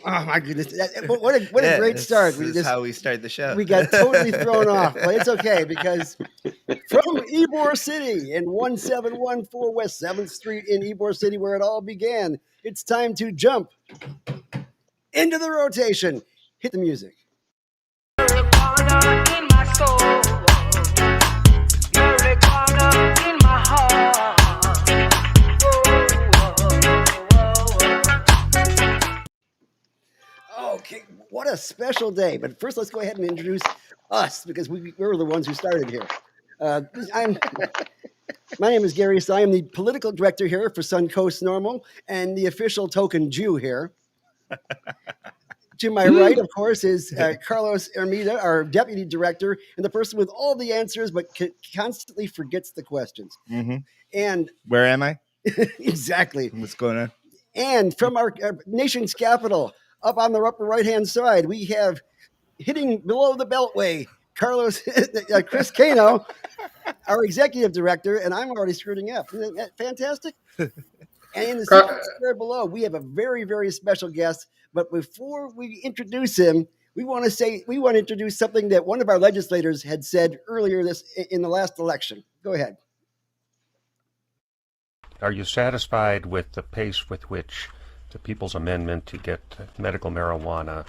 Oh my goodness! What a Yeah, great start. this is how we start the show. We got totally thrown off, but it's okay because from Ybor City in 1714 West 7th Street in Ybor City, where it all began, it's time to jump into the rotation. Hit the music. Okay, what a special day. But first, let's go ahead and introduce us because we're the ones who started here. Uh, I'm My name is Gary. So I am the political director here for Suncoast NORML and the official token Jew here. To my right, of course, is Carlos Ermida, our deputy director, and the person with all the answers but constantly forgets the questions. Mm-hmm. And where am I? Exactly. What's going on? And from our nation's capital, up on the upper right-hand side, we have hitting below the beltway, Chris Cano, our executive director, and I'm already screwing up. Isn't that fantastic? And in the secret square below, we have a very, very special guest. But before we introduce him, we want to introduce something that one of our legislators had said earlier in the last election. Go ahead. Are you satisfied with the pace with which the People's Amendment to get medical marijuana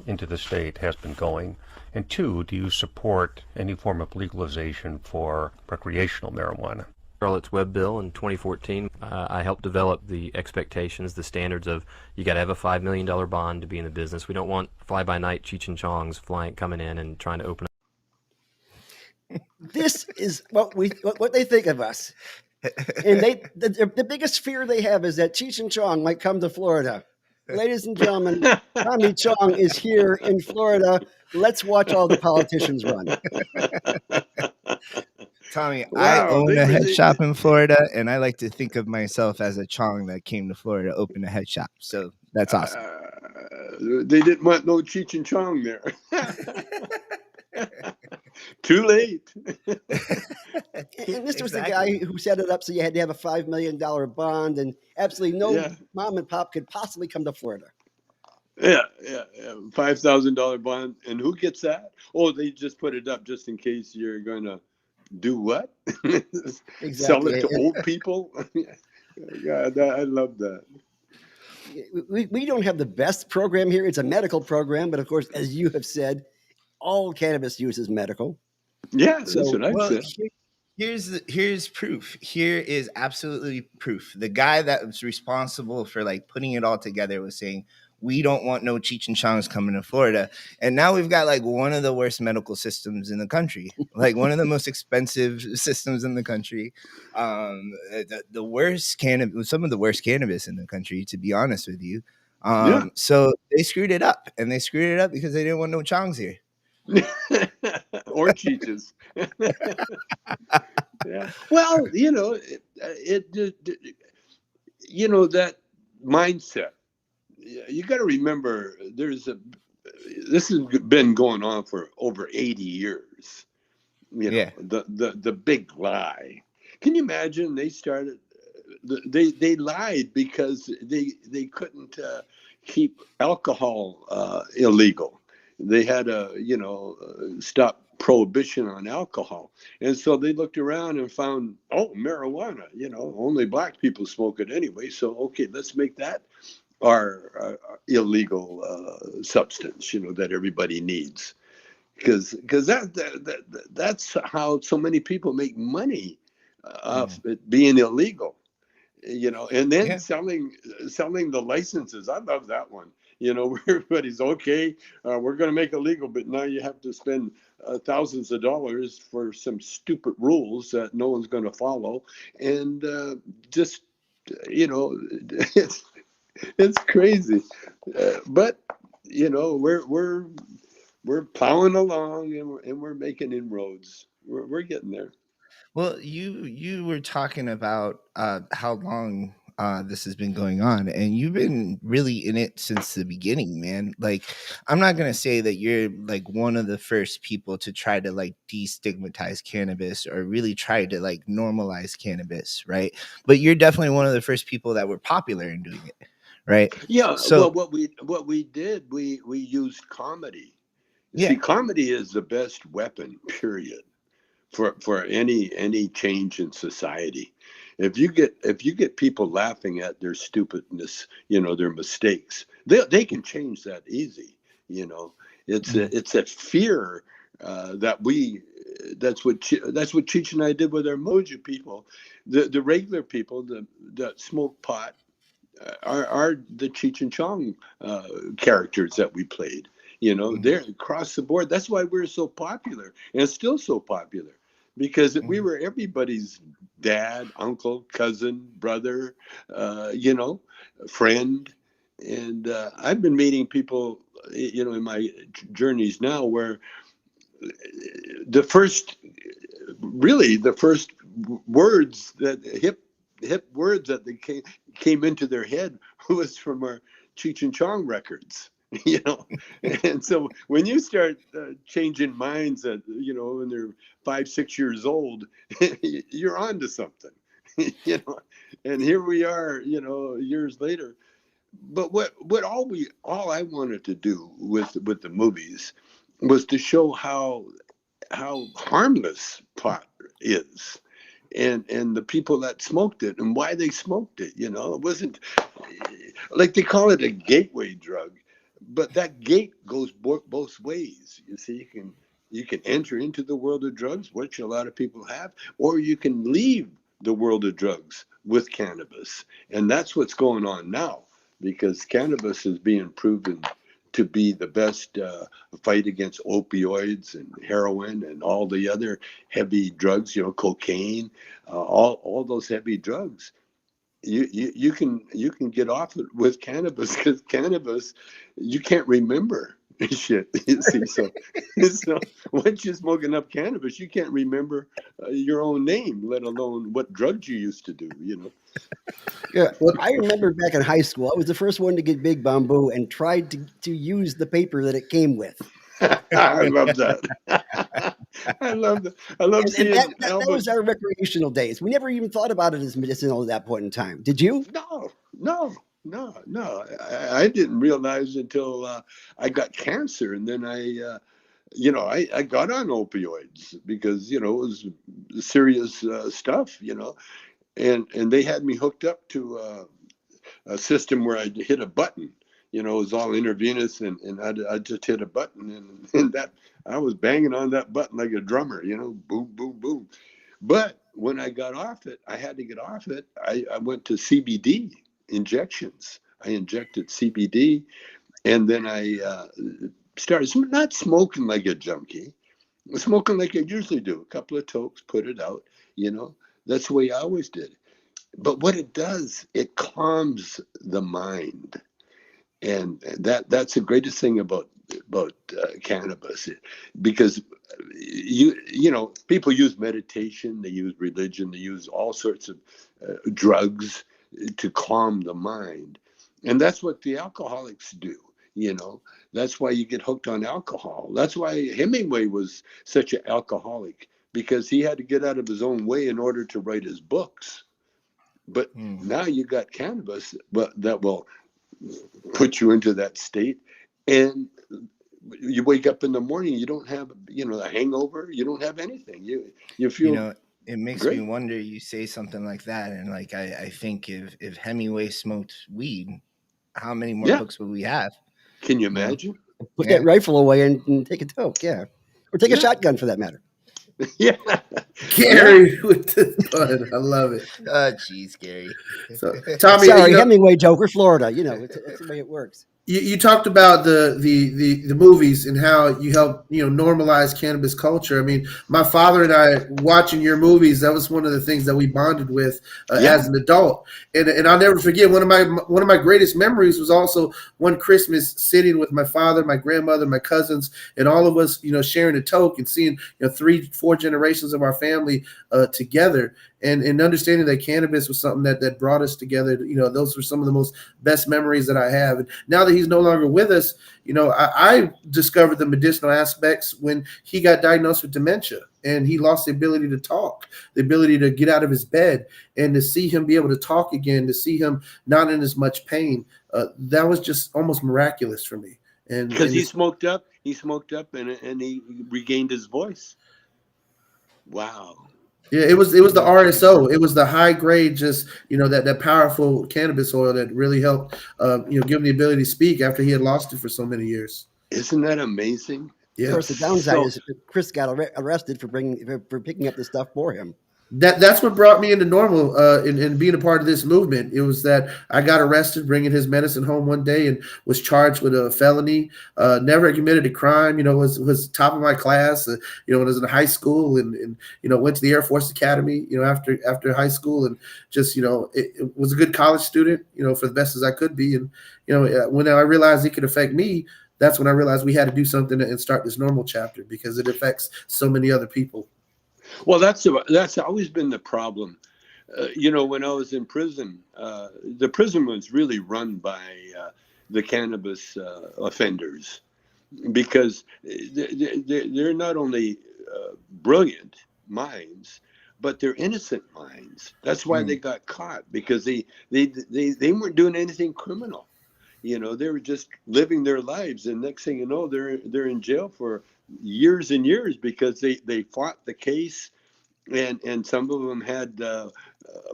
into the state has been going? And two, do you support any form of legalization for recreational marijuana? Charlotte's Web Bill in 2014, I helped develop the expectations, the standards of you got to have a $5 million bond to be in the business. We don't want fly-by-night Cheech and Chongs coming in and trying to open up. This is what they think of us. And the biggest fear they have is that Cheech and Chong might come to Florida. Ladies and gentlemen, Tommy Chong is here in Florida. Let's watch all the politicians run. Tommy, wow, I own a head shop in Florida, and I like to think of myself as a Chong that came to Florida to open a head shop. So that's awesome. They didn't want no Cheech and Chong there. Too late. And this was the guy who set it up so you had to have a $5 million bond, and absolutely no mom and pop could possibly come to Florida. Yeah. $5,000 bond. And who gets that? Oh, they just put it up just in case you're going to do what? Exactly. Sell it to old people? God, I love that. We don't have the best program here. It's a medical program, but of course, as you have said, all cannabis use is medical. Yeah, that's what I said. Here's proof. Here is absolutely proof. The guy that was responsible for like putting it all together was saying, we don't want no Cheech and Chongs coming to Florida. And now we've got like one of the worst medical systems in the country, like one of the most expensive systems in the country. The worst cannabis, some of the worst cannabis in the country, to be honest with you. So they screwed it up, and they screwed it up because they didn't want no Chongs here. Or Cheeches. Yeah. Well, that mindset. You got to remember, this has been going on for over 80 years. The big lie. Can you imagine? They started. They lied because they couldn't keep alcohol illegal. They had to stop prohibition on alcohol, and so they looked around and found marijuana. Only black people smoke it anyway. So okay, let's make that our illegal substance, that everybody needs, because that's how so many people make money off it being illegal, and then selling the licenses. I love that one. Where everybody's okay, we're going to make it legal, but now you have to spend thousands of dollars for some stupid rules that no one's going to follow, and it's crazy, but we're plowing along, and we're making inroads. We're getting there. Well, you were talking about how long this has been going on, and you've been really in it since the beginning, man. Like, I'm not gonna say that you're like one of the first people to try to like destigmatize cannabis or really try to like normalize cannabis, right? But you're definitely one of the first people that were popular in doing it, right? Yeah. So Well, what we did, we used comedy. yeah, See, comedy is the best weapon, period, for any change in society. If you get people laughing at their stupidness, their mistakes, they can change that easy. You know, it's a fear that we. That's what Cheech and I did with our Mojo people, the regular people that smoke pot are the Cheech and Chong characters that we played. They're across the board. That's why we're so popular and still so popular, because we were everybody's dad, uncle, cousin, brother, friend. And I've been meeting people, in my journeys now, where the first, really, the first words that hip words that they came into their head was from our Cheech and Chong records. And so when you start changing minds at when they're 5-6 years old, you're on to something. And here we are, years later. But all I wanted to do with the movies was to show how harmless pot is, and the people that smoked it and why they smoked it. It wasn't like they call it a gateway drug, but that gate goes both ways. You see, you can enter into the world of drugs, which a lot of people have, or you can leave the world of drugs with cannabis. And that's what's going on now, because cannabis is being proven to be the best fight against opioids and heroin and all the other heavy drugs, cocaine, all those heavy drugs. You can get off it with cannabis, because cannabis, you can't remember shit. You see, so once you smoke enough cannabis, you can't remember your own name, let alone what drugs you used to do. Yeah, I remember back in high school, I was the first one to get Big Bamboo and tried to use the paper that it came with. I love that. I love that. I love And seeing that was our recreational days. We never even thought about it as medicinal at that point in time. Did you? No. I didn't realize until I got cancer, and then I got on opioids because it was serious stuff, and they had me hooked up to a system where I'd hit a button. It was all intravenous, and I'd just hit a button, and that I was banging on that button like a drummer, boom, boom, boom. But when I got off it, I had to get off it. I went to CBD injections. I injected CBD, and then I started not smoking like a junkie, smoking like I usually do. A couple of tokes, put it out. That's the way I always did. But what it does, it calms the mind, and that's the greatest thing about cannabis, because people use meditation, they use religion, they use all sorts of drugs to calm the mind, and that's what the alcoholics do. That's why you get hooked on alcohol. That's why Hemingway was such an alcoholic, because he had to get out of his own way in order to write his books. But now you got cannabis, but that will put you into that state, and you wake up in the morning, you don't have a hangover, you don't have anything, you feel it makes great. me wonder, you say something like that, and like I think if Hemingway smoked weed, how many more books would we have? Can you imagine? Put that rifle away and take a toke, or take a shotgun for that matter. Yeah. Gary with the pun. I love it. Oh, geez, Gary. So, Tommy, Sorry, Hemingway Joker, Florida. It's the way it works. you talked about the movies and how you help normalize cannabis culture. I mean, my father and I watching your movies, that was one of the things that we bonded with as an adult. And I'll never forget, one of my greatest memories was also one Christmas sitting with my father, my grandmother, my cousins, and all of us sharing a toke and seeing 3-4 generations of our family together, and understanding that cannabis was something that brought us together. Those were some of the most best memories that I have. And now that he's no longer with us, I discovered the medicinal aspects when he got diagnosed with dementia. and he lost the ability to talk, the ability to get out of his bed, and to see him be able to talk again, to see him not in as much pain, that was just almost miraculous for me. And because he smoked up, and he regained his voice. Wow. yeah, it was the RSO. It was the high grade, just that powerful cannabis oil that really helped give him the ability to speak after he had lost it for so many years. Isn't that amazing? Yeah. Of course, the downside is Chris got arrested for picking up the stuff for him. That's what brought me into NORML and being a part of this movement. It was that I got arrested bringing his medicine home one day and was charged with a felony. Never committed a crime. Was top of my class. When I was in high school and went to the Air Force Academy. After high school and just it was a good college student. For the best as I could be. And when I realized it could affect me, that's when I realized we had to do something and start this NORML chapter because it affects so many other people. Well, that's always been the problem. When I was in prison, the prison was really run by the cannabis offenders because they're not only brilliant minds, but they're innocent minds. That's why they got caught, because they weren't doing anything criminal. They were just living their lives, and next thing you know, they're in jail for years and years because they fought the case, and some of them had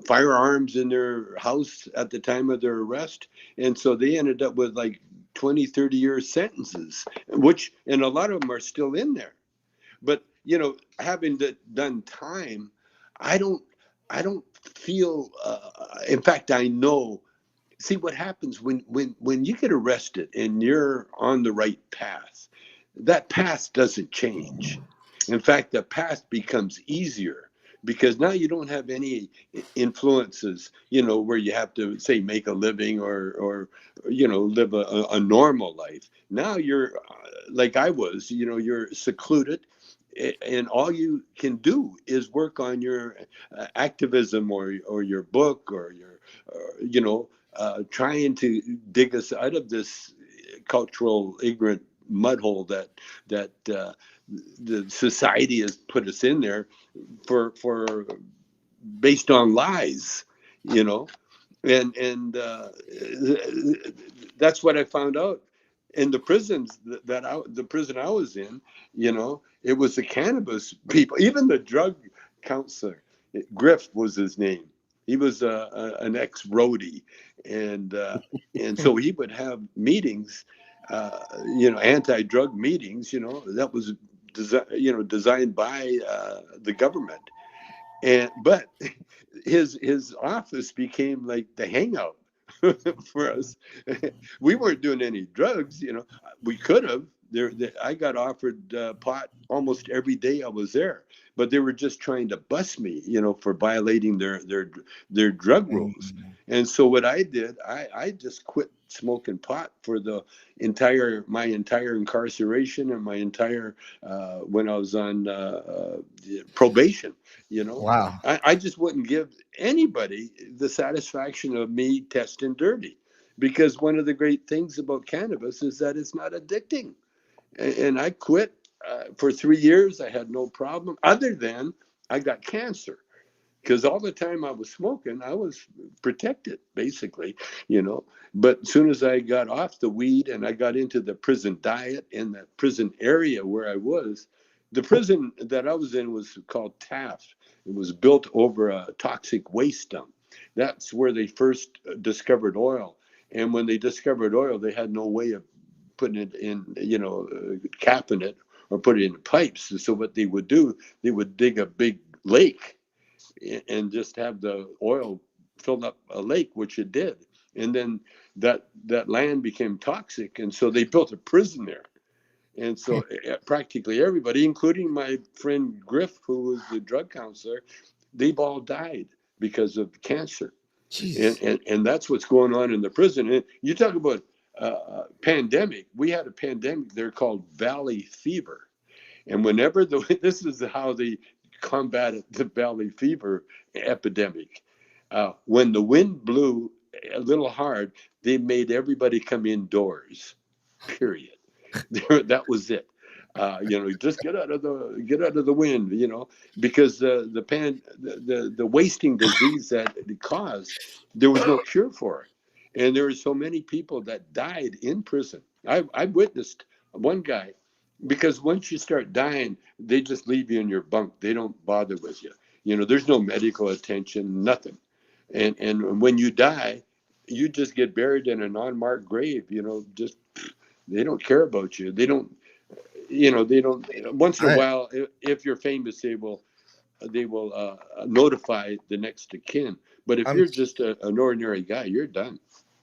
firearms in their house at the time of their arrest, and so they ended up with like 20-30 year sentences, and a lot of them are still in there. But having done time, I don't feel. In fact, I know. See what happens when you get arrested and you're on the right path. That path doesn't change. In fact, the path becomes easier because now you don't have any influences, where you have to say make a living or live a normal life. Now you're like I was, you're secluded, and all you can do is work on your activism or your book or your trying to dig us out of this cultural ignorant mud hole that the society has put us in there for based on lies, and that's what I found out in the prisons the prison I was in. It was the cannabis people, even the drug counselor. Griff was his name. He was an ex-roadie, and so he would have meetings, anti-drug meetings. That was designed by the government, but his office became like the hangout for us. We weren't doing any drugs. We could have. I got offered pot almost every day I was there, but they were just trying to bust me, for violating their drug rules. And so what I did, I just quit smoking pot for my entire incarceration and my entire when I was on probation. Wow. I just wouldn't give anybody the satisfaction of me testing dirty, because one of the great things about cannabis is that it's not addicting. And I quit for 3 years. I had no problem, other than I got cancer, because all the time I was smoking, I was protected, basically, But as soon as I got off the weed and I got into the prison diet in the prison area where I was, the prison that I was in was called Taft. It was built over a toxic waste dump. That's where they first discovered oil. And when they discovered oil, they had no way of putting it in, capping it or put it in pipes. So what they would do, they would dig a big lake and just have the oil fill up a lake, which it did. And then that land became toxic. And so they built a prison there. And so practically everybody, including my friend Griff, who was the drug counselor, they've all died because of cancer. And that's what's going on in the prison. And you talk about pandemic. We had a pandemic there called Valley Fever. And whenever this is how they combated the Valley Fever epidemic. When the wind blew a little hard, they made everybody come indoors, period. That was it. Just get out of the wind, because the wasting disease that it caused, there was no cure for it, and there were so many people that died in prison. I witnessed one guy, because once you start dying, they just leave you in your bunk. They don't bother with you. There's no medical attention, nothing, and when you die, you just get buried in an unmarked grave. Just they don't care about you. They don't once in a while, if you're famous, they will notify the next of kin, but if I'm you're just an ordinary guy, you're done.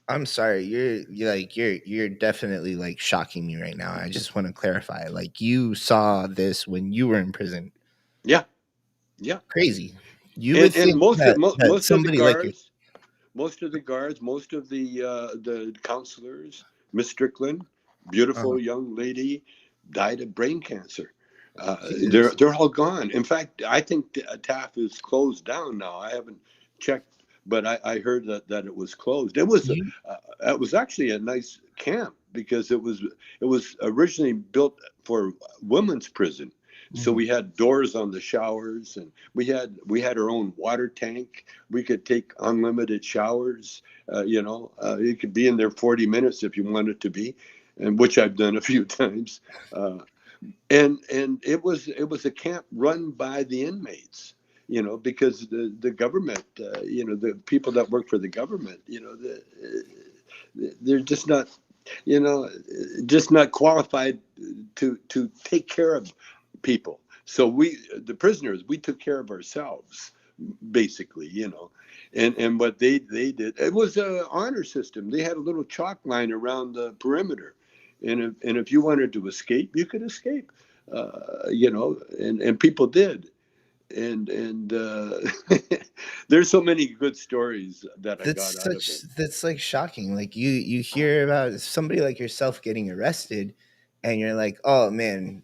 I'm sorry. You're definitely like shocking me right now. I just want to clarify. Like you saw this when you were in prison. Yeah, yeah. Crazy. You would And think most of that most of the somebody like you. guards, most of the counselors, Miss Strickland, Oh, beautiful young lady, died of brain cancer. They're Jesus. they're all gone. In fact, I think TAF is closed down now. I haven't checked, but I heard that it was closed. You. It was actually a nice camp, because it was originally built for women's prison. So Mhm. we had doors on the showers, and we had our own water tank. We could take unlimited showers. You could be in there 40 minutes if you wanted to be, and which I've done a few times. Uh, and it was a camp run by the inmates, because the government, the people that work for the government, they're you know just not qualified to take care of people. So the prisoners, we took care of ourselves, basically. And what they did, it was an honor system. They had a little chalk line around the perimeter, and if you wanted to escape, you could escape. And people did. And there's so many good stories that I got out of it. That's like shocking. Like you hear about somebody like yourself getting arrested, and you're like, oh man,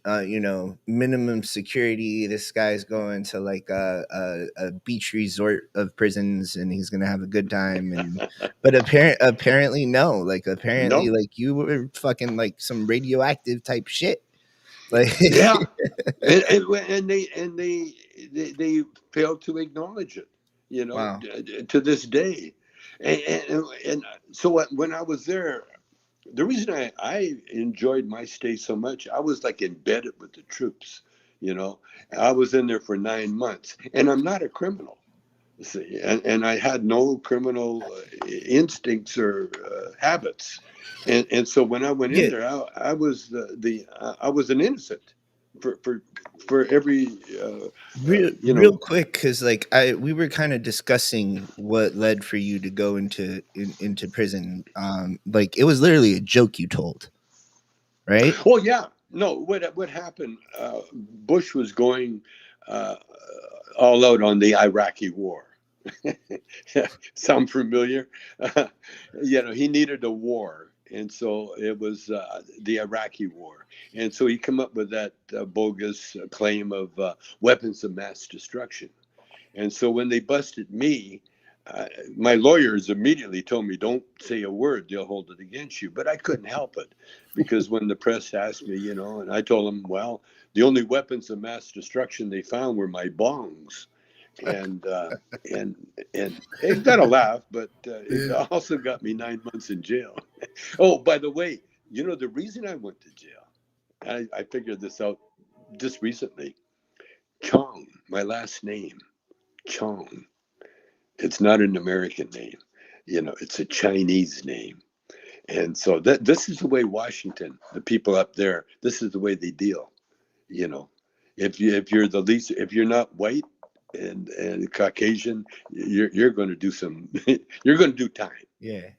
minimum security. This guy's going to like a beach resort of prisons, and he's gonna have a good time. And but apparently no. Like apparently No. like you were fucking like some radioactive type shit. Like Yeah. And they failed to acknowledge it, wow. to this day. And so when I was there, the reason I enjoyed my stay so much, I was like embedded with the troops. you know I was in there for 9 months, and I'm not a criminal. See, and I had no criminal instincts or habits, and so when I went in Yeah. there, I was an innocent for every Real quick, because like we were kind of discussing what led for you to go into prison. Like it was literally a joke you told, right? Oh yeah, no. What happened? Bush was going uh, all out on the Iraqi war. Sound familiar? He needed a war, and so it was the Iraqi war. And so he came up with that bogus claim of weapons of mass destruction. And so when they busted me, uh, my lawyers immediately told me, "Don't say a word; they'll hold it against you." But I couldn't help it, because when the press asked me, and I told them, "Well, the only weapons of mass destruction they found were my bongs," and and and it got a laugh, but it Yeah. also got me 9 months in jail. Oh, by the way, the reason I went to jail, I figured this out just recently. Chong, my last name, Chong. It's not an American name. It's a Chinese name. And so this is the way Washington, the people up there, this is the way they deal. You know, if you're not white and Caucasian, you're going to do you're going to do time. Yeah,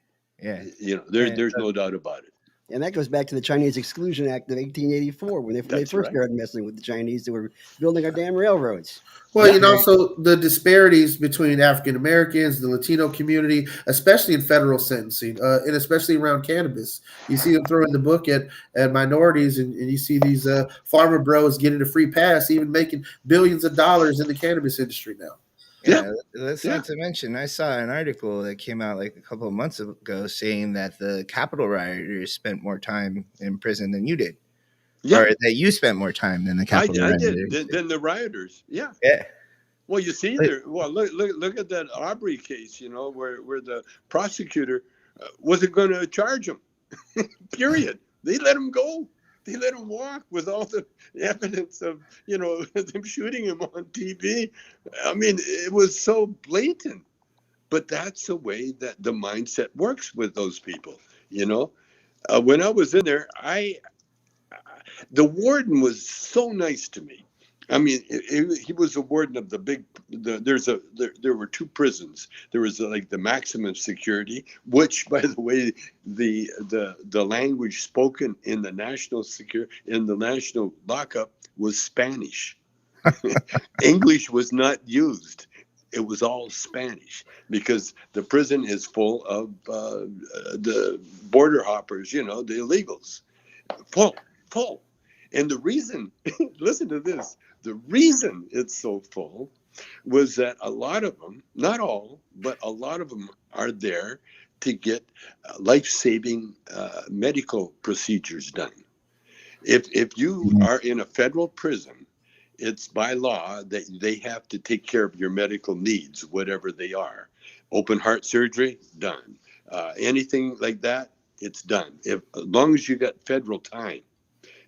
yeah. And There's no doubt about it. And that goes back to the Chinese Exclusion Act of 1884 when they That's first right. started messing with the Chinese that were building our damn railroads. Well, Yeah. also the disparities between African Americans, the Latino community, especially in federal sentencing, and especially around cannabis. You see them throwing the book at minorities, and you see these farmer bros getting a free pass, even making billions of dollars in the cannabis industry now. Yeah. yeah, that's Yeah. not to mention. I saw an article that came out like a couple of months ago saying that the Capitol rioters spent more time in prison than you did. Yeah, or that you spent more time than the Capitol I rioters. did. Than the rioters. Yeah. Yeah. Well, you see there. Well, look at that Aubrey case. You know, where the prosecutor wasn't going to charge him. Period. They let him go. They let him walk with all the evidence of, you know, them shooting him on TV. I mean, it was so blatant. But that's the way that the mindset works with those people. You know, when I was in there, the warden was so nice to me. I mean, he was a warden of the big. There were two prisons. There was like the maximum security, which, by the way, the language spoken in the national lockup was Spanish. English was not used. It was all Spanish because the prison is full of the border hoppers. You know, the illegals. Full. And the reason, listen to this, the reason it's so full was that a lot of them, not all, but a lot of them are there to get life-saving medical procedures done. If you are in a federal prison, it's by law that they have to take care of your medical needs, whatever they are. Open heart surgery, done. Anything like that, it's done. As long as you got federal time.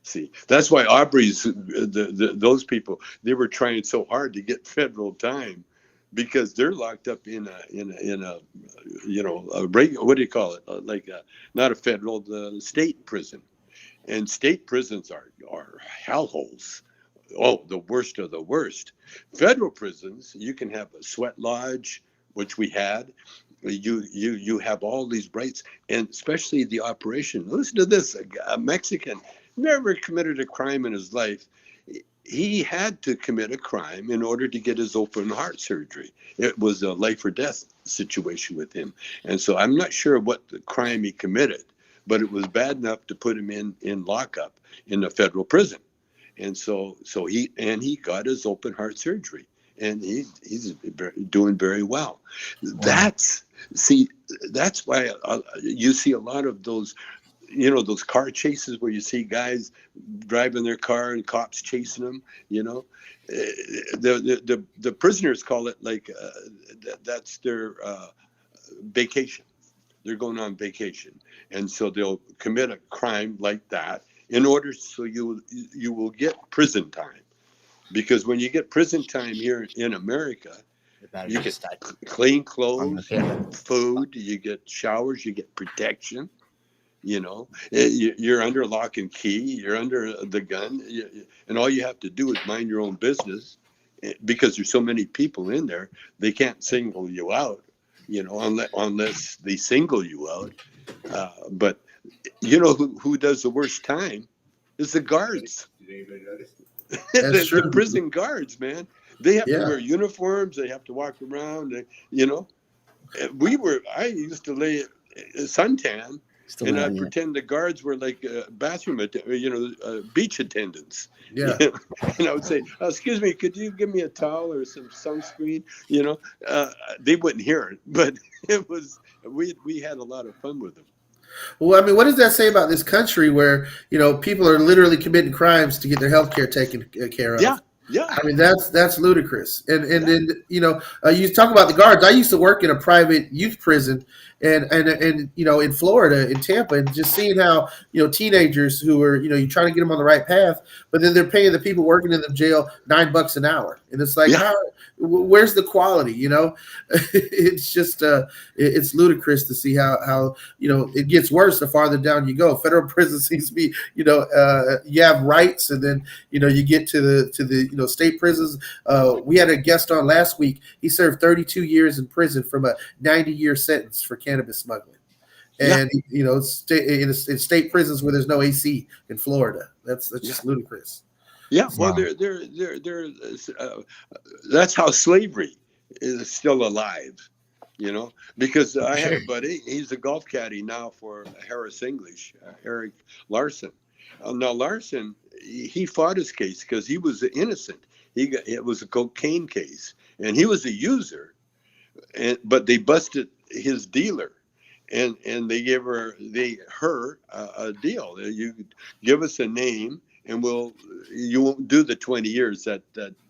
See, that's why Aubrey's those people, they were trying so hard to get federal time because they're locked up in a you know, a regular, what do you call it, not a federal, the state prison. And state prisons are hellholes. Oh, the worst of the worst. Federal prisons, you can have a sweat lodge, which we had. You have all these rights, and especially the operation. Listen to this: a Mexican never committed a crime in his life. He had to commit a crime in order to get his open heart surgery. It was a life or death situation with him, and so I'm not sure what the crime he committed, but it was bad enough to put him in lockup in a federal prison. And so he got his open heart surgery, and he's doing very well. Wow. That's why you see a lot of those, you know, those car chases where you see guys driving their car and cops chasing them. You know, the prisoners call it like that's their vacation. They're going on vacation, and so they'll commit a crime like that in order so you will get prison time. Because when you get prison time here in America, you get clean clothes, you get food, you get showers, you get protection. You know, you're under lock and key, you're under the gun, and all you have to do is mind your own business. Because there's so many people in there, they can't single you out. You know, unless they single you out. But you know who does the worst time is the guards. The prison guards, man. They have to wear uniforms. They have to walk around. You know, I used to lay suntan, and I'd pretend the guards were like bathroom, beach attendants. Yeah. And I would say, "Excuse me, could you give me a towel or some sunscreen?" You know, they wouldn't hear it, but it was we had a lot of fun with them. Well, I mean, what does that say about this country where, you know, people are literally committing crimes to get their health care taken care of? Yeah. I mean, that's ludicrous. And then, you know, you talk about the guards. I used to work in a private youth prison and you know, in Florida, in Tampa, and just seeing how, you know, teenagers who are, you know, you're trying to get them on the right path, but then they're paying the people working in the jail $9 an hour. And it's like, where's the quality? You know, it's just it's ludicrous to see how, you know, it gets worse the farther down you go. Federal prison seems to be, you know, you have rights, and then, you know, you get to the you know, state prisons. We had a guest on last week. He served 32 years in prison from a 90-year sentence for cannabis smuggling. And you know, in state prisons where there's no AC in Florida. That's just ludicrous. Yeah, well, that's how slavery is still alive, you know, because I had a buddy, he's a golf caddy now for Harris English, Eric Larson. Now, Larson, he fought his case because he was innocent. It was a cocaine case, and he was a user, but they busted his dealer. And they gave her a deal. You give us a name, and you won't do the 20 years that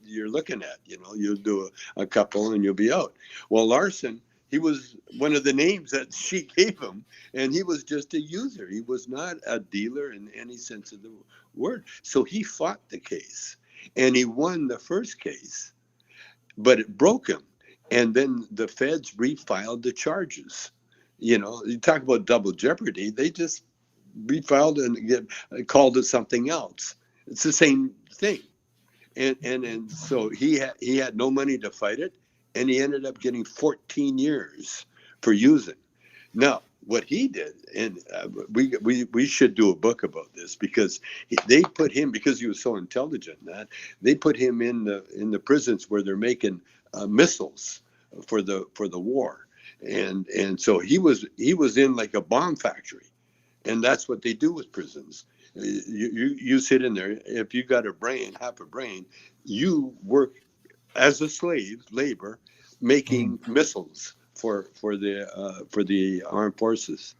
you're looking at. You'll do a couple and you'll be out. Well, Larson, he was one of the names that she gave him, and he was just a user. He was not a dealer in any sense of the word. So he fought the case, and he won the first case, but it broke him. And then the feds refiled the charges. You talk about double jeopardy. They just refiled and called it something else. It's the same thing. And so he had no money to fight it, and he ended up getting 14 years for using. Now, what he did, and we should do a book about this, because they put him, because he was so intelligent, that they put him in the prisons where they're making missiles for the war, and so he was in like a bomb factory, and that's what they do with prisons. You sit in there. If you got half a brain, you work as a slave labor, making missiles for the armed forces.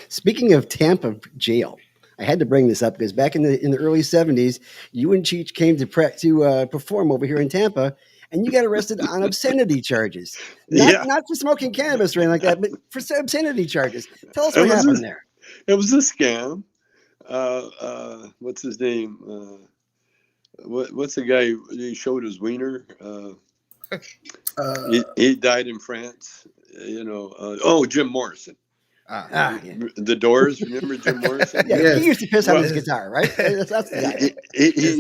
Speaking of Tampa jail, I had to bring this up because back in the early 70s, you and Cheech came to perform over here in Tampa, and you got arrested on obscenity charges. Not for smoking cannabis or anything like that, but for obscenity charges. Tell us what happened there. It was a scam. What's his name? What's the guy he showed his wiener? He died in France. Jim Morrison. Yeah. The Doors, remember Jim Morrison? Yeah, he used to piss on his guitar, right? That's the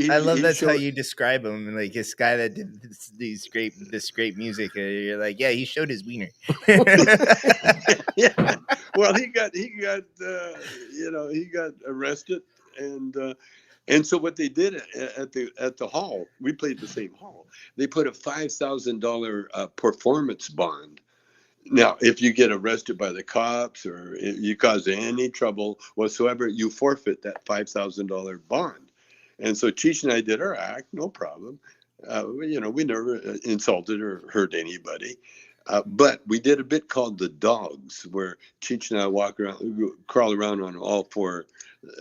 guy. I love that's how you describe him, like this guy that did this great music. You're like, yeah, he showed his wiener. Yeah. Well, he got arrested, and so what they did at the hall, we played the same hall. They put a $5,000 performance bond. Now, if you get arrested by the cops or if you cause any trouble whatsoever, you forfeit that $5,000 bond. And so Cheech and I did our act, no problem. We never insulted or hurt anybody. But we did a bit called The Dogs, where Cheech and I crawl around on all four,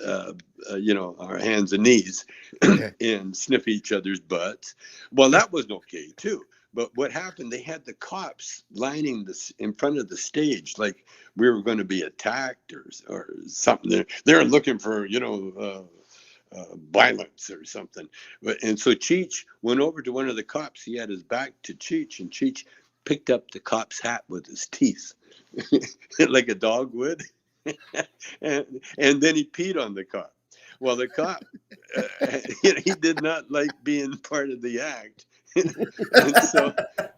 our hands and knees and sniff each other's butts. Well, that was okay, too. But what happened, they had the cops lining this in front of the stage, like we were going to be attacked or something. They're looking for, violence or something. And so Cheech went over to one of the cops. He had his back to Cheech, and Cheech picked up the cop's hat with his teeth, like a dog would. and then he peed on the cop. Well, the cop, he did not like being part of the act.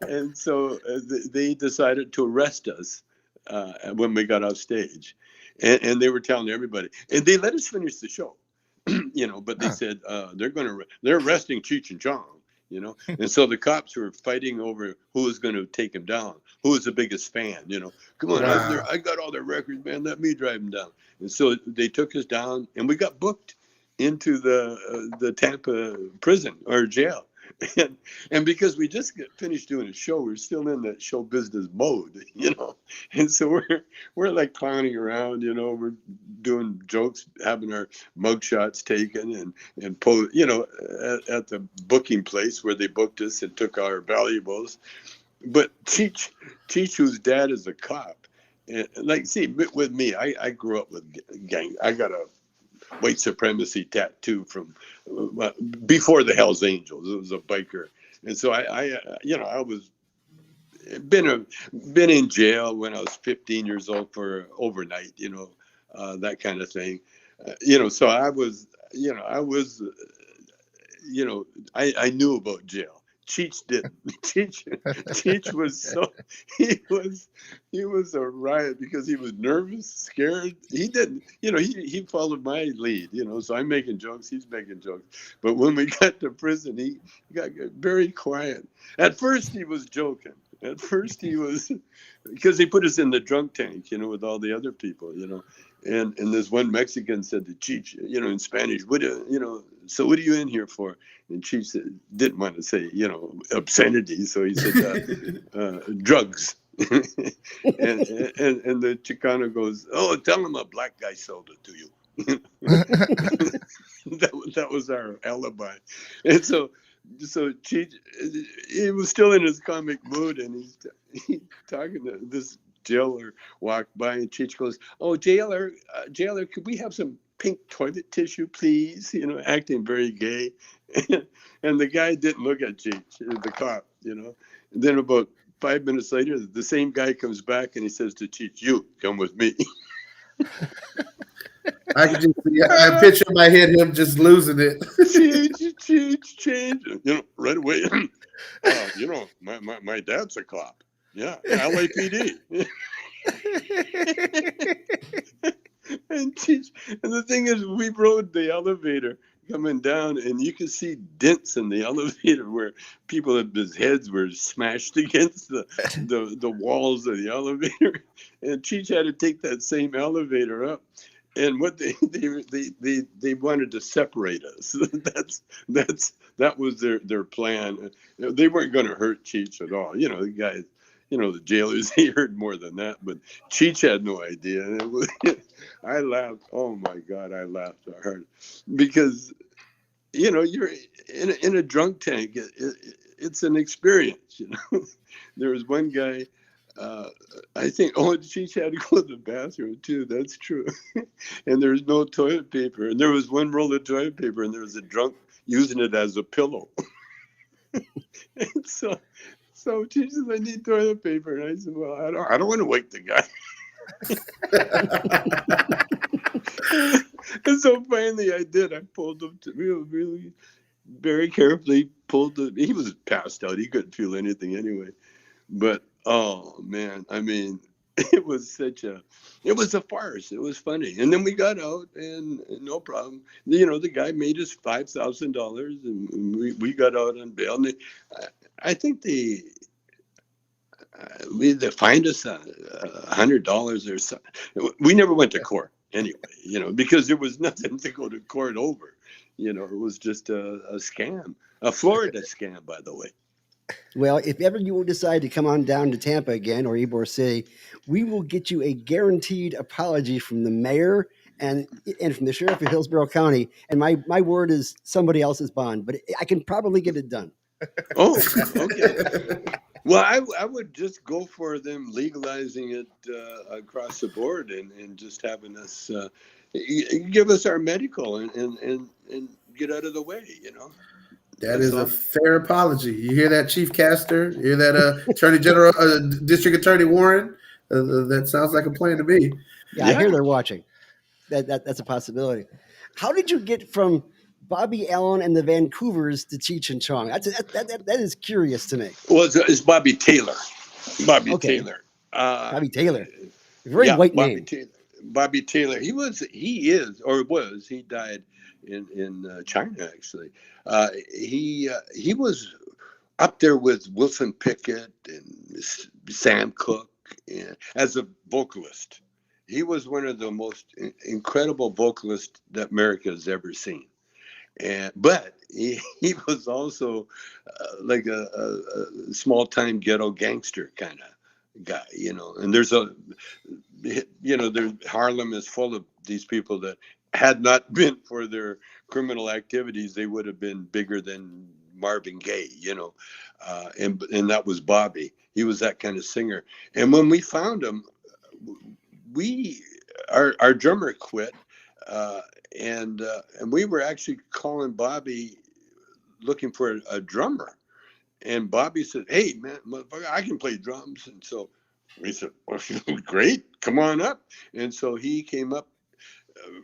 and so they decided to arrest us when we got off stage, and they were telling everybody, and they let us finish the show, but they said they're arresting Cheech and Chong, and so the cops were fighting over who was going to take him down, who was the biggest fan, come on, I got all their records, man, let me drive them down. And so they took us down, and we got booked into the Tampa prison or jail. And because we just finished doing a show, we're still in that show business mode, and so we're like clowning around, we're doing jokes, having our mugshots taken and pose, at the booking place where they booked us and took our valuables. But Cheech, whose dad is a cop, with me, I grew up with gang. I got a white supremacy tattoo from before the Hells Angels. It was a biker, and so I was been in jail when I was 15 years old for overnight, that kind of thing, So I was, I knew about jail. Cheech didn't. Cheech was he was a riot because he was nervous, scared. He didn't, he followed my lead, so I'm making jokes, he's making jokes. But when we got to prison, he got very quiet. At first he was joking. At first he was, because he put us in the drunk tank, with all the other people, And this one Mexican said to Cheech, in Spanish, so what are you in here for? And Cheech didn't want to say, obscenity. So he said, drugs. and the Chicano goes, oh, tell him a black guy sold it to you. was our alibi. And so Cheech, he was still in his comic mood, and he's talking to this jailer walked by, and Cheech goes, "Oh, jailer, could we have some pink toilet tissue, please?" Acting very gay. And the guy didn't look at Cheech, the cop, And then about 5 minutes later, the same guy comes back and he says to Cheech, "You come with me." I can just see, I picture in my head him just losing it. Change, right away. My dad's a cop. Yeah, LAPD. And the thing is, we rode the elevator coming down, and you could see dents in the elevator where people's heads were smashed against the walls of the elevator. And Cheech had to take that same elevator up. And what they wanted to separate us. That was their plan. They weren't going to hurt Cheech at all. The guys, the jailers, he heard more than that. But Cheech had no idea. And I laughed. Oh my God, I laughed hard because you're in a drunk tank. It's an experience. There was one guy. I think, Cheech had to go to the bathroom too. That's true. And there's no toilet paper. And there was one roll of toilet paper, and there was a drunk using it as a pillow. And so Cheech says, "I need toilet paper." And I said, "Well, I don't want to wake the guy." And so finally I did. I pulled him to really very carefully he was passed out. He couldn't feel anything anyway. But oh man, I mean, it was a farce. It was funny. And then we got out, and no problem. The guy made us $5,000, and we got out on bail. And I think they fined us $100 or something. We never went to court anyway, because there was nothing to go to court over. It was just a scam, a Florida scam, by the way. Well, if ever you decide to come on down to Tampa again or Ybor City, we will get you a guaranteed apology from the mayor and from the sheriff of Hillsborough County. And my word is somebody else's bond, but I can probably get it done. Oh, okay. Well, I would just go for them legalizing it across the board and just having us give us our medical and get out of the way, That is a fair apology. You hear that, Chief Castor? You hear that, Attorney General, District Attorney Warren? That sounds like a plan to me. Yeah, I hear they're watching. That's a possibility. How did you get from Bobby Allen and the Vancouvers to Cheech and Chong? That is curious to me. Well, it's Bobby Taylor. Bobby Taylor. Bobby Taylor. Very white name. Bobby Taylor. He died in China, actually. He was up there with Wilson Pickett and Sam Cooke as a vocalist. He was one of the most incredible vocalists that America has ever seen. But he was also like a small-time ghetto gangster kind of guy, And there's Harlem is full of these people that had not been for their criminal activities, they would have been bigger than Marvin Gaye, and that was Bobby. He was that kind of singer. And when we found him, our drummer quit, and we were actually calling Bobby looking for a drummer. And Bobby said, "Hey man, motherfucker, I can play drums." And so we said, "Well, great, come on up." And so he came up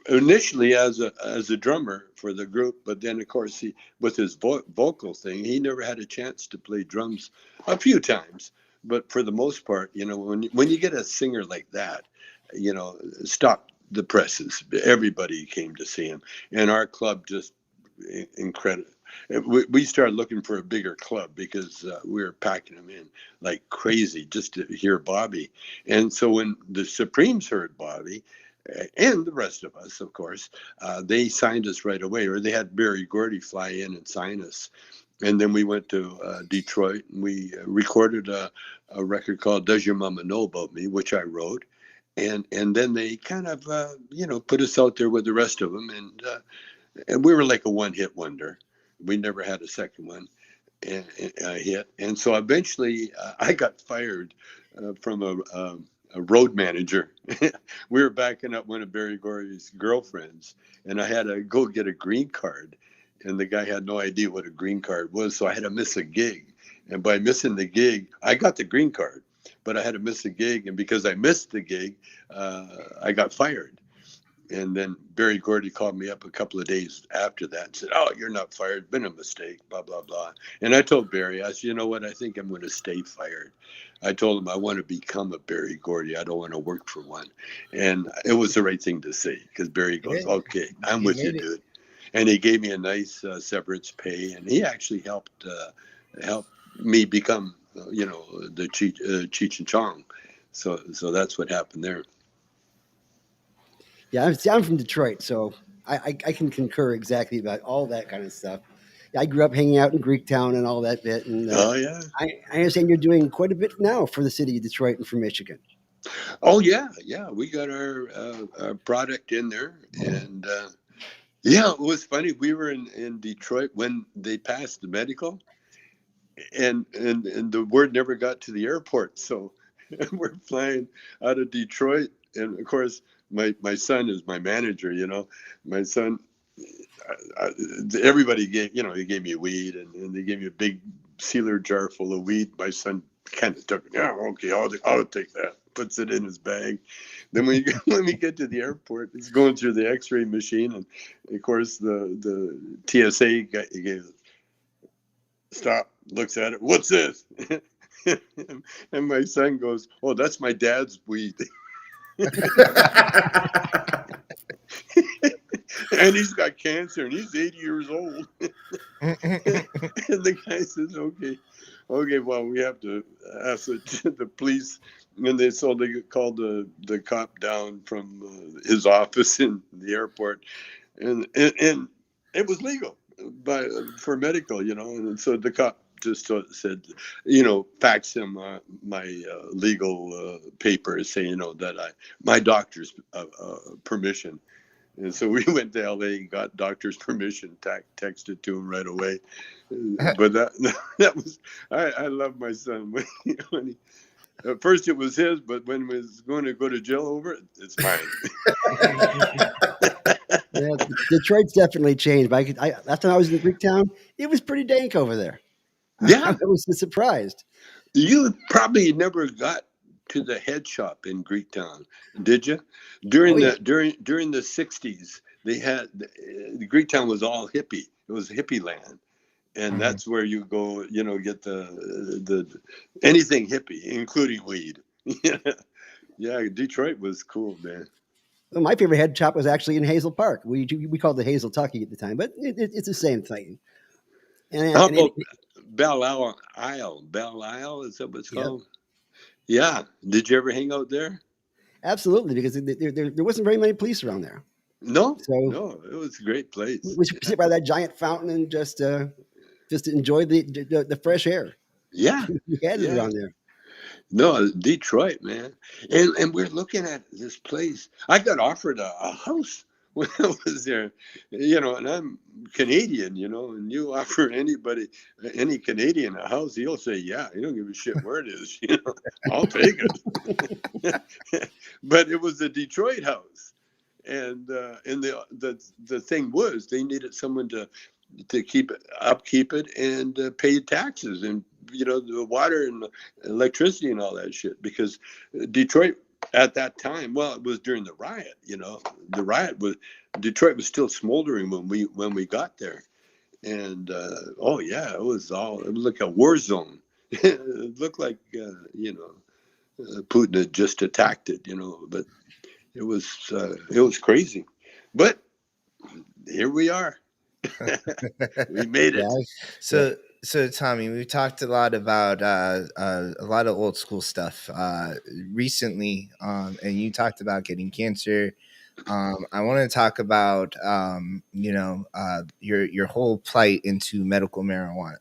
initially as a drummer for the group, but then of course he, with his vocal thing, he never had a chance to play drums. A few times, but for the most part, when you get a singer like that, stop the presses. Everybody came to see him, and our club just incredible. We started looking for a bigger club because we were packing them in like crazy just to hear Bobby. And so when the Supremes heard Bobby, and the rest of us, of course, they signed us right away, or they had Barry Gordy fly in and sign us. And then we went to Detroit, and we recorded a record called "Does Your Mama Know About Me," which I wrote. And then they kind of, put us out there with the rest of them. And we were like a one-hit wonder. We never had a second one hit. And so eventually I got fired from a road manager. We were backing up one of Barry Gordy's girlfriends, and I had to go get a green card. And the guy had no idea what a green card was, so I had to miss a gig. And by missing the gig, I got the green card, but I had to miss the gig. And because I missed the gig, I got fired. And then Barry Gordy called me up a couple of days after that and said, "Oh, you're not fired. Been a mistake, blah, blah, blah." And I told Barry, I said, "You know what? I think I'm going to stay fired." I told him I want to become a Barry Gordy. I don't want to work for one. And it was the right thing to say, because Barry goes, "Okay, I'm with you, dude." And he gave me a nice severance pay. And he actually helped me become, the Cheech and Chong. So that's what happened there. Yeah, I'm from Detroit, so I can concur exactly about all that kind of stuff. I grew up hanging out in Greektown and all that bit, and Oh, yeah. I understand you're doing quite a bit now for the city of Detroit and for Michigan. Oh, yeah. We got our product in there, and yeah, it was funny. We were in Detroit when they passed the medical, and the word never got to the airport. So we're flying out of Detroit, and of course, my son is my manager. My son. Everybody gave, he gave me weed, and they gave me a big sealer jar full of weed. My son kind of took it. "Yeah, okay, I'll take that." Puts it in his bag. Then when we get to the airport, it's going through the X-ray machine, and of course the TSA guy stop, looks at it. "What's this?" And my son goes, "Oh, that's my dad's weed." And he's got cancer, and he's 80 years old. And the guy says, okay, well, we have to ask the police. And they called the cop down from his office in the airport, and it was legal for medical, and so the cop just said, fax him my legal paper saying, that my doctor's permission. And so we went to LA, got doctor's permission, texted to him right away. But that was, I love my son. When he, at first it was his, but when he was going to go to jail over it, it's mine. Yeah, Detroit's definitely changed. But last time I was in Greektown, it was pretty dank over there. Yeah. I was surprised. You probably never got to the head shop in Greektown, did you? During the 60s, they had the Greektown was all hippie. It was hippie land, and that's where you go, get the anything hippie, including weed. Yeah, Detroit was cool, man. Well, my favorite head shop was actually in Hazel Park. We called it Hazel Tucky at the time, but it's the same thing. How about Belle Isle? Belle Isle, is that what it's called? Yeah. Did you ever hang out there? Absolutely, because there wasn't very many police around there. No, it was a great place. We should sit by that giant fountain and just enjoy the fresh air. Yeah, we had it around there. No, Detroit, man, and we're looking at this place. I got offered a house when I was there, and I'm Canadian, and you offer any Canadian a house, he'll say, yeah, you don't give a shit where it is, I'll take it. But it was a Detroit house, and the thing was they needed someone to upkeep it and pay taxes and the water and electricity and all that shit, because Detroit at that time, well, it was during the riot, Detroit was still smoldering when we got there. And it was like a war zone. It looked like Putin had just attacked it, but it was crazy. But here we are. We made it. So Tommy, we've talked a lot about a lot of old school stuff recently, and you talked about getting cancer. I want to talk about your whole plight into medical marijuana,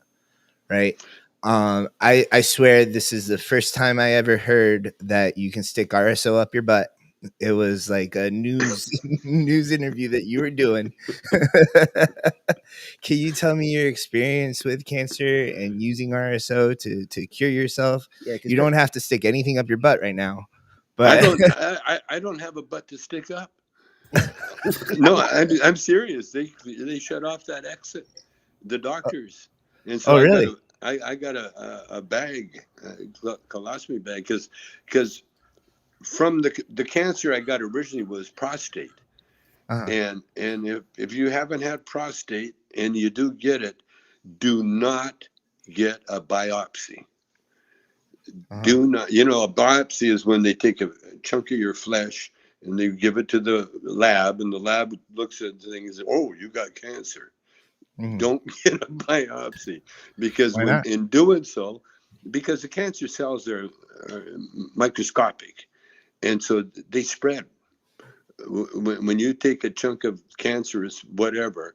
right? I swear this is the first time I ever heard that you can stick RSO up your butt It was like a news news interview that you were doing. Can you tell me your experience with cancer and using RSO to cure yourself? Yeah, You don't have to stick anything up your butt right now, I but don't. I don't have a butt to stick up. No, I'm serious. They shut off that exit, the doctors, and so oh really? I got a bag, a colostomy bag, because from the cancer I got originally was prostate, Uh-huh. and if you haven't had prostate and you do get it, do not get a biopsy. Uh-huh. Do not, a biopsy is when they take a chunk of your flesh and they give it to the lab, and the lab looks at the thing and says, "Oh, you got cancer." Mhm. Don't get a biopsy, because Why when not? in doing so, because the cancer cells are microscopic, and so they spread. When you take a chunk of cancerous whatever,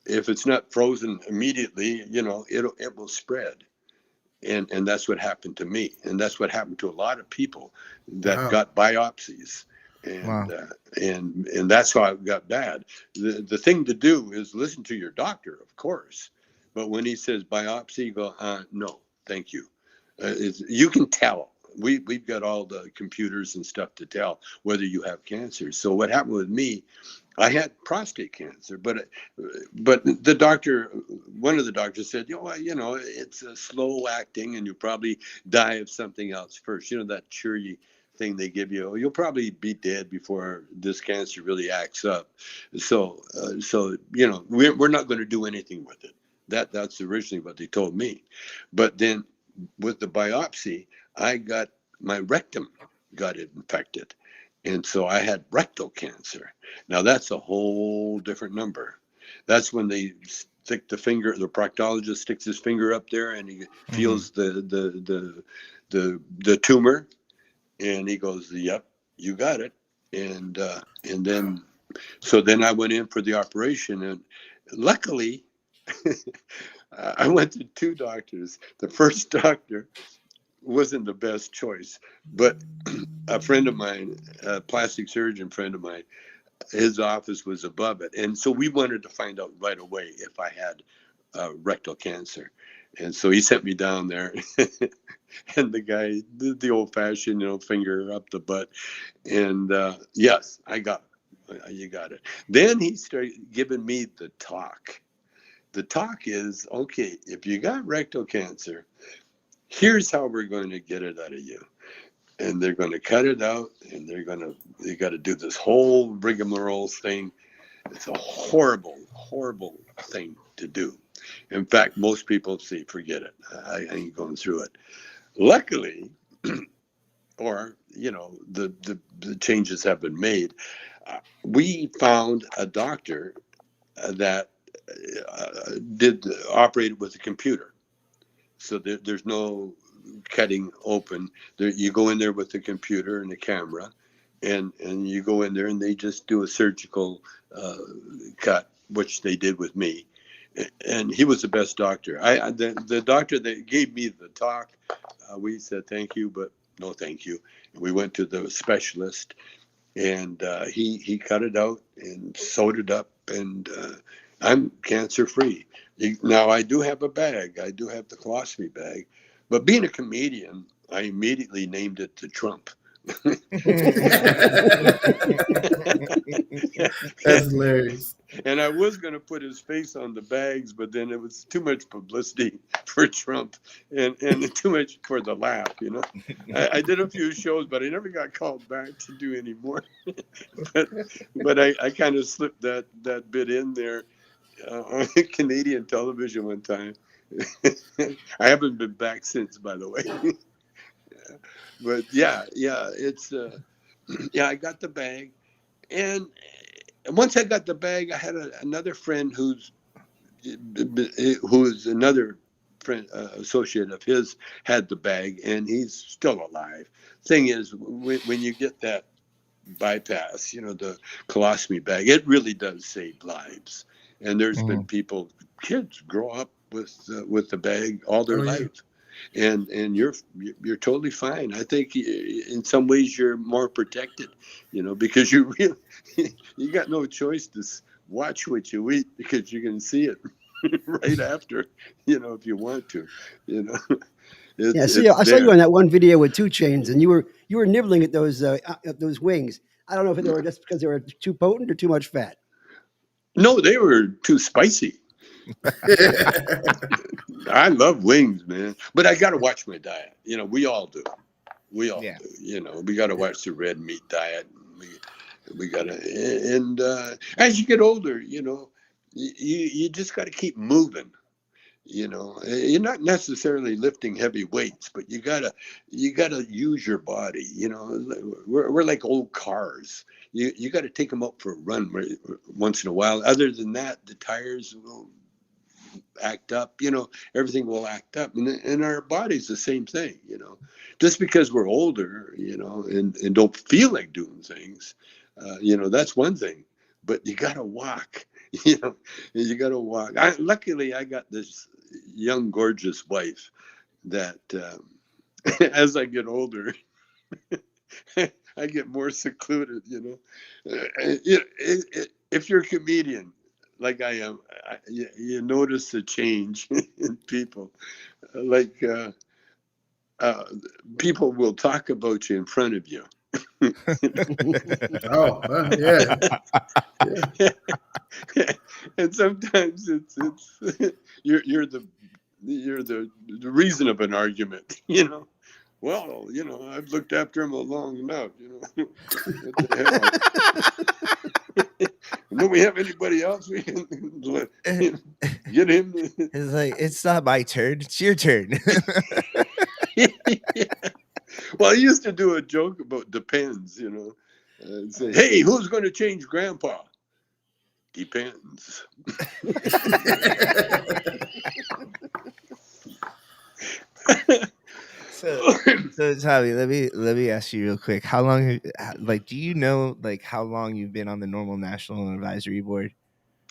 if it's not frozen immediately, it will spread. And that's what happened to me, and that's what happened to a lot of people that Wow. got biopsies, Wow. and that's how it got bad. The thing to do is listen to your doctor, of course, but when he says biopsy, go, no, thank you. You can tell. We've got all the computers and stuff to tell whether you have cancer. So what happened with me, I had prostate cancer, but the doctor, one of the doctors said, it's a slow acting, and you'll probably die of something else first. That cheery thing they give you. You'll probably be dead before this cancer really acts up. So we're not going to do anything with it. That's originally what they told me, but then with the biopsy, my rectum got infected. And so I had rectal cancer. Now that's a whole different number. That's when they stick the proctologist sticks his finger up there and he feels the tumor, and he goes, "Yep, you got it." And then I went in for the operation, and luckily I went to two doctors. The first doctor wasn't the best choice, but a friend of mine, a plastic surgeon friend of mine, his office was above it, and so we wanted to find out right away if I had rectal cancer, and so he sent me down there. And the guy did the old-fashioned, finger up the butt, and yes, I got it. You got it. Then he started giving me the talk. The talk is, okay, if you got rectal cancer, here's how we're going to get it out of you. And they're going to cut it out, and they got to do this whole rigmarole thing. It's a horrible, horrible thing to do. In fact, most people say, forget it. I ain't going through it. Luckily, or, the changes have been made. We found a doctor that operated with a computer. So there's no cutting open. You go in there with the computer and the camera, and you go in there and they just do a surgical cut, which they did with me. And he was the best doctor. The doctor that gave me the talk, we said thank you, but no thank you. And we went to the specialist, and he cut it out and sewed it up, and I'm cancer free. Now I do have a bag. I do have the colostomy bag, but being a comedian, I immediately named it the Trump. That's hilarious. And I was going to put his face on the bags, but then it was too much publicity for Trump, and too much for the laugh. I did a few shows, but I never got called back to do any more. but I kind of slipped that bit in there on Canadian television one time. I haven't been back since, by the way. But yeah, it's I got the bag, and once I got the bag, I had another friend who's another friend, associate of his, had the bag, and he's still alive. Thing is, when you get that bypass, the colostomy bag, it really does save lives. And there's been kids grow up with the bag all their Oh, yeah. life. and you're totally fine. I think in some ways you're more protected, because you really you got no choice to watch what you eat, because you can see it right after, if you want to, you know. Yeah, It's I saw you there. on that one video with 2 Chainz, and you were nibbling at those wings. I don't know if they were just because they were too potent or too much fat. No, they were too spicy. I love wings, man, but I got to watch my diet. We all do. We all do. We got to watch the red meat diet. We got to, and as you get older, you just got to keep moving. You're not necessarily lifting heavy weights, but you gotta use your body. We're like old cars. You got to take them up for a run once in a while. Other than that, the tires will act up. Everything will act up, and our body's the same thing. Just because we're older, and don't feel like doing things, that's one thing. But you got to walk. You got to walk. Luckily, I got this young, gorgeous wife that, as I get older, I get more secluded. If you're a comedian like I am, you notice a change in people. Like people will talk about you in front of you. Oh, yeah. And sometimes it's you're the reason of an argument. Well, I've looked after him long enough. What the hell? Don't we have anybody else we can get him? It's like, it's not my turn, it's your turn. Yeah. Well, I used to do a joke about depends, and say, hey, who's going to change grandpa? Depends. So Tommy, let me ask you real quick. How long, do you know, how long you've been on the Normal National Advisory Board?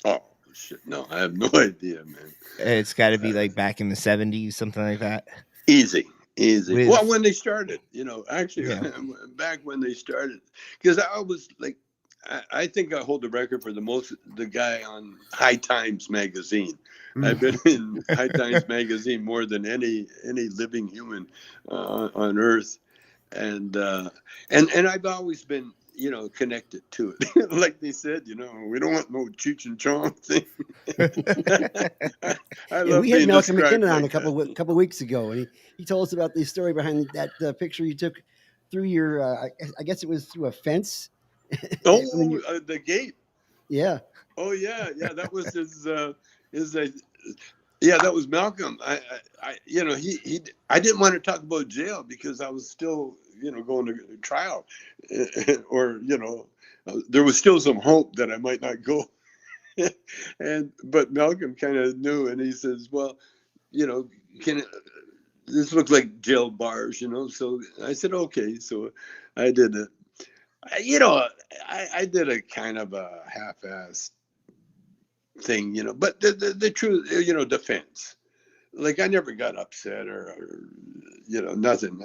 Oh shit, no, I have no idea, man. It's got to be back in the 70s, something like that. Easy. With, well, when they started, actually, yeah. back when they started, because I was like, I think I hold the record for the guy on High Times magazine. I've been in High Times magazine more than any living human on Earth, and I've always been connected to it. Like they said, we don't want no Cheech and Chong thing. I love We had being Malcolm described McKinnon on like a couple weeks ago, and he told us about the story behind that picture you took through your I guess it was through a fence. the gate. Yeah. Oh yeah, that was his yeah, that was Malcolm. I I didn't want to talk about jail because I was still going to trial, or there was still some hope that I might not go. But Malcolm kind of knew, and he says, well, can this look like jail bars, so I said okay, so I did it. I did a kind of a half-assed thing, but the truth, defense. Like I never got upset or nothing.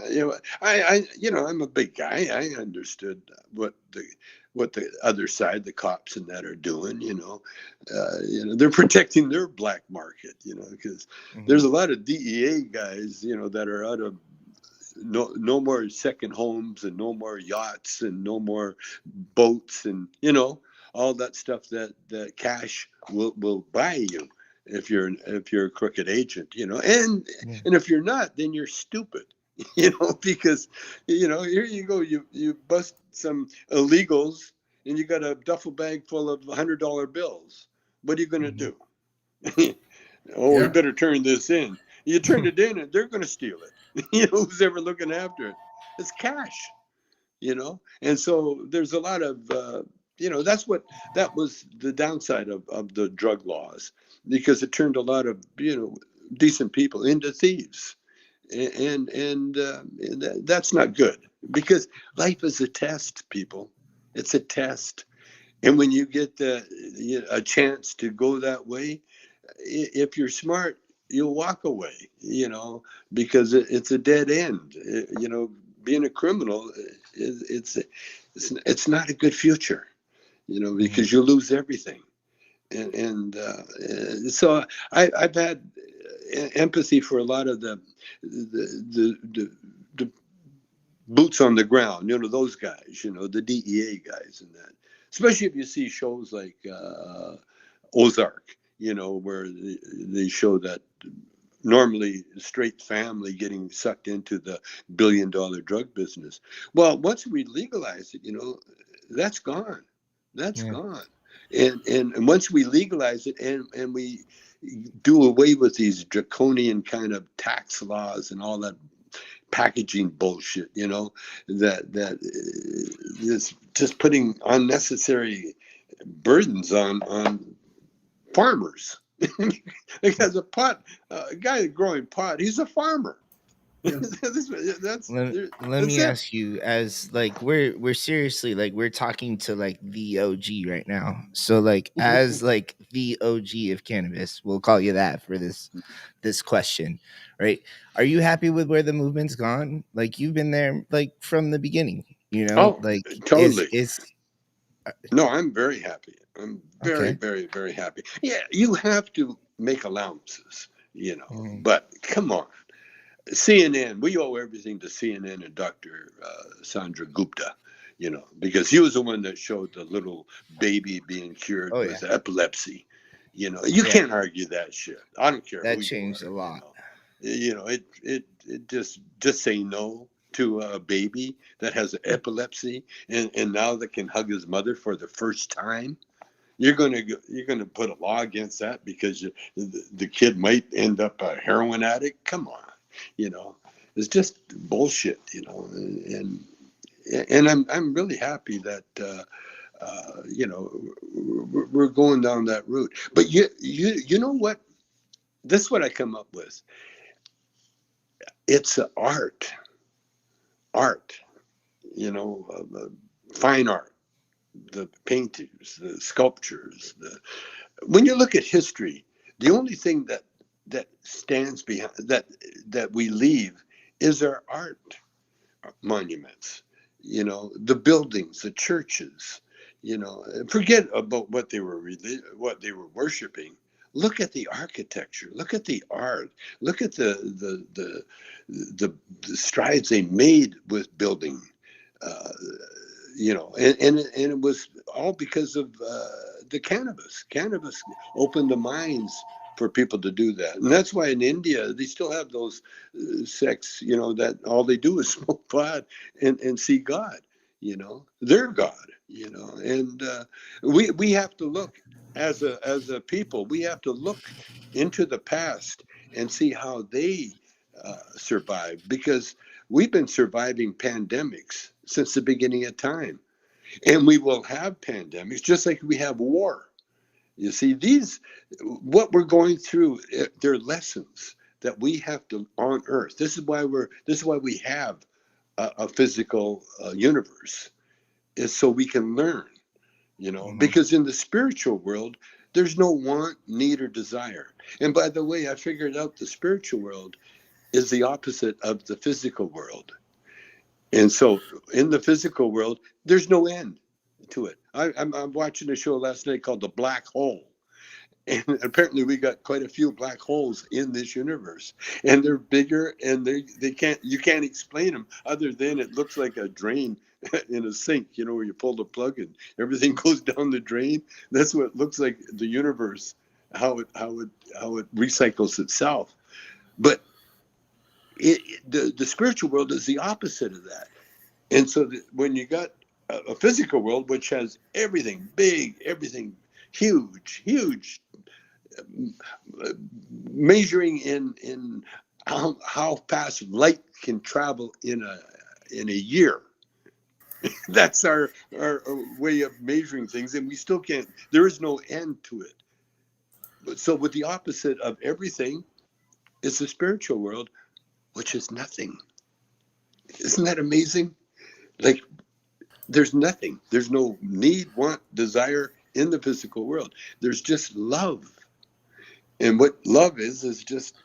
I'm a big guy. I understood what the other side, the cops and that are doing. They're protecting their black market. Because there's a lot of DEA guys, that are out of no more second homes and no more yachts and no more boats and all that stuff that cash will buy you if you're a crooked agent, and if you're not, then you're stupid, because here you go, you bust some illegals and you got a duffel bag full of $100 bills. What are you going to do? We better turn this in. You turn it in and they're going to steal it. Who's ever looking after it? It's cash, and so there's a lot of that was the downside of the drug laws, because it turned a lot of decent people into thieves, and that's not good, because life is a test, people. It's a test, and when you get a chance to go that way, if you're smart, you'll walk away, because it's a dead end. Being a criminal, it's not a good future, because you lose everything. And so I've had empathy for a lot of the boots on the ground, those guys, the DEA guys and that. Especially if you see shows like Ozark, where they show that normally straight family getting sucked into the billion-dollar drug business. Well, once we legalize it, that's gone. That's gone. And once we legalize it and we do away with these draconian kind of tax laws and all that packaging bullshit, that is just putting unnecessary burdens on farmers. Because a guy growing pot, he's a farmer. Yeah. Let me ask you, as like we're seriously, like, we're talking to like the OG right now. So like, as like the OG of cannabis, we'll call you that for this question, right? Are you happy with where the movement's gone? Like, you've been there like from the beginning, Oh, like totally. is No, I'm very happy. I'm very, okay. very, very happy. Yeah, you have to make allowances, but come on. CNN, we owe everything to CNN and Dr. Sandra Gupta, because he was the one that showed the little baby being cured with epilepsy. You can't argue that shit. I don't care That who changed you are, a lot. It just say no to a baby that has epilepsy and now that can hug his mother for the first time. You're gonna put a law against that because the kid might end up a heroin addict. Come on. It's just bullshit, and I'm really happy that we're going down that route. But you know what? This is what I come up with. It's art, fine art, the paintings, the sculptures. When you look at history, the only thing that stands behind that we leave is our art monuments, the buildings, the churches, forget about what they were worshiping. Look at the architecture, look at the art, look at the strides they made with building, and it was all because of the cannabis. Cannabis opened the minds for people to do that, and that's why in India they still have those sects, that all they do is smoke pot and see God, their God, and we have to look as a people. We have to look into the past and see how they survived, because we've been surviving pandemics since the beginning of time. And we will have pandemics just like we have war. You see, what we're going through, they're lessons that we have to on Earth. This is why we have a physical universe, is so we can learn. Because in the spiritual world, there's no want, need, or desire. And by the way, I figured out the spiritual world is the opposite of the physical world. And so in the physical world, there's no end to it. I'm watching a show last night called The Black Hole. And apparently we got quite a few black holes in this universe. And they're bigger, and you can't explain them other than it looks like a drain in a sink, where you pull the plug and everything goes down the drain. That's what it looks like, the universe, how it recycles itself. But the spiritual world is the opposite of that. And so when you got a physical world, which has everything big, everything huge, measuring in how fast light can travel in a year. That's our way of measuring things, and we still can't. There is no end to it. But so with the opposite of everything is the spiritual world, which is nothing. Isn't that amazing? Like, there's nothing. There's no need, want, desire in the physical world. There's just love. And what love is just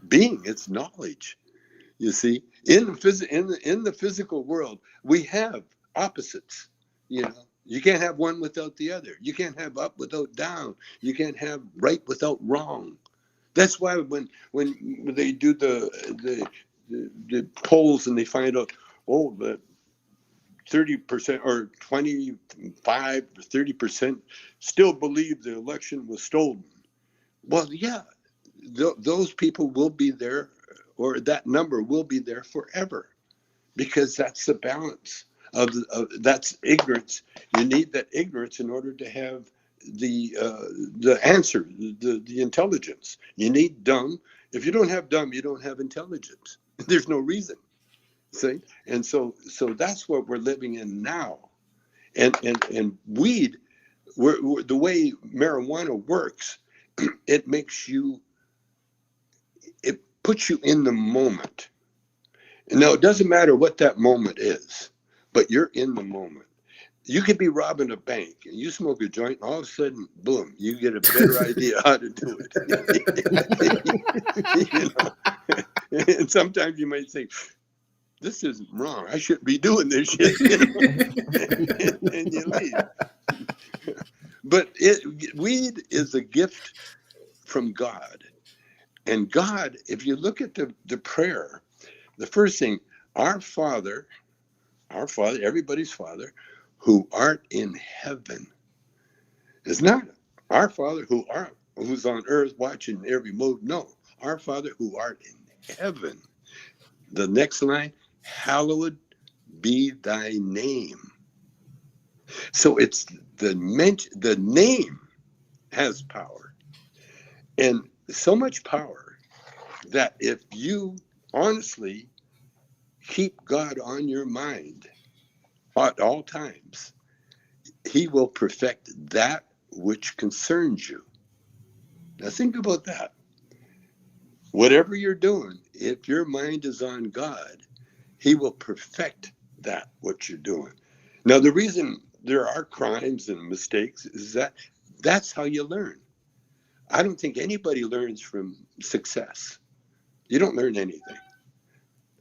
being. It's knowledge. You see, in the physical world, we have opposites. You know, you can't have one without the other. You can't have up without down. You can't have right without wrong. That's why when they do the polls and they find out, oh, the 30% or 25 or 30% still believe the election was stolen. Well, yeah, those people will be there, or that number will be there forever, because that's the balance that's ignorance. You need that ignorance in order to have the answer, the intelligence. You need dumb. If you don't have dumb, you don't have intelligence. There's no reason. See, and so that's what we're living in now, and weed. The way marijuana works, it makes you, it puts you in the moment. Now, it doesn't matter what that moment is, but you're in the moment. You could be robbing a bank and you smoke a joint, and all of a sudden, boom, you get a better idea how to do it. You know? And sometimes you might think, this isn't wrong. I shouldn't be doing this shit. You know? And you leave. But weed is a gift from God. And God, if you look at the prayer, the first thing, our Father, everybody's Father, who art in heaven. It's not our Father who's on earth watching every move. No, our Father who art in heaven. The next line, hallowed be thy name. So it's the name has power, and so much power that if you honestly keep God on your mind at all times, he will perfect that which concerns you. Now think about that. Whatever you're doing, if your mind is on God, he will perfect that what you're doing. Now the reason there are crimes and mistakes is that that's how you learn. I don't think anybody learns from success. You don't learn anything.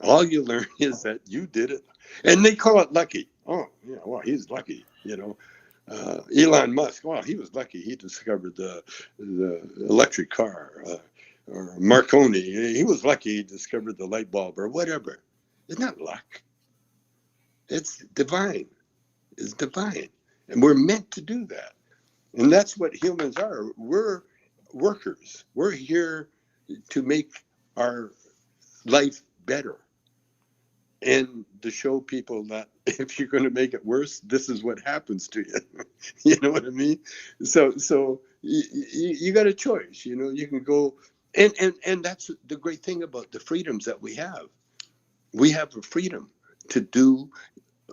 All you learn is that you did it. And they call it lucky. Oh, yeah, well, he's lucky, you know. Elon Musk, well, he was lucky. He discovered the electric car. Or Marconi, he was lucky he discovered the light bulb or whatever. It's not luck. It's divine. It's divine. And we're meant to do that. And that's what humans are. We're workers. We're here to make our life better and to show people that if you're going to make it worse, this is what happens to you. You know what I mean? So you got a choice. You know, you can go, and that's the great thing about the freedoms that we have. We have a freedom to do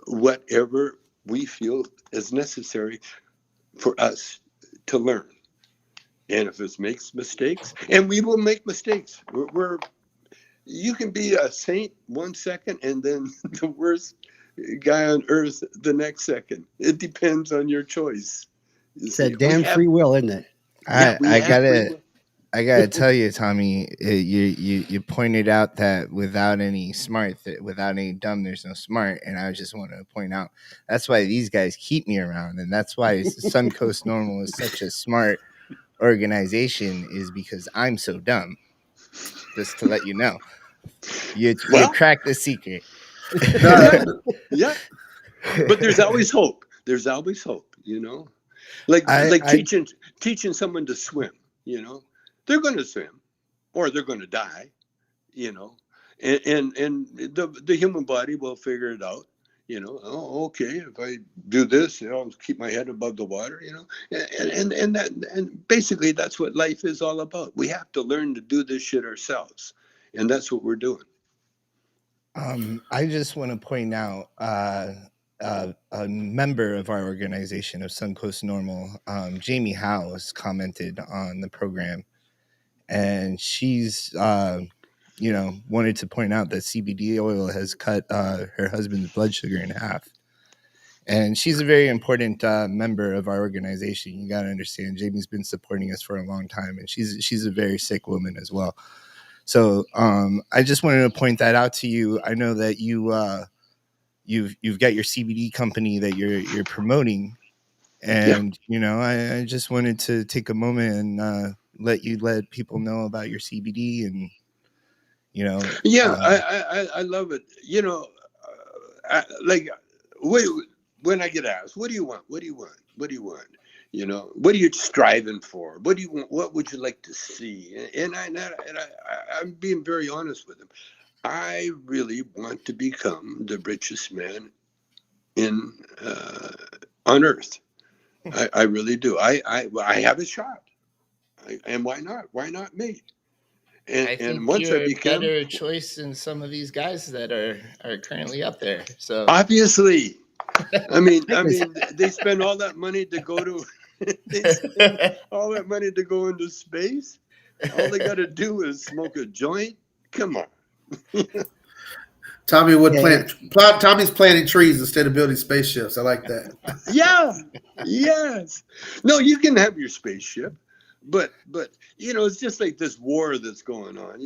whatever we feel is necessary for us to learn. And if it makes mistakes, and we will make mistakes, you can be a saint 1 second and then the worst guy on earth the next second. It depends on your choice. It's that damn free will, isn't it? I gotta tell you, Tommy, you pointed out that without any dumb, there's no smart, and I just want to point out that's why these guys keep me around, and that's why Suncoast NORML is such a smart organization, is because I'm so dumb. Just to let you know, you cracked the secret. Yeah, but there's always hope. There's always hope, you know. Like teaching someone to swim, you know. They're going to swim, or they're going to die, you know. And the human body will figure it out, you know. Oh, okay, if I do this, you know, I'll keep my head above the water, you know. And basically that's what life is all about. We have to learn to do this shit ourselves, and that's what we're doing. I just want to point out a member of our organization of Suncoast NORML, Jamie Howe, has commented on the program, and she's wanted to point out that CBD oil has cut her husband's blood sugar in half. And she's a very important member of our organization. You got to understand, Jamie's been supporting us for a long time, and she's a very sick woman as well. So I just wanted to point that out to you. I know that you've got your CBD company that you're promoting, and I just wanted to take a moment and let people know about your CBD, and I love it. Like when I get asked, what do you want? What do you want? What do you want? What are you striving for? What do you want? What would you like to see? And I'm being very honest with them. I really want to become the richest man in on earth. I really do. I have a shot. And why not? Why not me? I think And once I you're a become, better choice than some of these guys that are currently up there. So obviously, I mean, they spend all that money to go to, they spend all that money to go into space. All they got to do is smoke a joint. Come on. Tommy's planting trees instead of building spaceships. I like that. Yeah. Yes. No, you can have your spaceship, but it's just like this war that's going on.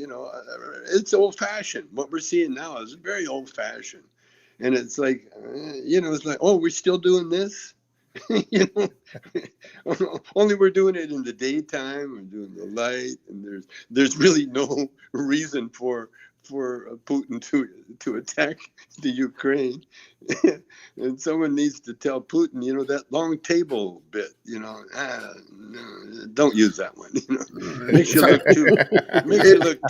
It's old fashioned. What we're seeing now is very old fashioned, and it's like, it's like, oh, we're still doing this. Only we're doing it in the daytime. We're doing the light, and there's really no reason for Putin to attack the Ukraine. And someone needs to tell Putin, that long table bit, no, don't use that one. Makes you look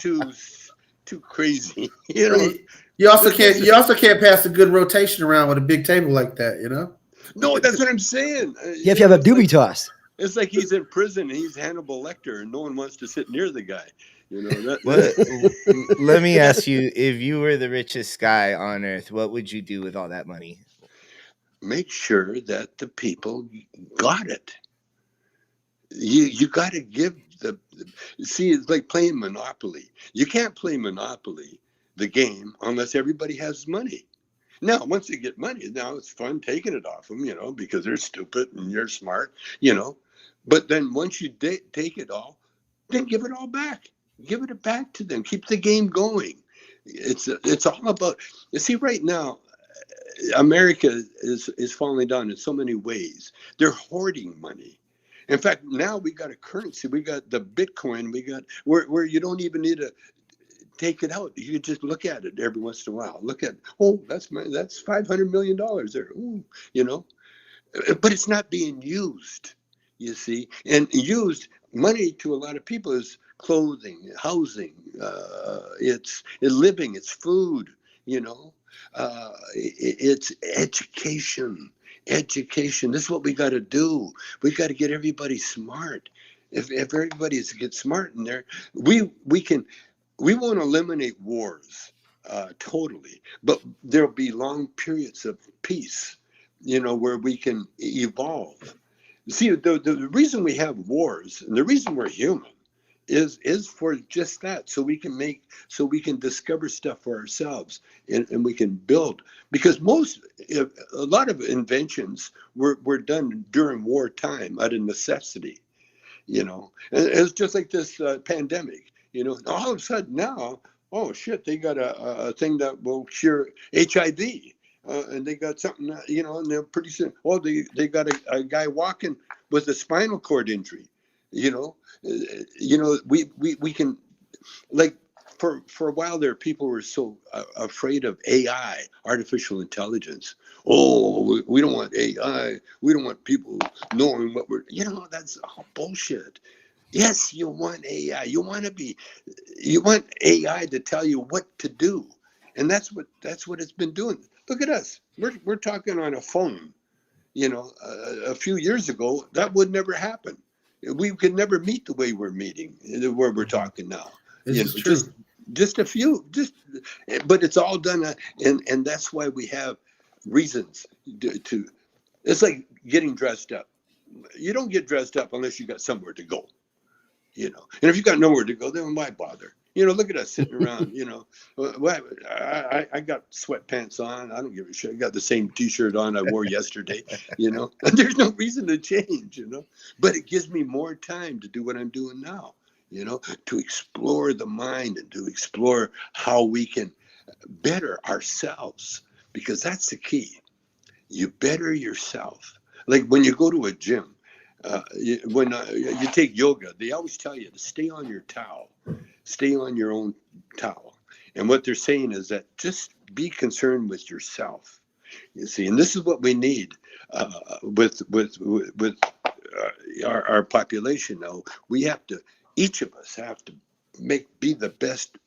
too crazy. You also can't pass a good rotation around with a big table like that. No, that's what I'm saying. You have to have a doobie toss. It's like he's in prison and he's Hannibal Lecter and no one wants to sit near the guy. Let me ask you, if you were the richest guy on earth, what would you do with all that money? Make sure that the people got it. You got to give see, it's like playing Monopoly. You can't play Monopoly, the game, unless everybody has money. Now, once they get money, now it's fun taking it off them, because they're stupid and you're smart, But then once you take it all, then give it all back. Give it back to them. Keep the game going. It's all about. You see, right now, America is falling down in so many ways. They're hoarding money. In fact, now we got a currency. We got the Bitcoin. We got where you don't even need to take it out. You just look at it every once in a while. Look at, that's $500 million there. Ooh, but it's not being used. You see, and used money to a lot of people is clothing, housing, it's living, it's food. It's education. Education. This is what we got to do. We got to get everybody smart. If everybody gets smart in there, we won't eliminate wars totally, but there'll be long periods of peace, where we can evolve. See, the reason we have wars and the reason we're human is for just that, so we can discover stuff for ourselves and we can build, because a lot of inventions were done during wartime out of necessity. And it's just like this pandemic. All of a sudden now, oh shit, they got a thing that will cure HIV. And they got something, and they're pretty soon, they got a guy walking with a spinal cord injury. We can, like, for a while there, people were so afraid of AI, artificial intelligence. Oh, we don't want AI. We don't want people knowing what that's all bullshit. Yes, you want AI. You want AI to tell you what to do. And that's what it's been doing. Look at us. We're talking on a phone. A few years ago, that would never happen. We could never meet the way we're meeting, where we're talking now. This is true. Just a few, but it's all done, and that's why we have reasons to. It's like getting dressed up. You don't get dressed up unless you got somewhere to go. And if you got nowhere to go, then why bother? You know, look at us sitting around. You know, I got sweatpants on. I don't give a shit. I got the same T-shirt on I wore yesterday. You know, and there's no reason to change. You know, but it gives me more time to do what I'm doing now. You know, to explore the mind and to explore how we can better ourselves, because that's the key. You better yourself. Like when you go to a gym, when you take yoga, they always tell you to stay on your towel, stay on your own towel. And what they're saying is that just be concerned with yourself. You see, and this is what we need with our population now. We have to, each of us have to be the best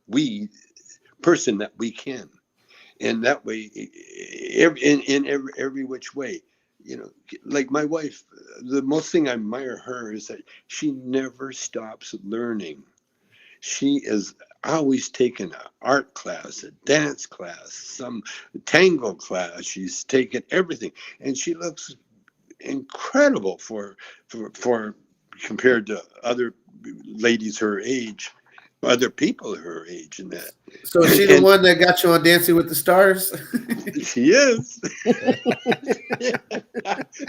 we person that we can. And that way, in every which way, you know, like my wife, the most thing I admire her is that she never stops learning. She is always taking an art class, a dance class, some tango class. She's taken everything, and she looks incredible for compared to other ladies her age, other people her age, and that. So is she the one that got you on Dancing with the Stars? She is.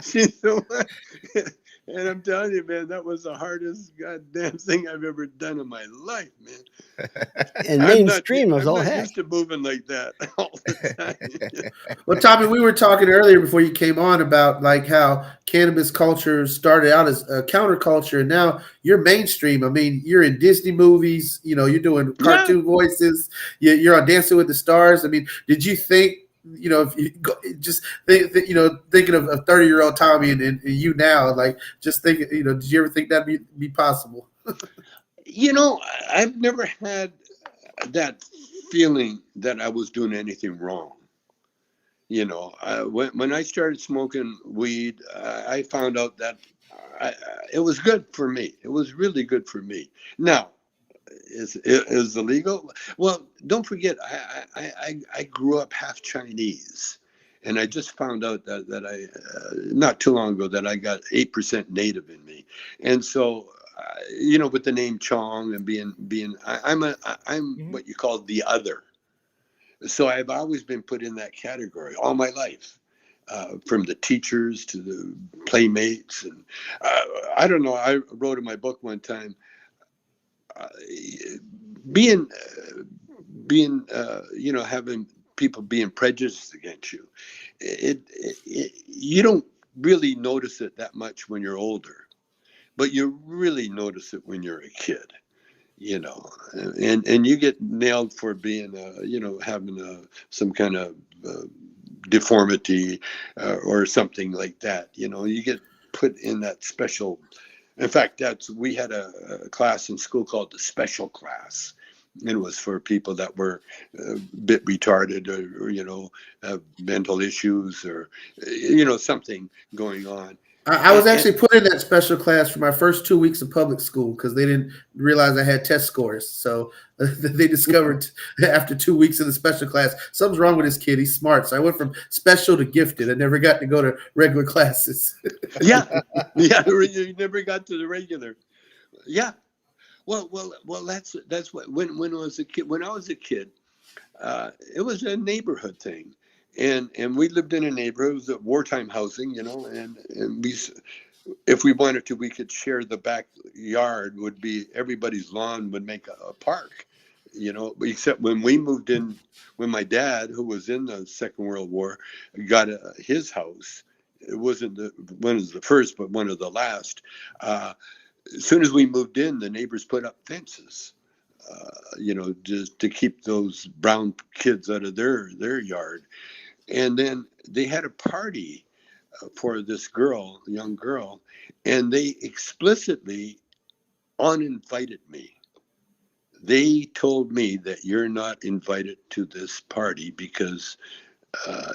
She's the one. And I'm telling you, man, that was the hardest goddamn thing I've ever done in my life, man. And mainstream was all I'm not heck. used to moving like that all the time. Well, Tommy, we were talking earlier before you came on about like how cannabis culture started out as a counterculture, and now you're mainstream. I mean, you're in Disney movies. You know, you're doing cartoon voices. You're on Dancing with the Stars. I mean, did you think? You know, if you go, just you know, thinking of 30-year-old Tommy and you now, like just thinking, you know, did you ever think that'd be possible? You know, I've never had that feeling that I was doing anything wrong. You know, when I started smoking weed, I found out that it was good for me. It was really good for me. Now, is illegal? Well, don't forget, I grew up half Chinese, and I just found out that I not too long ago that I got 8% native in me, and so you know, with the name Chong and I'm what you call the other. So I've always been put in that category all my life. From the teachers to the playmates, and I don't know. I wrote in my book one time, being you know, having people being prejudiced against you, you don't really notice it that much when you're older, but you really notice it when you're a kid, you know, and you get nailed for being you know, having some kind of deformity or something like that. You know, you get put in that special. In fact, we had a class in school called the special class. It was for people that were a bit retarded, or you know, have mental issues, or you know, something going on. I was actually put in that special class for my first 2 weeks of public school because they didn't realize I had test scores. So they discovered after 2 weeks in the special class, something's wrong with this kid. He's smart. So I went from special to gifted. I never got to go to regular classes. Yeah, you never got to the regular. Yeah, well, that's what when I was a kid. When I was a kid, it was a neighborhood thing. And we lived in a neighborhood. It was a wartime housing, you know, and we, if we wanted to, we could share the backyard. Would be everybody's lawn would make a park, you know. Except when we moved in, when my dad, who was in the Second World War, got his house. It wasn't one of the first, but one of the last. As soon as we moved in, the neighbors put up fences. You know, just to keep those brown kids out of their yard. And then they had a party for this girl, young girl, and they explicitly uninvited me. They told me that you're not invited to this party because,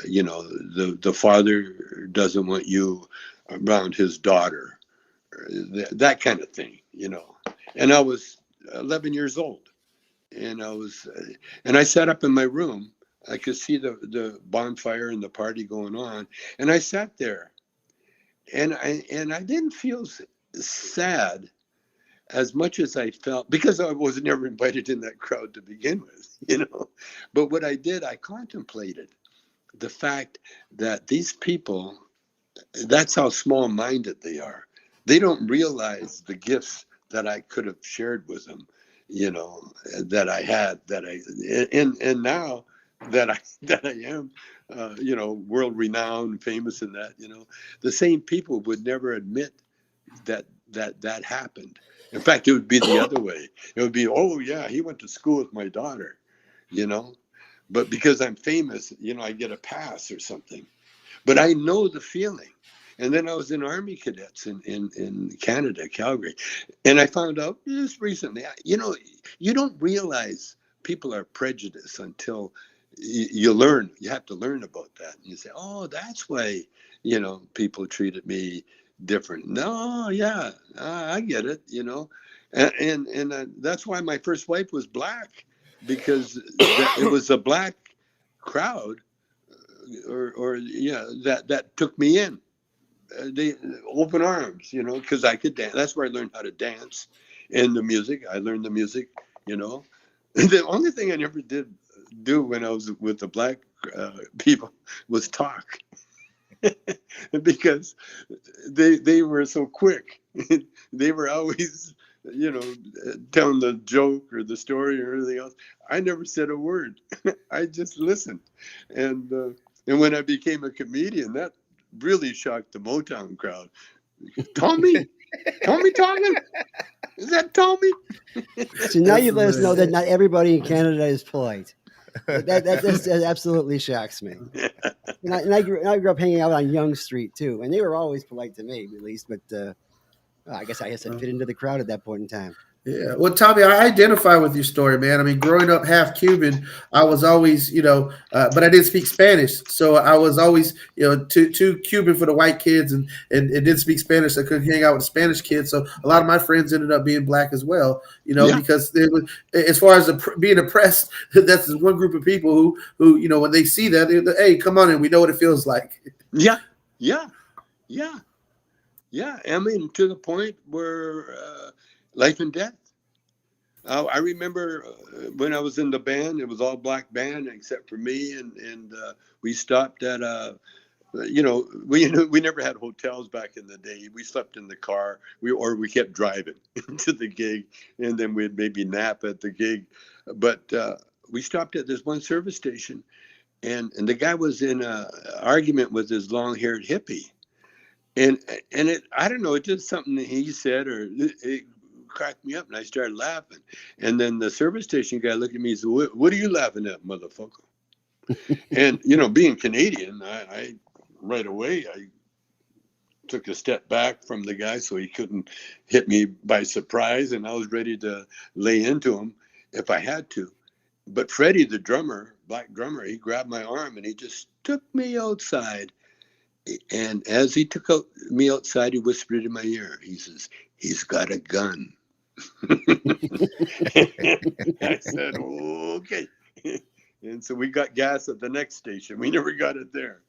you know, the father doesn't want you around his daughter, that kind of thing, you know. And I was 11 years old, and I sat up in my room. I could see the bonfire and the party going on, and I sat there, and I didn't feel sad, as much as I felt, because I was never invited in that crowd to begin with, but what I did, I contemplated the fact that these people, that's how small-minded they are. They don't realize the gifts that I could have shared with them, that I had, and now that I am, world renowned, famous in that, the same people would never admit that happened. In fact, it would be the other way. It would be, oh yeah, he went to school with my daughter, but because I'm famous, I get a pass or something. But I know the feeling. And then I was in Army cadets in Canada, Calgary. And I found out just recently, you don't realize people are prejudiced until you learn. You have to learn about that. And you say, oh, that's why, people treated me different. No, yeah, I get it, And that's why my first wife was black, because it was a black crowd or yeah, that took me in. They open arms, because I could dance. That's where I learned how to dance, and the music. I learned the music, The only thing I never did do when I was with the black people was talk, because they were so quick. They were always, telling the joke or the story or anything else. I never said a word. I just listened, and when I became a comedian, that really shocked the Motown crowd. Tommy talking? Is that Tommy? So now you let us know that not everybody in Canada is polite. That absolutely shocks me. And I grew up hanging out on Yonge Street too, and they were always polite to me, at least. But I guess I fit into the crowd at that point in time. Yeah. Well, Tommy, I identify with your story, man. I mean, growing up half Cuban, I was always, but I didn't speak Spanish. So I was always, too Cuban for the white kids and didn't speak Spanish. So I couldn't hang out with the Spanish kids. So a lot of my friends ended up being black as well, because they was, as far as being oppressed, that's one group of people who when they see that, hey, come on in. We know what it feels like. Yeah. I mean, to the point where life and death. I remember when I was in the band, it was all black band except for me, and we stopped at we never had hotels back in the day. We slept in the car, we kept driving to the gig, and then we'd maybe nap at the gig. But we stopped at this one service station, and the guy was in an argument with his long-haired hippie, and I don't know, it did something that he said, or it cracked me up, and I started laughing. And then the service station guy looked at me and said, what are you laughing at, motherfucker? And being Canadian, I right away I took a step back from the guy so he couldn't hit me by surprise, and I was ready to lay into him if I had to. But Freddie, the drummer, black drummer, he grabbed my arm and he just took me outside. And as he took me outside, he whispered in my ear, he says, he's got a gun. I said, okay. And so we got gas at the next station. We never got it there.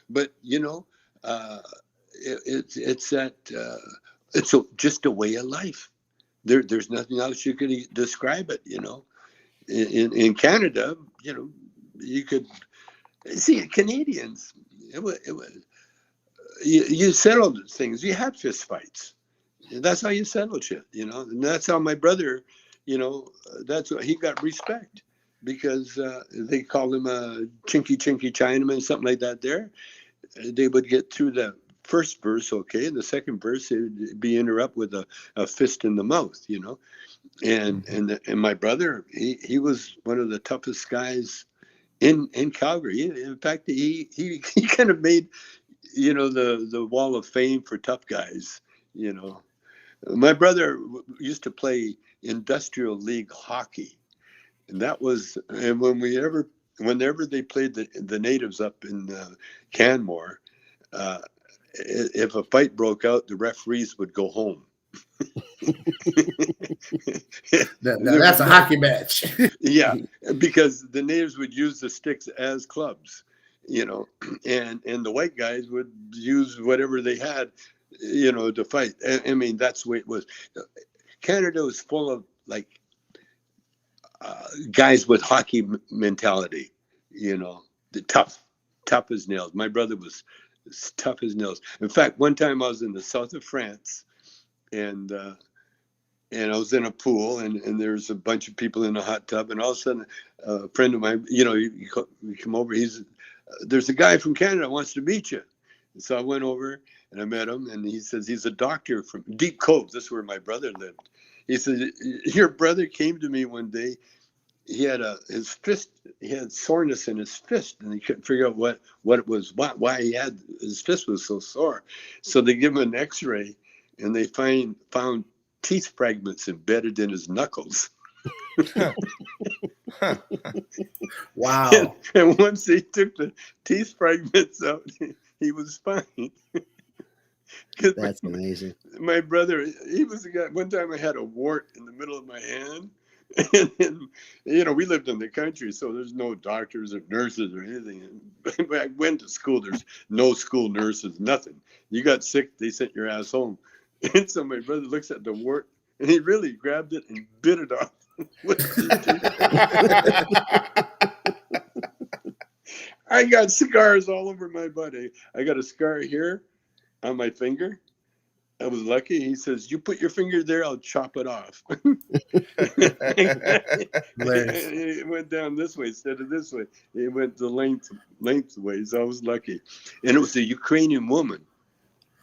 But, it's just a way of life. There's nothing else you could describe it, In Canada, you could see Canadians. It was you settled things. You had fist fights. That's how you settle shit, And that's how my brother, that's what he got respect, because they called him a chinky Chinaman, something like that. There, they would get through the first verse, okay, and the second verse it would be interrupted with a fist in the mouth, And my brother, he was one of the toughest guys in Calgary. In fact, he kind of made, the wall of fame for tough guys, My brother used to play industrial league hockey, and that was, and whenever they played the natives up in Canmore, if a fight broke out, the referees would go home. That's a hockey match. Yeah, because the natives would use the sticks as clubs, and the white guys would use whatever they had, to fight. I mean, that's the way it was. Canada was full of like guys with hockey mentality, the tough as nails. My brother was tough as nails. In fact, one time I was in the south of France, and I was in a pool, and there's a bunch of people in a hot tub, and all of a sudden, a friend of mine, you come over. There's a guy from Canada wants to meet you. And so I went over and I met him, and he says he's a doctor from Deep Cove. This is where my brother lived. He said, your brother came to me one day. He had his fist. He had soreness in his fist, and he couldn't figure out what it was, why his fist was so sore. So they give him an X-ray, and they found teeth fragments embedded in his knuckles. Wow. And once they took the teeth fragments out, he was fine. That's amazing. My brother, he was the guy. One time I had a wart in the middle of my hand. And we lived in the country, so there's no doctors or nurses or anything. But I went to school. There's no school nurses, nothing. You got sick, they sent your ass home. And so my brother looks at the wart, and he really grabbed it and bit it off. I got scars all over my body. I got a scar here on my finger. I was lucky. He says, you put your finger there, I'll chop it off. It went down this way instead of this way. It went the lengthways. I was lucky. And it was a Ukrainian woman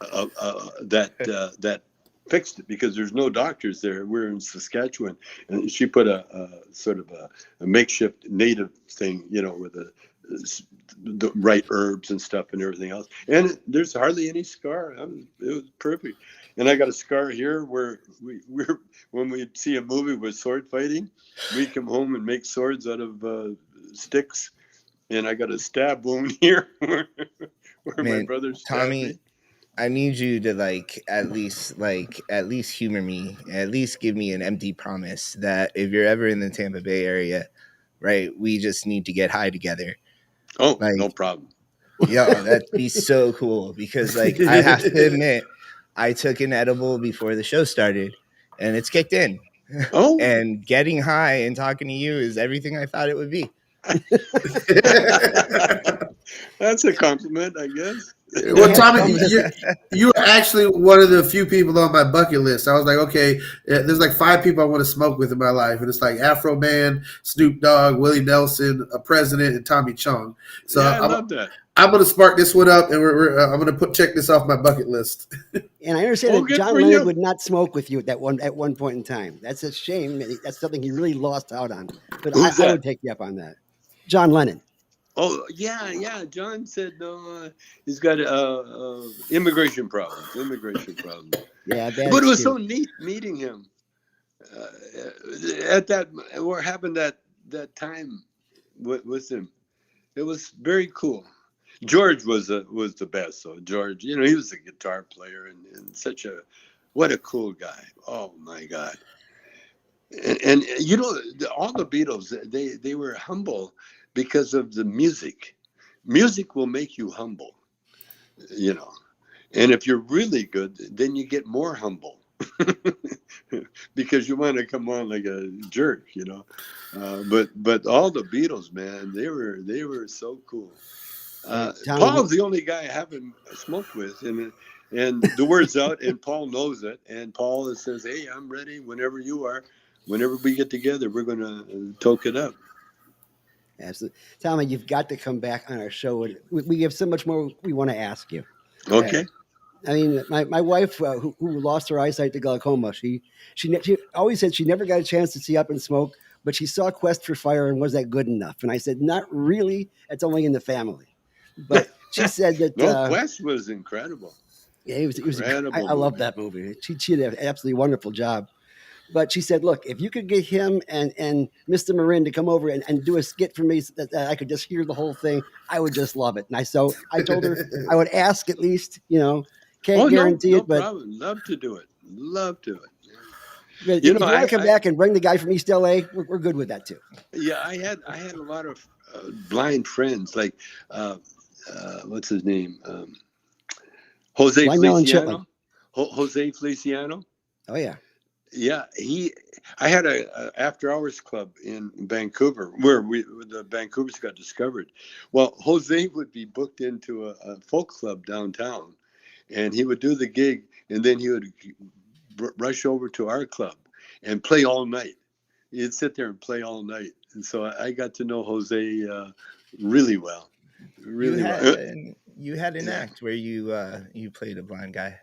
that fixed it, because there's no doctors there. We're in Saskatchewan. And she put a sort of a makeshift native thing, with the right herbs and stuff and everything else, and there's hardly any scar. It was perfect. And I got a scar here where we're when we see a movie with sword fighting, we come home and make swords out of sticks, and I got a stab wound here where Man, my brother stabbed Tommy, me. I need you to at least humor me, at least give me an empty promise that if you're ever in the Tampa Bay area, right, we just need to get high together. Oh, no problem. Yo, that'd be so cool, because I have to admit, I took an edible before the show started, and it's kicked in. Oh, and getting high and talking to you is everything I thought it would be. that's a compliment, I guess. Well, Tommy, you were actually one of the few people on my bucket list. I was like, okay, there's like 5 people I want to smoke with in my life, and it's like Afro Man, Snoop Dogg, Willie Nelson, a president, and Tommy Chong. So yeah, I love that. I'm going to spark this one up, and I'm going to check this off my bucket list. And I understand that John Lennon would not smoke with you at one point in time. That's a shame. That's something he really lost out on. But I would take you up on that. John Lennon. Oh, yeah. John said no. He's got immigration problems. Yeah, but it was so neat meeting him at that. What happened that time with him? It was very cool. George was the best. So George, he was a guitar player and what a cool guy. Oh my God. And all the Beatles, they were humble because of the music. Music will make you humble, and if you're really good, then you get more humble because you want to come on like a jerk, but all the Beatles, man, they were so cool. Paul's the only guy I haven't smoked with, and the word's out, and Paul knows it, and Paul says, hey, I'm ready whenever you are. Whenever we get together, we're going to toke it up. Absolutely. Tommy, you've got to come back on our show. We have so much more we want to ask you. Okay. I mean, my wife, who lost her eyesight to glaucoma, she always said she never got a chance to see Up in Smoke, but she saw Quest for Fire, and was that good enough? And I said, not really. It's only in the family. But she said that Quest was incredible. Yeah, it was incredible. I love that movie. She did an absolutely wonderful job. But she said, look, if you could get him and Mr. Marin to come over and do a skit for me so that I could just hear the whole thing, I would just love it. And I told her I would ask at least, can't guarantee it. But problem. Love to do it. But if you want to come back and bring the guy from East LA, we're good with that too. Yeah, I had a lot of blind friends, like what's his name? Jose Feliciano. Jose Feliciano. Oh yeah. Yeah, I had a after hours club in Vancouver where the Vancouvers got discovered. Well, Jose would be booked into a folk club downtown, and he would do the gig, and then he would rush over to our club and play all night. He'd sit there and play all night, and so I got to know Jose really well, really well. You had an Yeah. act where you played a blind guy.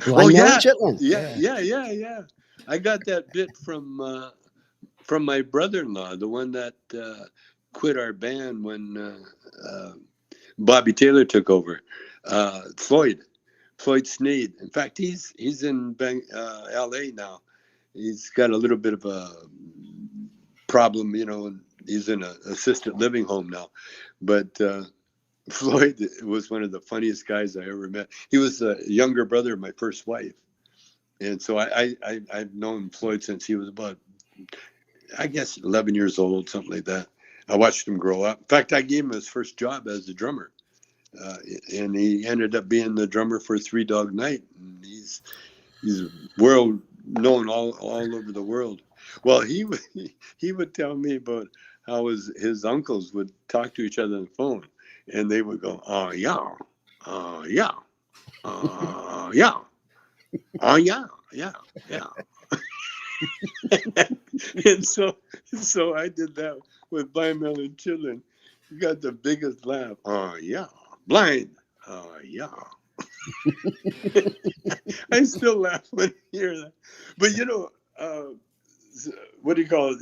Oh Blind Melon yeah, Chitlin. yeah. I got that bit from my brother-in-law, the one that quit our band when Bobby Taylor took over. Floyd Sneed. In fact, he's in L.A. now. He's got a little bit of a problem, and he's in an assisted living home now. But Floyd was one of the funniest guys I ever met. He was the younger brother of my first wife. And so I've known Floyd since he was about, I guess, 11 years old, something like that. I watched him grow up. In fact, I gave him his first job as a drummer. And he ended up being the drummer for Three Dog Night. And he's world known all over the world. Well, he would tell me about how his uncles would talk to each other on the phone. And they would go, oh, yeah, yeah, yeah. Oh yeah. And so I did that with Blind Melon Children. You got the biggest laugh. Oh yeah, blind. Oh yeah. I still laugh when I hear that. But what do you call it?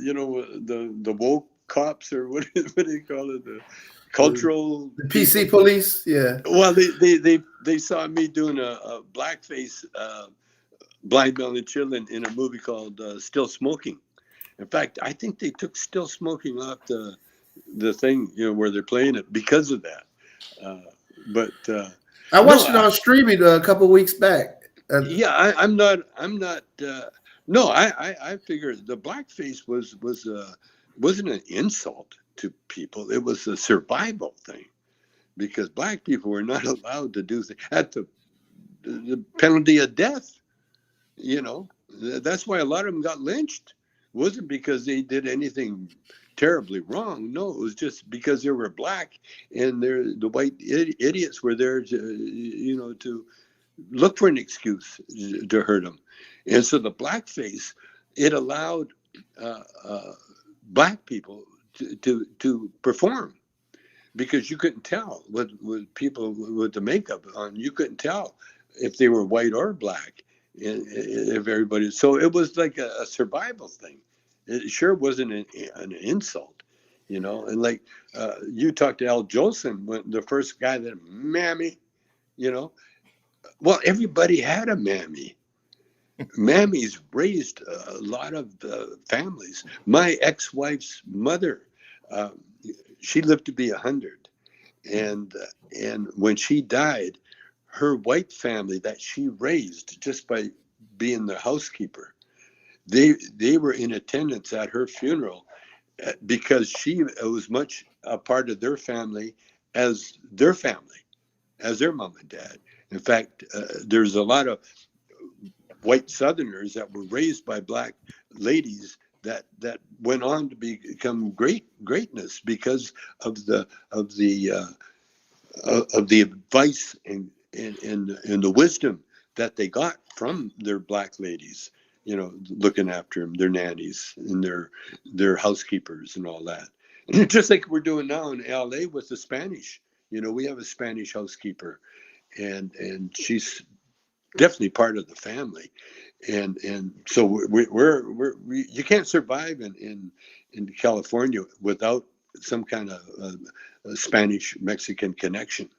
The woke cops, or what do you call it? The cultural the PC police. Yeah. Well, they saw me doing a blackface. Blind Melon Children in a movie called Still Smoking. In fact, I think they took Still Smoking off the thing, where they're playing it because of that. But I watched it on streaming a couple weeks back. Yeah, I'm not. No, I figured the blackface wasn't an insult to people. It was a survival thing, because black people were not allowed to do things at the penalty of death. That's why a lot of them got lynched. It wasn't because they did anything terribly wrong. No, it was just because they were black, and the white idiots were there to look for an excuse to hurt them. And so the blackface, it allowed black people to perform, because you couldn't tell with people with the makeup on. You couldn't tell if they were white or black. If everybody, so it was like a survival thing. It sure wasn't an insult, And like you talked to Al Jolson, when the first guy that mammy, well, everybody had a mammy. Mammies raised a lot of families. My ex-wife's mother, she lived to be 100, and when she died, her white family that she raised just by being the housekeeper, they were in attendance at her funeral, because she was much a part of their family as their mom and dad. In fact, there's a lot of white Southerners that were raised by black ladies that went on to become greatness because of the advice and the wisdom that they got from their black ladies, looking after them, their nannies and their housekeepers and all that. And just like we're doing now in LA with the Spanish, we have a Spanish housekeeper, and she's definitely part of the family. And so we're you can't survive in California without some kind of Spanish Mexican connection,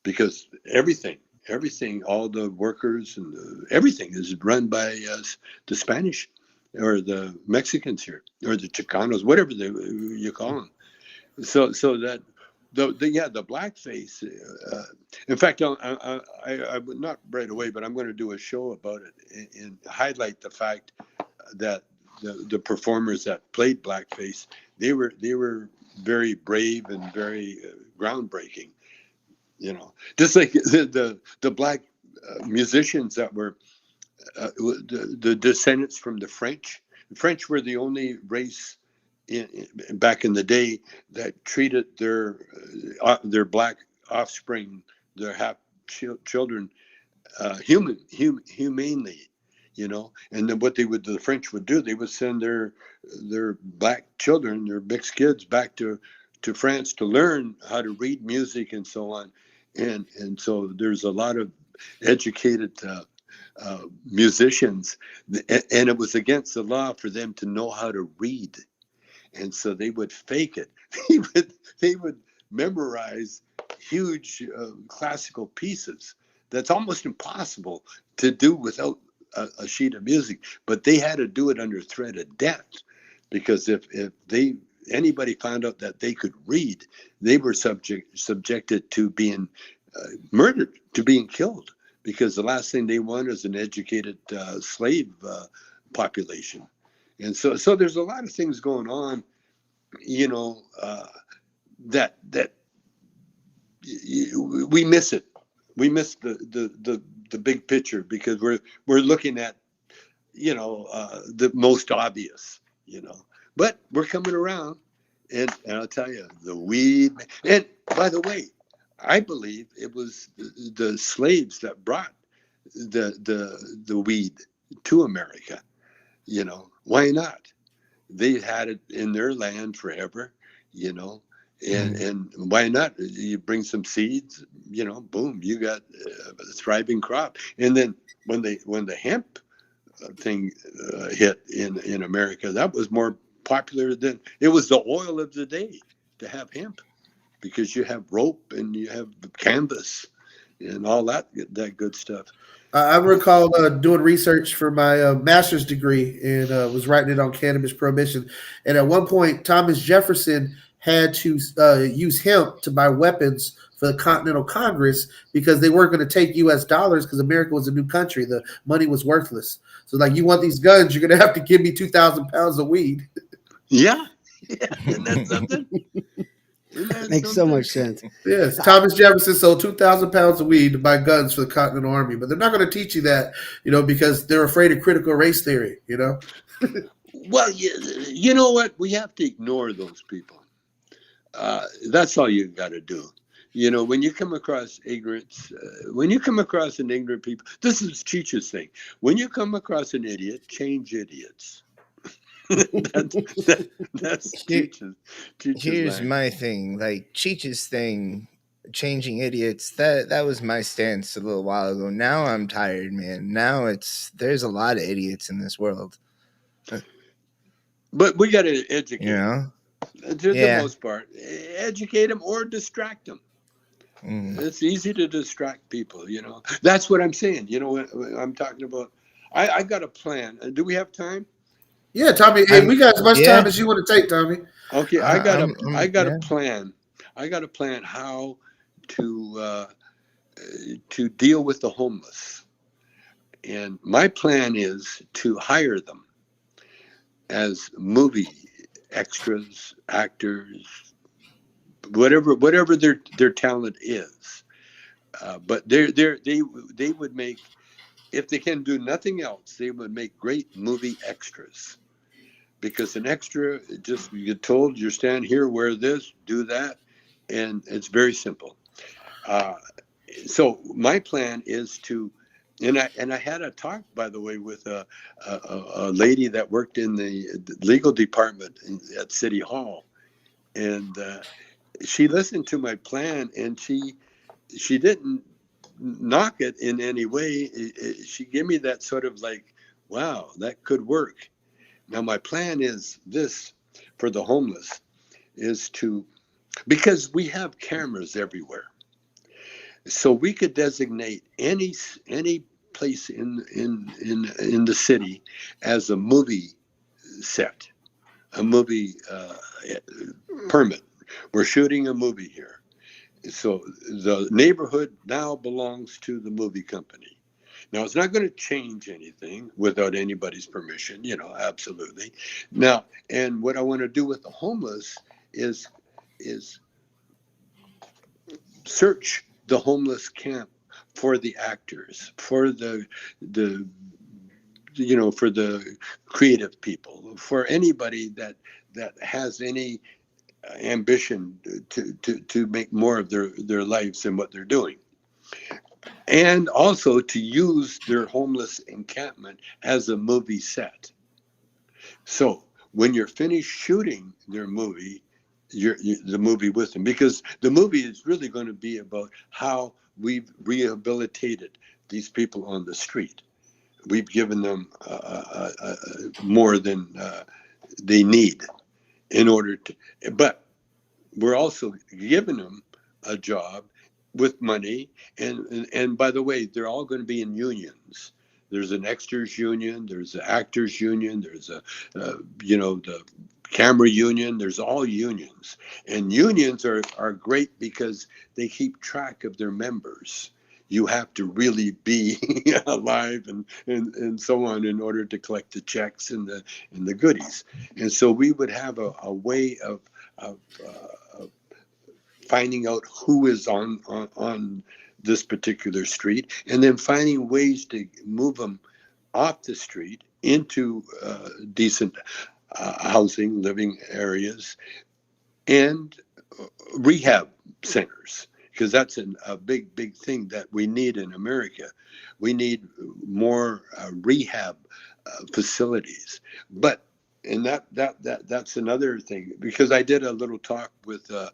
because everything, all the workers and everything is run by the Spanish or the Mexicans here, or the Chicanos, whatever you call them. So that the blackface. In fact, I would not right away, but I'm going to do a show about it and highlight the fact that the performers that played blackface, they were very brave and very groundbreaking. Just like the black musicians that were the descendants from the French. The French were the only race back in the day that treated their black offspring, their half children, humanely, And then what the French would do, they would send their black children, their mixed kids, back to France to learn how to read music and so on, and so there's a lot of educated musicians, and it was against the law for them to know how to read, and so they would fake it. They would memorize huge classical pieces. That's almost impossible to do without a sheet of music, but they had to do it under threat of death, because if anybody found out that they could read, they were subjected to being murdered, to being killed, because the last thing they want is an educated slave population. And so there's a lot of things going on, that we miss it. We miss the big picture, because we're looking at the most obvious, but we're coming around, and I'll tell you, the weed. And by the way, I believe it was the slaves that brought the weed to America. Why not? They had it in their land forever, and why not? You bring some seeds, boom, you got a thriving crop. And then when the hemp thing hit in America, that was more popular than it was the oil of the day to have hemp, because you have rope and you have canvas and all that good stuff. I recall doing research for my master's degree, and was writing it on cannabis prohibition. And at one point, Thomas Jefferson had to use hemp to buy weapons for the Continental Congress, because they weren't going to take U.S. dollars, because America was a new country. The money was worthless. So, like, you want these guns, you're going to have to give me 2,000 pounds of weed. Yeah. Isn't that something? Makes so much sense. Yes, Thomas Jefferson sold 2,000 pounds of weed to buy guns for the Continental Army, but they're not going to teach you that, because they're afraid of critical race theory. Well, you know what? We have to ignore those people. That's all you got to do. When you come across ignorance, when you come across an ignorant people, this is Cheech's thing. When you come across an idiot, change idiots. That's Cheech's Here's line. my thing. Like Cheech's thing, changing idiots, that was my stance a little while ago. Now I'm tired, man. Now there's a lot of idiots in this world. But we got to educate them. To the most part. Educate them or distract them. It's easy to distract people, That's what I'm saying. I'm talking about. I got a plan. Do we have time? Yeah, Tommy. Hey, we got as much time as you want to take, Tommy. Okay, I got a plan. I got a plan how to deal with the homeless, and my plan is to hire them as movie extras, actors, whatever their talent is. But they would make, if they can do nothing else, they would make great movie extras. Because an extra, just you get told, you stand here, wear this, do that, and it's very simple. So my plan is to, and I had a talk, by the way, with a lady that worked in the legal department at City Hall, and she listened to my plan, and she didn't knock it in any way. She gave me that sort of like, wow, that could work. Now, my plan is this for the homeless is to, because we have cameras everywhere, so we could designate any place in the city as a movie set, a movie permit. We're shooting a movie here. So the neighborhood now belongs to the movie company. Now, it's not going to change anything without anybody's permission, absolutely. Now, and what I want to do with the homeless is search the homeless camp for the actors, for the for the creative people, for anybody that has any ambition to make more of their lives than what they're doing. And also to use their homeless encampment as a movie set. So when you're finished shooting their movie, the movie with them, because the movie is really going to be about how we've rehabilitated these people on the street. We've given them more than they need in order to, but we're also giving them a job with money. And by the way, they're all going to be in unions. There's an extras union, there's an actors union, there's the camera union, there's all unions. And unions are great because they keep track of their members. You have to really be alive and so on in order to collect the checks and the goodies. And so we would have a way of finding out who is on this particular street, and then finding ways to move them off the street into decent housing, living areas, and rehab centers, because that's a big thing that we need in America. We need more rehab facilities. And that's another thing, because I did a little talk with a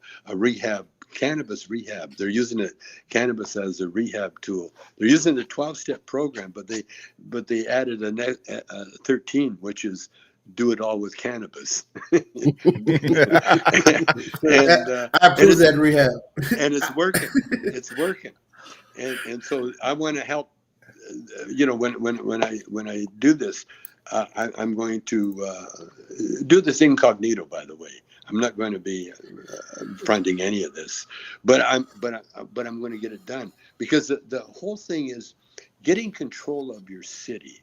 cannabis rehab. They're using cannabis as a rehab tool. They're using the 12-step program, but they added a 13, which is do it all with cannabis. I approve that rehab, and it's working. It's working, and so I want to help. When I do this. I'm going to do this incognito, by the way. I'm not going to be fronting any of this, but I'm going to get it done, because the whole thing is getting control of your city.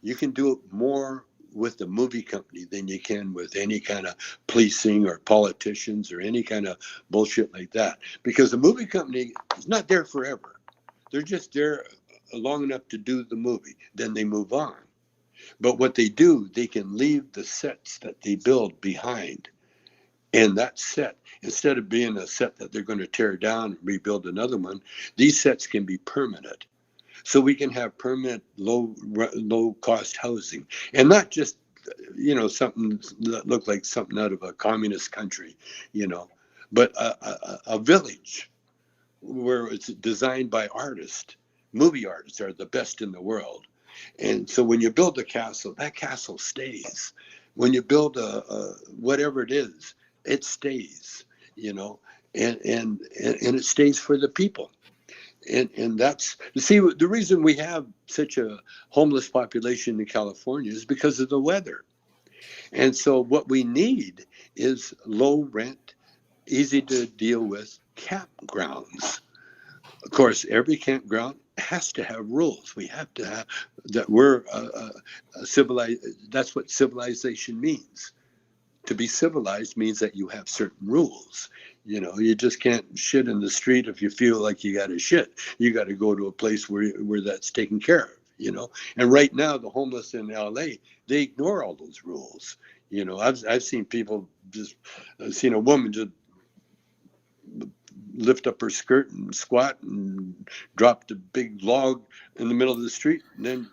You can do it more with the movie company than you can with any kind of policing or politicians or any kind of bullshit like that, because the movie company is not there forever. They're just there long enough to do the movie, then they move on. But what they do, they can leave the sets that they build behind. And that set, instead of being a set that they're going to tear down and rebuild another one, these sets can be permanent. So we can have permanent low cost housing, and not just, something that looked like something out of a communist country, but a village where it's designed by artists. Movie artists are the best in the world. And so when you build a castle, that castle stays. When you build a whatever it is, it stays, and it stays for the people. And that's, you see, the reason we have such a homeless population in California is because of the weather. And so what we need is low rent, easy to deal with campgrounds. Of course, every campground has to have rules. We have to have that. We're civilized. That's what civilization means. To be civilized means that you have certain rules. You just can't shit in the street if you feel like you got to shit. You got to go to a place where that's taken care of. And right now, the homeless in LA, they ignore all those rules. I've seen people I've seen a woman just lift up her skirt and squat and dropped a big log in the middle of the street and then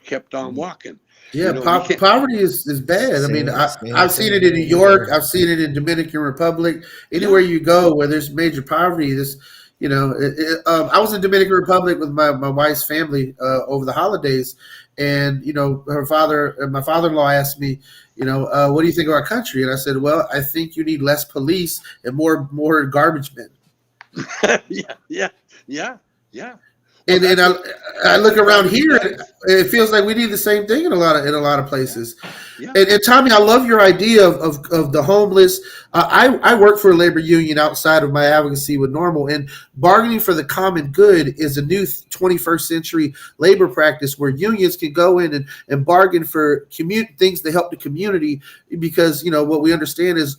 kept on walking. Yeah, poverty is bad. I mean, I've seen it in New York. I've seen it in Dominican Republic. Anywhere you go where there's major poverty, I was in Dominican Republic with my wife's family over the holidays, and my father-in-law asked me, what do you think of our country? And I said, well, I think you need less police and more garbage men. Yeah. And I look around here, and it feels like we need the same thing in a lot of places. Yeah. And Tommy, I love your idea of the homeless. I work for a labor union outside of my advocacy with NORML, and bargaining for the common good is a new 21st century labor practice where unions can go in and bargain for things to help the community, because what we understand is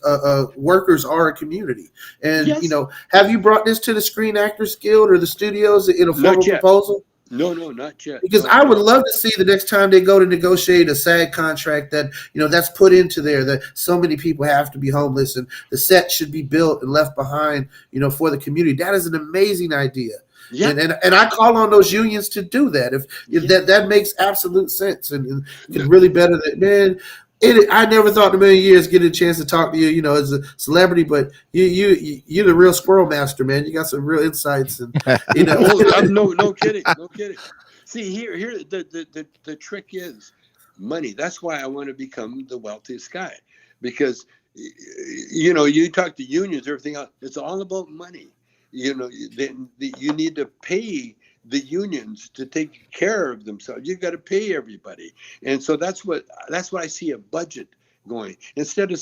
workers are a community. And yes. Have you brought this to the Screen Actors Guild or the studios in a formal proposal? No, not yet. Because No, I would love to see the next time they go to negotiate a SAG contract that, that's put into there that so many people have to be homeless and the set should be built and left behind, for the community. That is an amazing idea. Yeah. And I call on those unions to do that. If Yeah. that makes absolute sense and could really better that, man. I never thought in a million years getting a chance to talk to you, as a celebrity, but you're the real squirrel master, man. You got some real insights, and No kidding, no kidding. See, here the trick is money. That's why I want to become the wealthiest guy, because you talk to unions, everything else. It's all about money. You need to pay the unions to take care of themselves. You got to pay everybody, and so that's what I see a budget going, instead of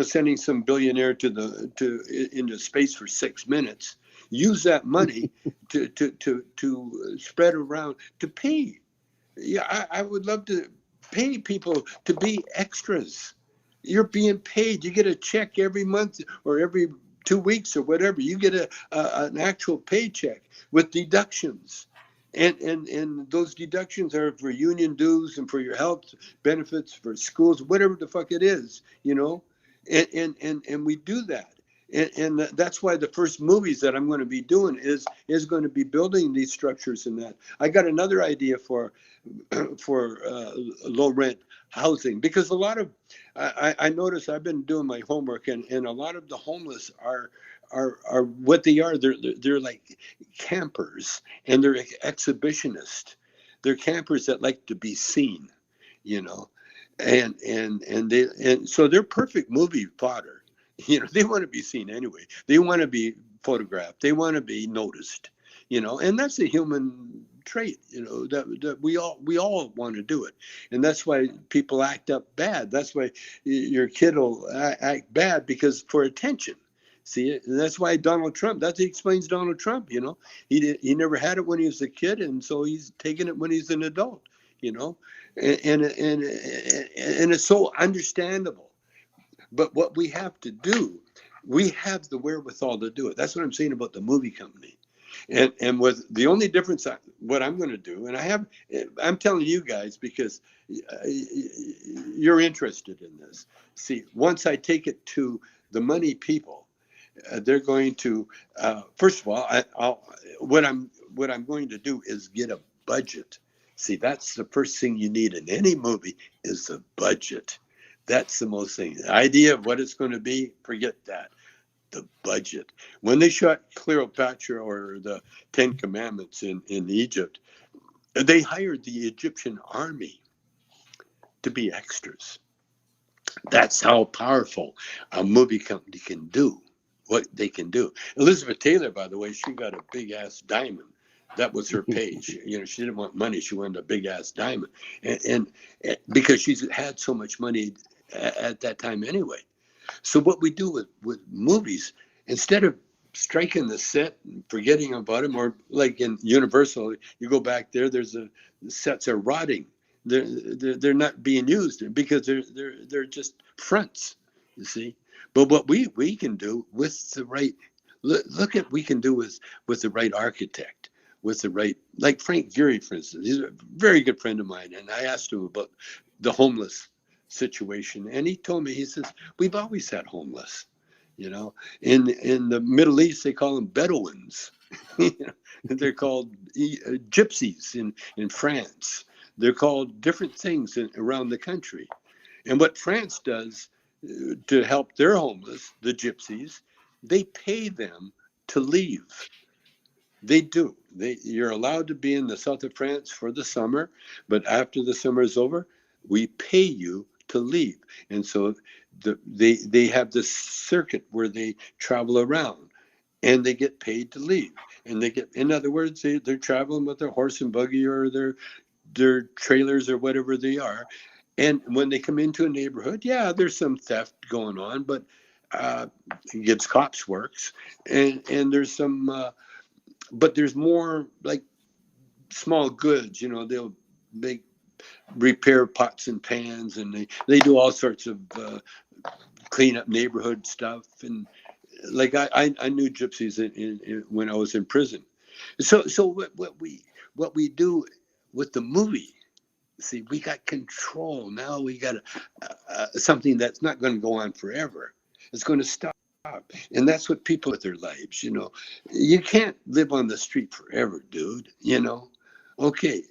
sending some billionaire into space for 6 minutes. Use that money to spread around to pay. Yeah, I would love to pay people to be extras. You're being paid. You get a check every month or every 2 weeks or whatever. You get an actual paycheck with deductions. And those deductions are for union dues and for your health benefits, for schools, whatever the fuck it is, and we do that. And that's why the first movies that I'm going to be doing is going to be building these structures and that. I got another idea for low rent housing, because a lot of I notice, I've been doing my homework, and a lot of the homeless are what they are. They're like campers, and they're exhibitionists. They're campers that like to be seen, and so they're perfect movie fodder. They want to be seen anyway. They want to be photographed. They want to be noticed, and that's a human trait, that we all want to do it. And that's why people act up bad. That's why your kid will act bad, because for attention. See, and that's why Donald Trump, that explains Donald Trump, he never had it when he was a kid. And so he's taking it when he's an adult, and it's so understandable. But what we have to do, we have the wherewithal to do it. That's what I'm saying about the movie company. And with the only difference, what I'm going to do, and I'm telling you guys because you're interested in this. See, once I take it to the money people, they're going to, first of all, what I'm going to do is get a budget. See, that's the first thing you need in any movie, is a budget. That's the most thing. The idea of what it's going to be, forget that. The budget. When they shot Cleopatra or the Ten Commandments in Egypt, they hired the Egyptian army to be extras. That's how powerful a movie company can do what they can do. Elizabeth Taylor, by the way, she got a big ass diamond. That was her pay. She didn't want money. She wanted a big ass diamond, and because she's had so much money at that time anyway. So what we do with movies, instead of striking the set and forgetting about them, or like in Universal, you go back there, the sets are rotting. They're not being used because they're just fronts, you see. But what we can do with the right, look at we can do with the right architect, with the right, like Frank Gehry, for instance. He's a very good friend of mine, and I asked him about the homeless situation, and he told me, he says, we've always had homeless, in the Middle East they call them Bedouins. They're called gypsies in France. They're called different things around the country. And what France does to help their homeless, the gypsies, they pay them to leave. They do. You're allowed to be in the south of France for the summer, but after the summer is over, we pay you to leave. And so they have this circuit where they travel around, and they get paid to leave. And they get, in other words, they're traveling with their horse and buggy or their trailers or whatever they are. And when they come into a neighborhood, yeah, there's some theft going on, but Gibbs Cops works, and there's some, but there's more like small goods. They'll make repair pots and pans, and they do all sorts of clean up neighborhood stuff. And like I knew gypsies when I was in prison. So what what we do with the movie. See, we got control. Now we got something that's not going to go on forever. It's going to stop. And that's what people with their lives, you know. You can't live on the street forever, dude, you know. Okay,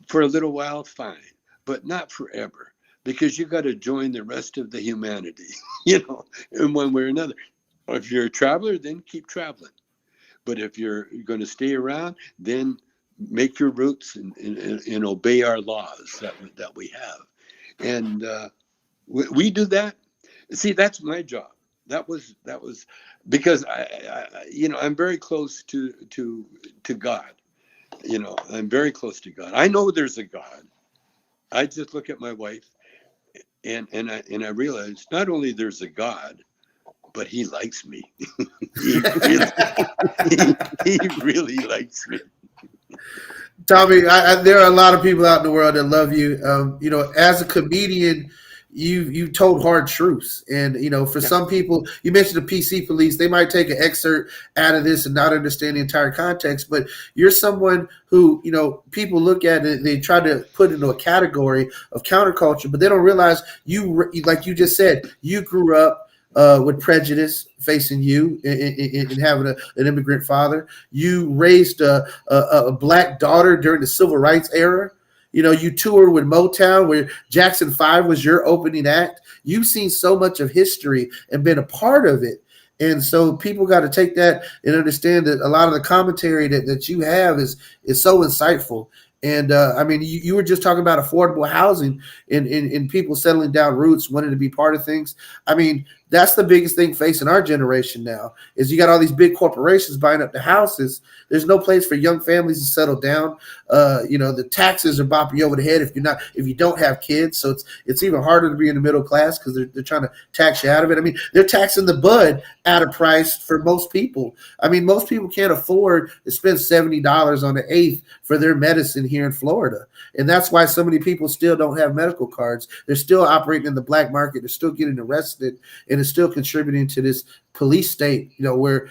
for a little while, fine, but not forever, because you got to join the rest of the humanity, you know, in one way or another. Or if you're a traveler, then keep traveling. But if you're going to stay around, then make your roots and obey our laws that we have. And we do that. See, that's my job. That was because you know, I'm very close to God. You know, I'm very close to God. I know there's a God. I just look at my wife and I realize not only there's a God, but he likes me. he, really, he really likes me. Tommy, there are a lot of people out in the world that love you. You know, as a comedian, you told hard truths, and you know, for some people, you mentioned the PC police. They might take an excerpt out of this and not understand the entire context. But you're someone who, you know, people look at it, they try to put into a category of counterculture, but they don't realize you, like you just said, you grew up with prejudice facing you and having an immigrant father. You raised a black daughter during the civil rights era. You know, you toured with Motown, where Jackson 5 was your opening act. You've seen so much of history and been a part of it. And so people got to take that and understand that a lot of the commentary that you have is so insightful. And I mean, you were just talking about affordable housing and people settling down roots, wanting to be part of things. I mean, that's the biggest thing facing our generation now is you got all these big corporations buying up the houses. There's no place for young families to settle down. You know, the taxes are bopping you over the head if you don't have kids. So it's even harder to be in the middle class because they're trying to tax you out of it. I mean, they're taxing the bud at a price for most people. I mean, most people can't afford to spend $70 on an eighth for their medicine here in Florida. And that's why so many people still don't have medical cards. They're still operating in the black market. They're still getting arrested, and it's still contributing to this police state, you know, where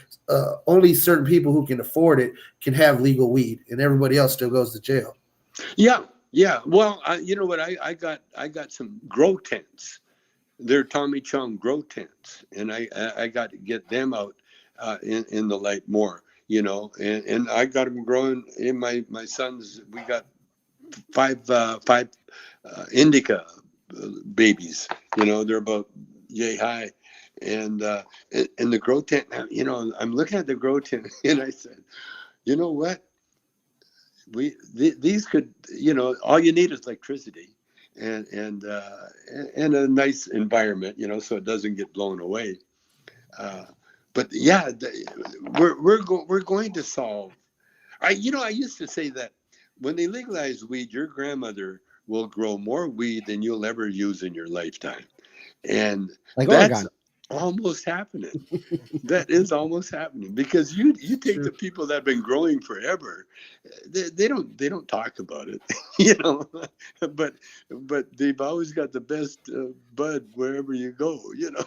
only certain people who can afford it can have legal weed, and everybody else still goes to jail. Yeah. Well, you know what? I got some grow tents. They're Tommy Chong grow tents, and I got to get them out in the light more, you know, and I got them growing in my son's. We got five indica babies, you know, they're about yay high, and the grow tent, you know, I'm looking at the grow tent and I said, you know what, these could, you know, all you need is electricity and a nice environment, you know, so it doesn't get blown away. But yeah, we're going to solve. I used to say that when they legalize weed, your grandmother will grow more weed than you'll ever use in your lifetime, and Like that's Oregon. almost happening. That is almost happening because you take the people that have been growing forever, they don't talk about it, you know, but they've always got the best bud wherever you go, you know.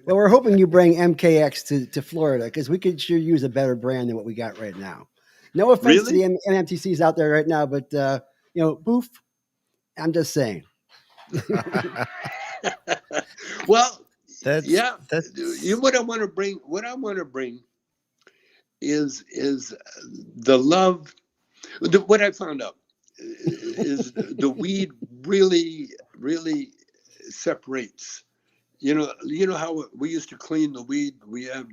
Well, we're hoping you bring MKX to Florida because we could sure use a better brand than what we got right now. No offense to Really? the NMTCs out there right now, but you know, boof. I'm just saying. Well, That's what I want to bring. What I want to bring is the love. What I found out is the weed really separates. You know how we used to clean the weed. We have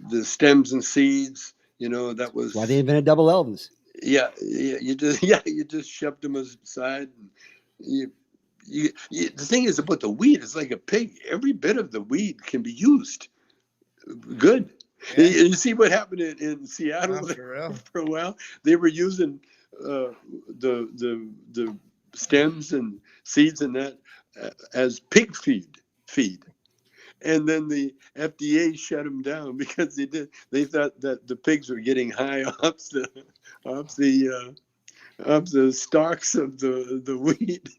the stems and seeds. You know, that was Why they invented double elbows. Yeah, you just shoved them aside. And the thing is about the weed, it's like a pig. Every bit of the weed can be used. Good. Yeah. You see what happened in Seattle for real. for a while? They were using the stems and seeds and that as pig feed. And then the FDA shut them down because they thought that the pigs were getting high off the stalks of the weed,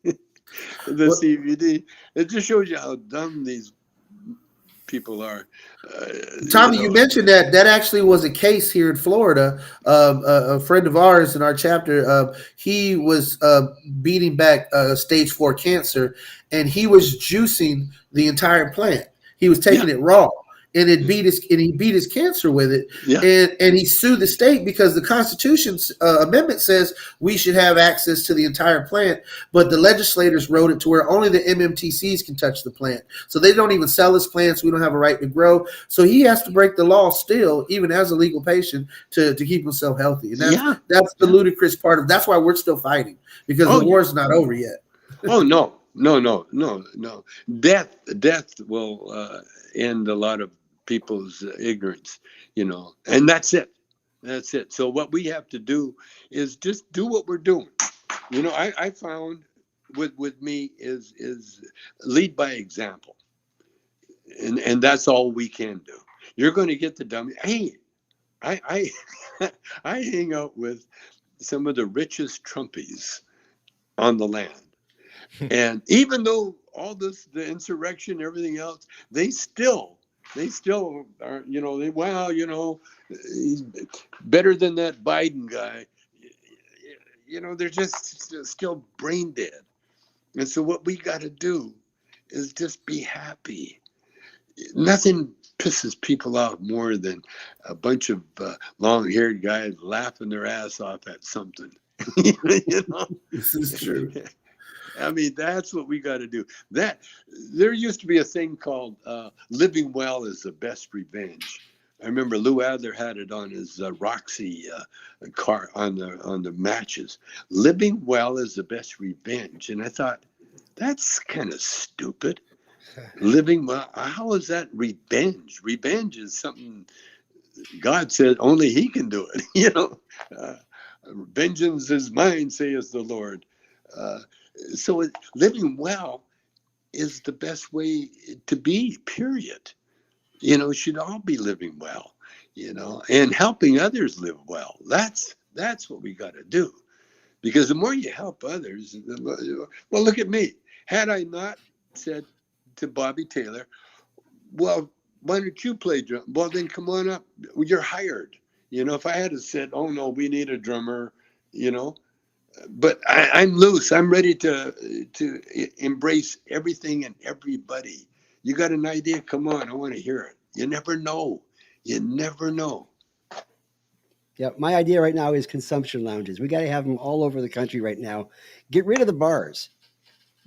the CBD. It just shows you how dumb these people are. Tommy, you mentioned that actually was a case here in Florida. A friend of ours in our chapter, he was beating back stage 4 cancer, and he was juicing the entire plant. He was taking it raw, and he beat his cancer with it. Yeah. And he sued the state because the Constitution's amendment says we should have access to the entire plant, but the legislators wrote it to where only the MMTCs can touch the plant. So they don't even sell his plants. We don't have a right to grow. So he has to break the law still, even as a legal patient, to keep himself healthy. And that's the ludicrous part of. That's why we're still fighting, because the war's not over yet. Oh no. Death will end a lot of people's ignorance, and that's it. So what we have to do is just do what we're doing. I found with me is lead by example, and that's all we can do. You're going to get the dummy. Hey, I I hang out with some of the richest Trumpies on the land. And even though all this, the insurrection, everything else, they still are, he's better than that Biden guy. They're just still brain dead. And so what we got to do is just be happy. Nothing pisses people out more than a bunch of long-haired guys laughing their ass off at something. This is true. I mean, that's what we got to do. There used to be a thing called living well is the best revenge. I remember Lou Adler had it on his Roxy car on the matches. Living well is the best revenge. And I thought, that's kind of stupid. Living well, how is that revenge? Revenge is something God said only he can do it. Vengeance is mine, saith the Lord. So living well is the best way to be, period. Should all be living well, and helping others live well. That's what we got to do. Because the more you help others, well, look at me. Had I not said to Bobby Taylor, well, why don't you play drum? Well, then come on up. You're hired. If I had said, oh, no, we need a drummer, but I'm loose. I'm ready to embrace everything and everybody. You got an idea? Come on. I want to hear it. You never know. Yeah, my idea right now is consumption lounges. We got to have them all over the country right now. Get rid of the bars.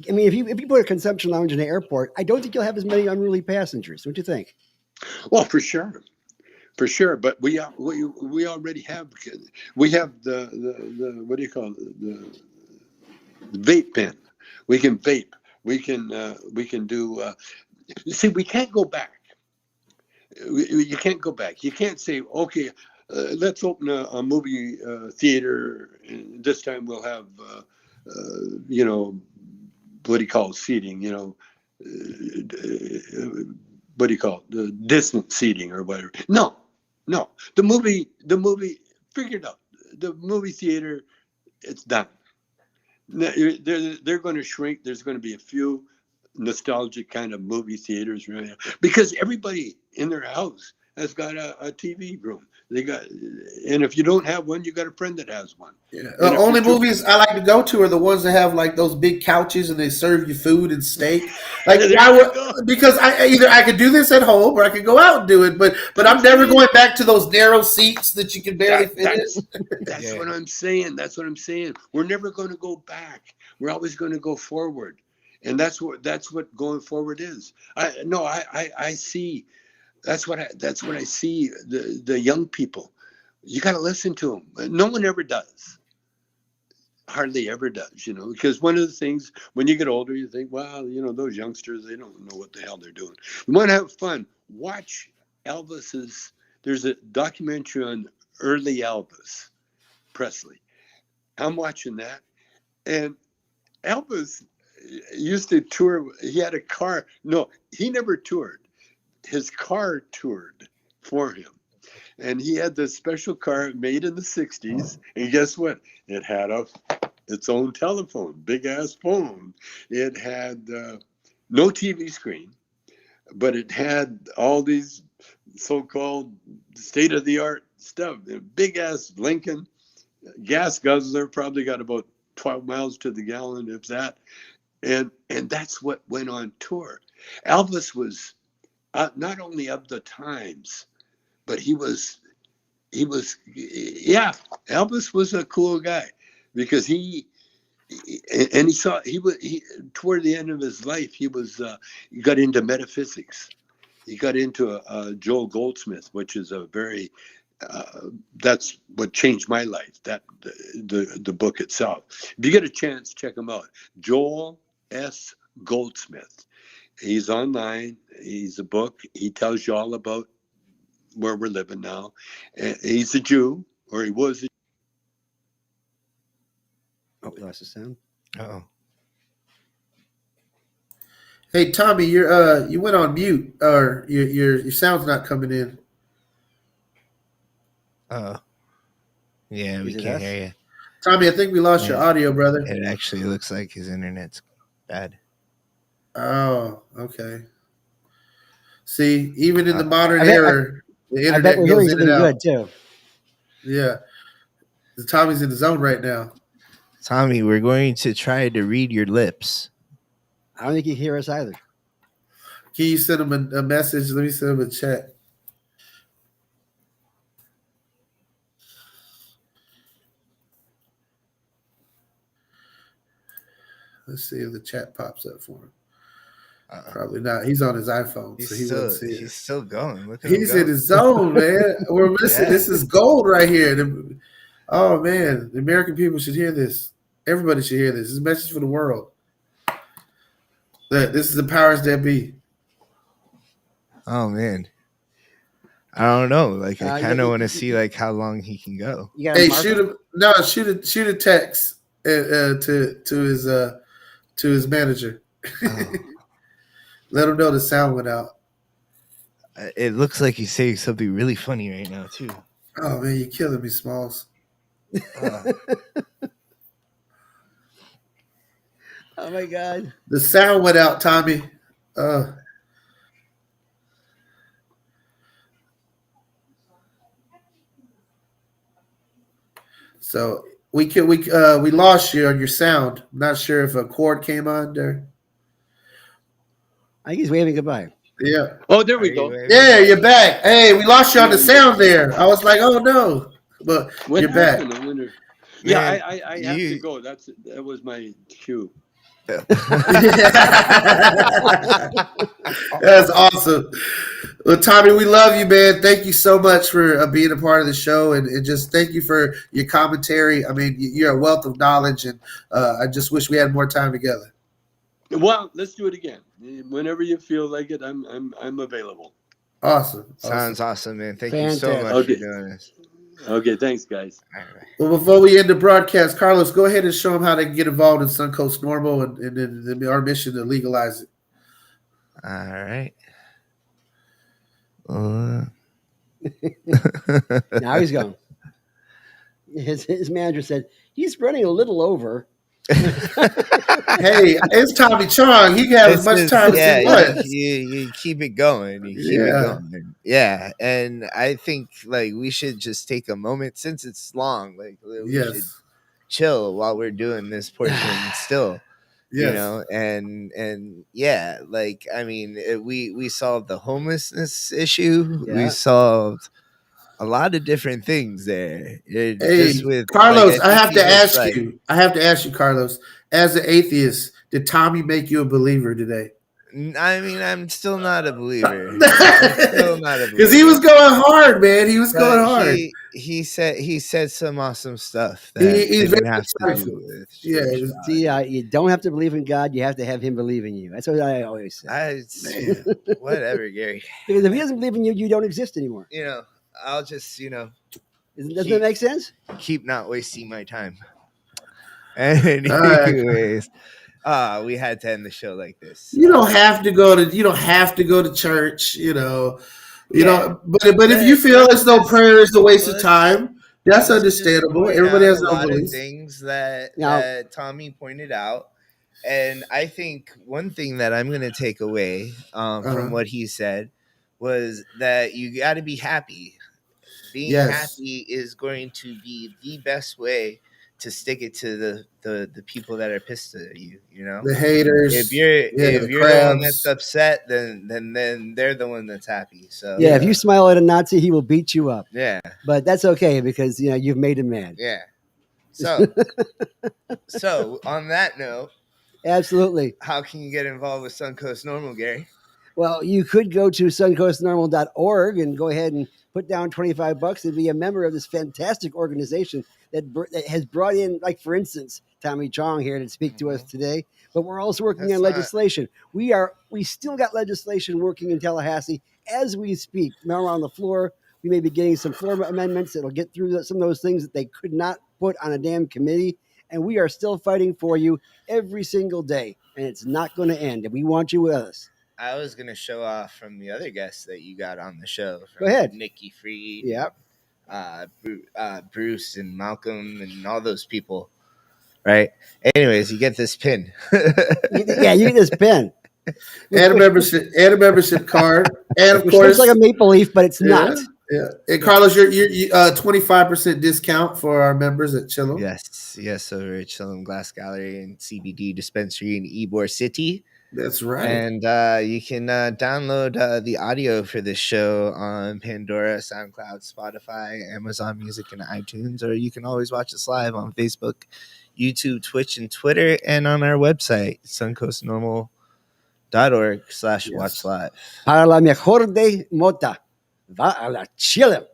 I mean, if you put a consumption lounge in an airport, I don't think you'll have as many unruly passengers. Don't you think? Well, for sure. But we already have. We have the what do you call it? The vape pen. We can vape. We can do. See, we can't go back. You can't go back. You can't say, okay, let's open a movie theater. And this time we'll have, what do you call it, seating? What do you call it? The distant seating or whatever. No. The movie. Figure it out. The movie theater, it's done. They're going to shrink. There's going to be a few nostalgic kind of movie theaters right now, because everybody in their house has got a TV room. And if you don't have one, you got a friend that has one. Yeah. Only movies I like to go to are the ones that have like those big couches and they serve you food and steak. Like because I could do this at home or I could go out and do it, but I'm never going back to those narrow seats that you can barely fit in. That's what I'm saying. We're never going to go back. We're always going to go forward, and that's what going forward is. I see. That's what I see. The young people, you got to listen to them. No one ever does. Hardly ever does, because one of the things when you get older, you think, well, those youngsters, they don't know what the hell they're doing. You want to have fun. Watch Elvis's. There's a documentary on early Elvis Presley. I'm watching that, and Elvis used to tour. He had a car. No, he never toured. His car toured for him, and he had this special car made in the 60s, and guess what, it had its own telephone, big ass phone. It had no TV screen, but it had all these so-called state-of-the-art stuff. A big-ass Lincoln gas guzzler, probably got about 12 miles to the gallon, if that. And that's what went on tour. Elvis was not only of the times, but he was, yeah, Elvis was a cool guy because he toward the end of his life, he got into metaphysics. He got into Joel Goldsmith, which is a very, that's what changed my life, that the book itself. If you get a chance, check him out. Joel S. Goldsmith. He's online. He's a book. He tells you all about where we're living now. He's a Jew, or he was. Oh, we lost the sound. Oh, Hey Tommy, you went on mute, or your sound's not coming in. oh, yeah, we Is it can't us? hear you. Tommy, I think we lost your Yeah. audio, brother. It actually looks like his internet's bad. Oh, okay. See, even in the modern I bet- era, the I bet internet we're hearing goes in and something out. good too. Yeah, Tommy's in the zone right now. Tommy, we're going to try to read your lips. I don't think you hear us either. Can you send him a message? Let me send him a chat. Let's see if the chat pops up for him. Probably not. He's on his iPhone, so he won't see He's it. still going. Look at him He's go. in his zone, man. We're missing. Yeah. This is gold right here. Oh man, the American people should hear this. Everybody should hear this. This is a message for the world. That this is the powers that be. Oh man, I don't know. Like I kind of you- want to see like how long he can go. You got Hey, mark shoot him? him! No, shoot a text to his manager. Oh. Let him know the sound went out. It looks like he's saying something really funny right now too. Oh man, you're killing me, Smalls. Oh my God! The sound went out, Tommy. So we lost you on your sound. I'm not sure if a cord came on there. I think he's waving goodbye. Yeah. Oh, there we go. Yeah, you're back. Hey, we lost you on the sound there. I was like, oh no. But What you're back. happened? I wonder. Yeah, Man, I have to go. That was my cue. That's awesome. Well, Tommy, we love you, man. Thank you so much for being a part of the show, and just thank you for your commentary. I mean, you're a wealth of knowledge, and I just wish we had more time together. Well, let's do it again. Whenever you feel like it, I'm available. Awesome. Sounds awesome, man. Thank you so Fantastic. much Okay. for doing this. Okay, thanks, guys. All right. Well, before we end the broadcast, Carlos, go ahead and show them how they can get involved in Suncoast NORML and then our mission to legalize it. All right. Now he's gone. His manager said he's running a little over. Hey, it's Tommy Chong. He can have as much time as he wants. You keep it going. You keep it going. Yeah, and I think like we should just take a moment since it's long. Like we should chill while we're doing this portion still. Yes. You know, and yeah, like I mean, we solved the homelessness issue. Yeah. We solved a lot of different things there. Hey, Carlos, I have to ask you, Carlos, as an atheist, did Tommy make you a believer today? I mean, I'm still not a believer. Because he was going hard, man. He was going hard. He said some awesome stuff that He's didn't very have to insightful. do with. Yeah, See, you don't have to believe in God. You have to have Him believe in you. That's what I always say. Whatever, Gary. Because if He doesn't believe in you, you don't exist anymore. You know, I'll just Doesn't that make sense? keep not wasting my time. Anyways, we had to end the show like this. You don't have to go to church, you know. But if you feel as though prayer is a waste of time, that's understandable. Everybody has a their own lot of beliefs. things that Tommy pointed out, And I think one thing that I'm going to take away from what he said was that you got to be happy. Being Yes. happy is going to be the best way to stick it to the people that are pissed at you. You know, The if haters, you're yeah, if the you're the one that's crabs. upset, then they're the one that's happy. So Yeah, if you smile at a Nazi, he will beat you up. yeah, But that's okay because you've made him mad. yeah. So on that note, Absolutely. how can you get involved with Suncoast Normal, Gary? Well, you could go to suncoastnormal.org and go ahead and put down $25 and be a member of this fantastic organization that has brought in, like, for instance, Tommy Chong here to speak to us today. But we're also working That's on not- legislation. We still got legislation working in Tallahassee as we speak. Now on the floor, we may be getting some floor amendments that'll get through some of those things that they could not put on a damn committee. And we are still fighting for you every single day. And it's not going to end. And we want you with us. I was gonna show off from the other guests that you got on the show. From Go ahead. Nikki Freed, Yep. Bruce and Malcolm and all those people. Right. Anyways, you get this pin. Yeah, you get this pin. And a membership card. And of Which course, looks like a maple leaf, but it's not. Yeah. And Carlos, you're 25% discount for our members at Chillum. Yes, over at Chillum Glass Gallery and CBD Dispensary in Ybor City. That's right. And you can download the audio for this show on Pandora, SoundCloud, Spotify, Amazon Music, and iTunes. Or you can always watch us live on Facebook, YouTube, Twitch, and Twitter, and on our website, suncoastnormal.org/watch live. Para la mejor de mota, va a la Chile.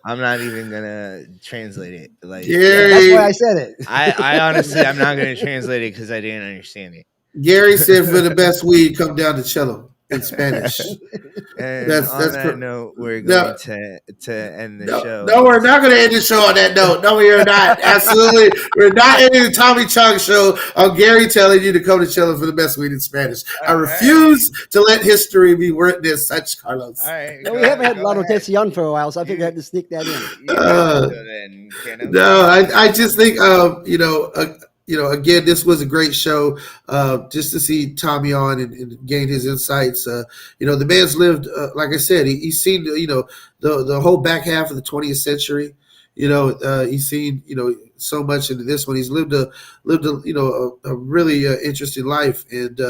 I'm not even gonna translate it. Like, Gary, that's why I said it. I honestly, I'm not gonna translate it because I didn't understand it. Gary said, "For the best weed, come down to Chillum." In Spanish. And on that note, we're going to end the show. No, we're not going to end the show on that note. No, we are not. Absolutely. We're not ending the Tommy Chong show on Gary telling you to come to Chillum for the best weed in Spanish. I refuse to let history be written as such, Carlos. All right. No, we haven't had La Rotación for a while, so I figured I had to sneak that in. No, I just think, again, this was a great show. Just to see Tommy on and gain his insights. The man's lived, like I said, he's seen, the whole back half of the 20th century. He's seen, so much into this one. He's lived a really interesting life. And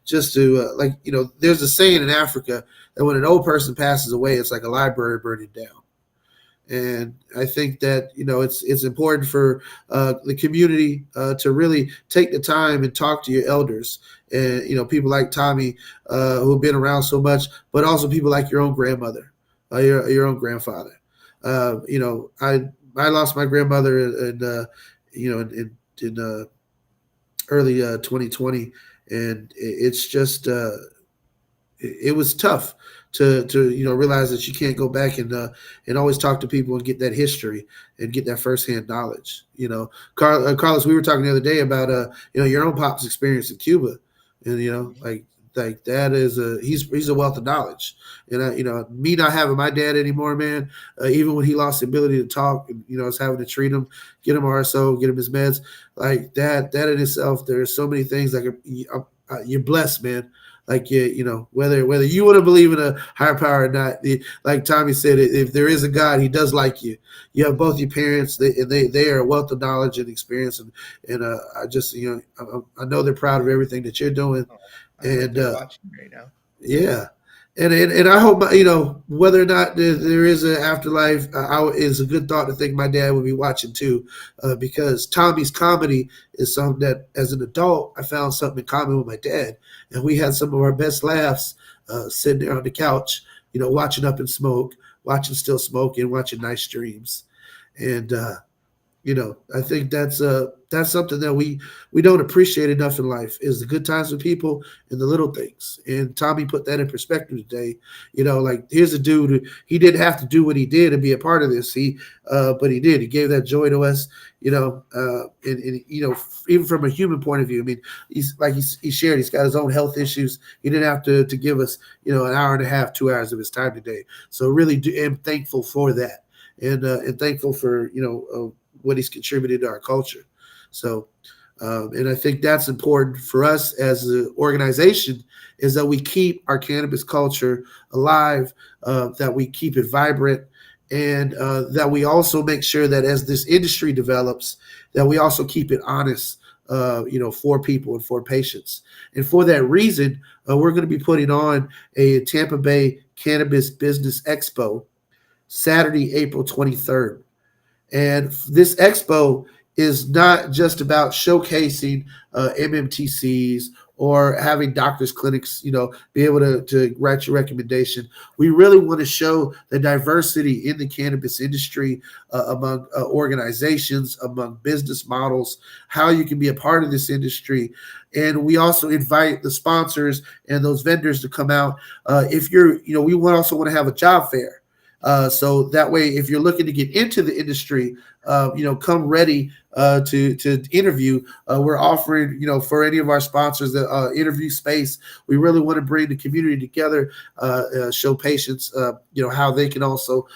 just to, there's a saying in Africa that when an old person passes away, it's like a library burning down. And I think that, it's important for the community to really take the time and talk to your elders and, people like Tommy who have been around so much, but also people like your own grandmother, your own grandfather. I lost my grandmother in early 2020, and it's just it was tough to realize that you can't go back and always talk to people and get that history and get that firsthand knowledge. Carlos, we were talking the other day about your own pop's experience in Cuba, and like that is he's a wealth of knowledge. And me not having my dad anymore, man, even when he lost the ability to talk, and I was having to treat him, get him RSO, get him his meds, like that in itself, there are so many things like you're blessed, man. Like, whether you want to believe in a higher power or not, like Tommy said, if there is a God, he does like you. You have both your parents, they are a wealth of knowledge and experience, and I just I know they're proud of everything that you're doing, and watching right now. Yeah. And I hope, whether or not there is an afterlife, it's a good thought to think my dad would be watching too, because Tommy's comedy is something that, as an adult, I found something in common with my dad, and we had some of our best laughs sitting there on the couch, watching Up in Smoke, watching Still Smoking, watching Nice Dreams, and I think that's something that we don't appreciate enough in life, is the good times with people and the little things. And Tommy put that in perspective today. Like, here's a dude who, he didn't have to do what he did and be a part of this. But he did. He gave that joy to us. And even from a human point of view, I mean, he shared. He's got his own health issues. He didn't have to give us an hour and a half, 2 hours of his time today. So really am thankful for that, and thankful for what he's contributed to our culture. So And I think that's important for us as an organization, is that we keep our cannabis culture alive, that we keep it vibrant, and that we also make sure that as this industry develops, that we also keep it honest, for people and for patients. And for that reason, we're going to be putting on a Tampa Bay Cannabis Business Expo Saturday, April 23rd. And this expo is not just about showcasing MMTCs or having doctors' clinics, be able to write your recommendation. We really want to show the diversity in the cannabis industry, among organizations, among business models, how you can be a part of this industry. And we also invite the sponsors and those vendors to come out. If you're, we also want to have a job fair. So that way, if you're looking to get into the industry, come ready to interview. We're offering, for any of our sponsors, the interview space. We really want to bring the community together, show patients, how they can also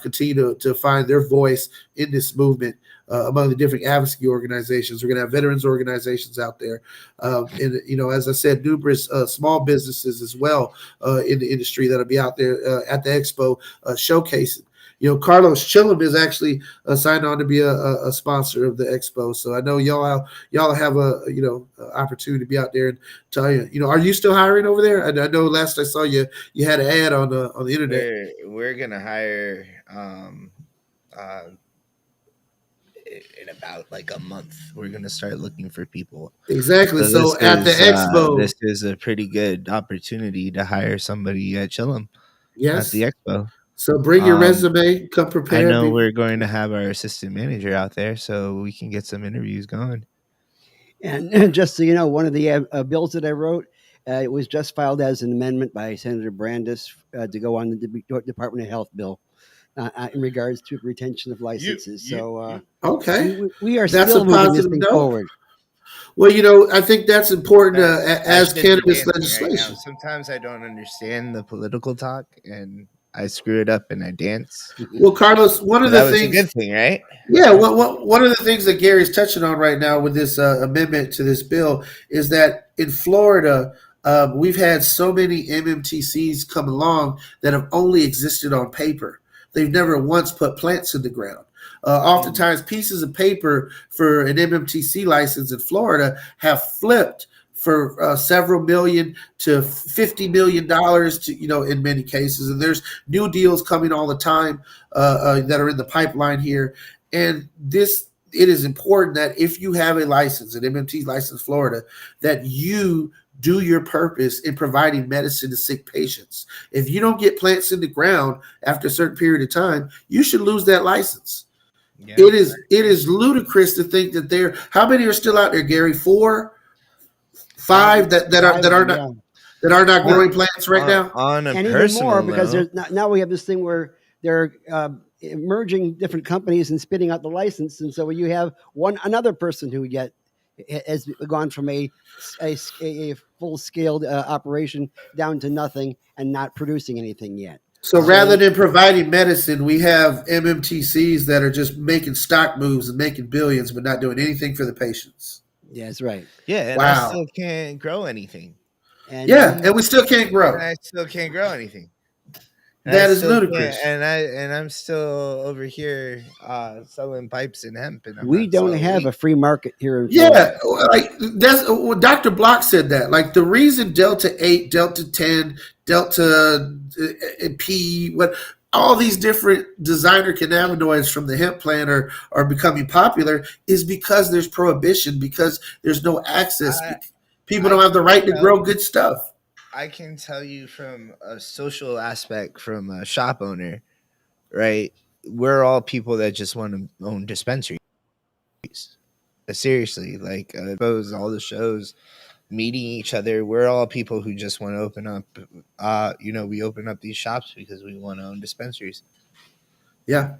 continue to find their voice in this movement. Among the different advocacy organizations, we're going to have veterans organizations out there, and as I said, numerous small businesses as well in the industry that'll be out there at the expo showcasing. Carlos Chillum is actually signed on to be a sponsor of the expo, so I know y'all have a opportunity to be out there and tell you. Are you still hiring over there? I know last I saw you had an ad on the internet. We're gonna hire. In about like a month, we're gonna start looking for people. Exactly. So at the expo, this is a pretty good opportunity to hire somebody at Chillum. Yes. At the expo. So bring your resume, come prepared. I know we're going to have our assistant manager out there, so we can get some interviews going. And just so you know, one of the bills that I wrote, it was just filed as an amendment by Senator Brandis to go on the Department of Health bill. In regards to retention of licenses. Okay. We are still moving this thing forward. Well, I think that's important as cannabis legislation. Right, sometimes I don't understand the political talk, and I screw it up and I dance. Well, Carlos, one of the things, a good thing, right? Yeah, one of the things that Gary's touching on right now with this amendment to this bill is that in Florida, we've had so many MMTCs come along that have only existed on paper. They've never once put plants in the ground. Oftentimes, pieces of paper for an MMTC license in Florida have flipped for several million to $50 million in many cases. And there's new deals coming all the time that are in the pipeline here. And it is important that if you have a license, an MMT license, Florida, that you do your purpose in providing medicine to sick patients. If you don't get plants in the ground after a certain period of time, you should lose that license. Yeah, it is ludicrous to think that how many are still out there, Gary? 4, 5 that are not growing plants right now? On a and personal even more because note, now we have this thing where they're merging different companies and spitting out the license, and so you have another person who has gone from a full-scaled operation down to nothing and not producing anything yet. So rather than providing medicine, we have MMTCs that are just making stock moves and making billions, but not doing anything for the patients. Yeah, that's right. Yeah, and I still can't grow anything. And we still can't grow. And I still can't grow anything. That is ludicrous. And I'm still over here selling pipes and hemp. And we don't have a free market here in Florida. Like that's Dr. Block said that. Like the reason Delta 8, Delta 10, Delta P, all these different designer cannabinoids from the hemp plant are becoming popular is because there's prohibition, because there's no access. People don't have the right to grow good stuff. I can tell you from a social aspect, from a shop owner, right? We're all people that just want to own dispensaries. Seriously, like all the shows, meeting each other. We're all people who just want to open up. We open up these shops because we want to own dispensaries. Yeah.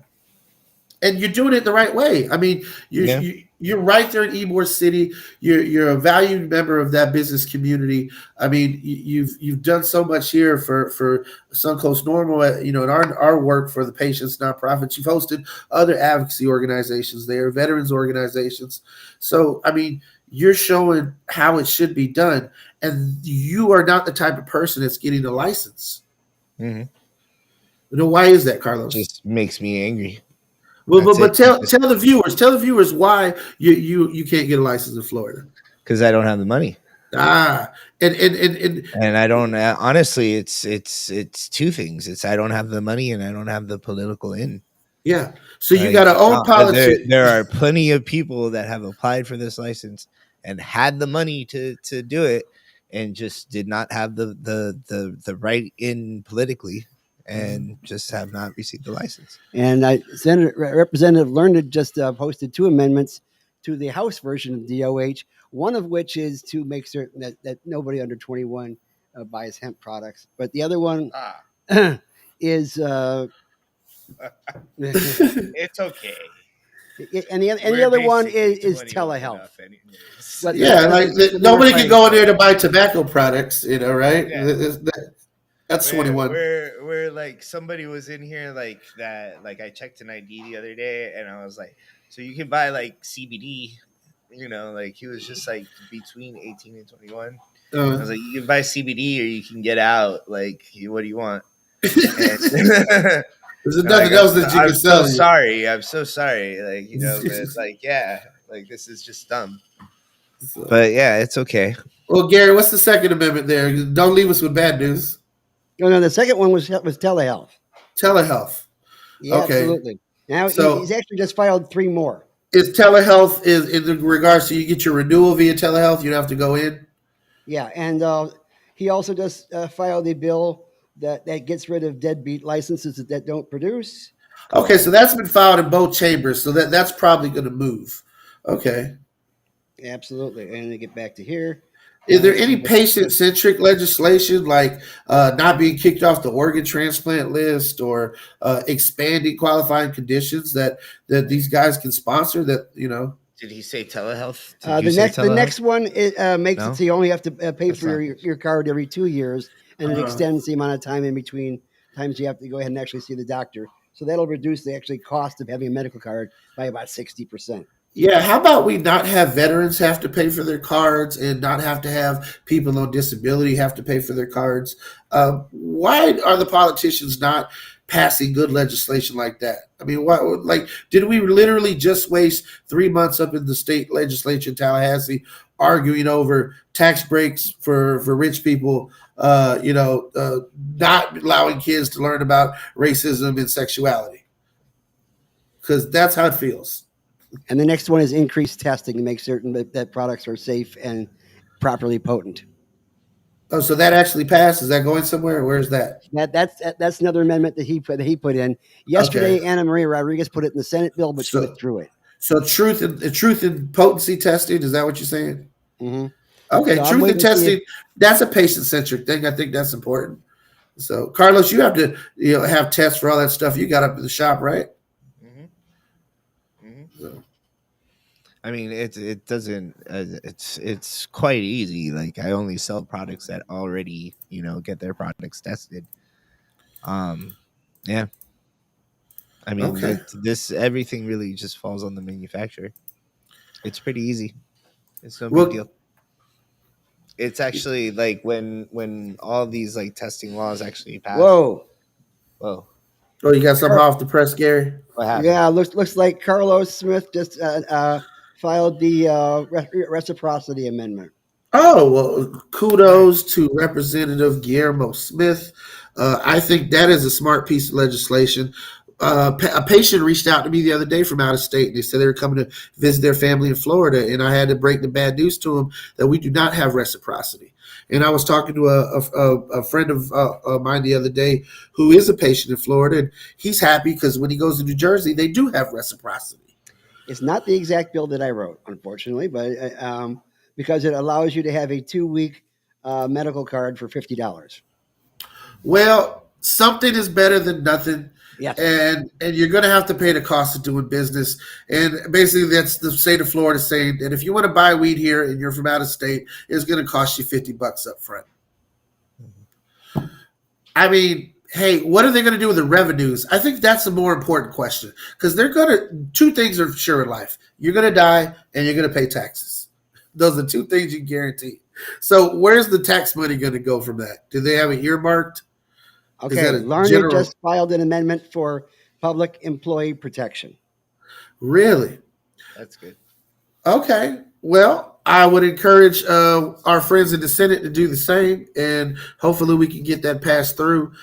And you're doing it the right way. I mean, you're right there in Ybor City. You're a valued member of that business community. I mean, you've done so much here for Suncoast NORML, in our work for the patients nonprofits. You've hosted other advocacy organizations there, veterans organizations. So, I mean, you're showing how it should be done, and you are not the type of person that's getting a license. Mm-hmm. Why is that, Carlos? Just makes me angry. Well, That's but it. tell the viewers why you can't get a license in Florida. Because I don't have the money. And I don't honestly. It's two things. It's I don't have the money and I don't have the political in. Yeah, so you got to own politics. There are plenty of people that have applied for this license and had the money to do it, and just did not have the right in politically, and just have not received the license. And Representative Learned just posted 2 amendments to the House version of DOH, one of which is to make certain that nobody under 21 buys hemp products. But the other one is... it's okay. And the other one is telehealth. But nobody can go in there to buy tobacco products, right? Yeah. That's 21. Where like somebody was in here like that. Like I checked an ID the other day, and I was like, so you can buy like CBD. Like he was just like between 18 and 21. I was like, you can buy CBD or you can get out. Like, what do you want? There's nothing else that you can sell. I'm so sorry. Like, but like, yeah, like this is just dumb. So. But yeah, it's okay. Well, Gary, what's the Second Amendment there? Don't leave us with bad news. No, the second one was telehealth. Telehealth. Yeah, okay. Absolutely. Now he's actually just filed 3 more. Is telehealth is in regards to you get your renewal via telehealth? You don't have to go in. Yeah, and he also just filed a bill that gets rid of deadbeat licenses that don't produce. Okay, so that's been filed in both chambers, so that's probably going to move. Okay. Absolutely, and to get back to here. Is there any patient-centric legislation like not being kicked off the organ transplant list or expanding qualifying conditions that these guys can sponsor? Did he say telehealth? The next one makes it so you only have to pay for your card every 2 years, and it extends the amount of time in between times you have to go ahead and actually see the doctor. So that'll reduce the actually cost of having a medical card by about 60%. Yeah, how about we not have veterans have to pay for their cards and not have to have people on disability have to pay for their cards? Why are the politicians not passing good legislation like that? I mean, did we literally just waste 3 months up in the state legislature in Tallahassee arguing over tax breaks for rich people, not allowing kids to learn about racism and sexuality? Because that's how it feels. And the next one is increased testing to make certain that products are safe and properly potent. Oh, so that actually passed? Is that going somewhere? Where is that? That's another amendment that he put in yesterday. Okay. Anna Maria Rodriguez put it in the Senate bill, but she withdrew it. So truth and potency testing, is that what you're saying? Mm-hmm. Okay, so truth and testing, that's a patient-centric thing. I think that's important. So, Carlos, you have to have tests for all that stuff you got up in the shop, right? Mm-hmm. Mm-hmm. So. I mean, it doesn't. It's quite easy. Like I only sell products that already get their products tested. Yeah. I mean, everything really just falls on the manufacturer. It's pretty easy. It's no big deal. It's actually like when all these like testing laws actually pass. Whoa. Oh, you got something off the press, Gary? What happened? Yeah, looks like Carlos Smith just filed the reciprocity amendment. Oh, well, kudos to Representative Guillermo Smith. I think that is a smart piece of legislation. A patient reached out to me the other day from out of state, and they said they were coming to visit their family in Florida, and I had to break the bad news to them that we do not have reciprocity. And I was talking to a friend of mine the other day who is a patient in Florida, and he's happy because when he goes to New Jersey, they do have reciprocity. It's not the exact bill that I wrote, unfortunately, but because it allows you to have a 2-week medical card for $50. Well, something is better than nothing. Yes. And you're going to have to pay the cost of doing business. And basically that's the state of Florida saying that if you want to buy weed here and you're from out of state, it's going to cost you $50 up front. Mm-hmm. I mean, hey, what are they going to do with the revenues? I think that's a more important question because 2 things are sure in life. You're going to die and you're going to pay taxes. Those are two things you guarantee. So where's the tax money going to go from that? Do they have it earmarked? Is Okay, that a Larned general? just filed an amendment for public employee protection. Really? That's good. Okay. Well, I would encourage our friends in the Senate to do the same, and hopefully we can get that passed through.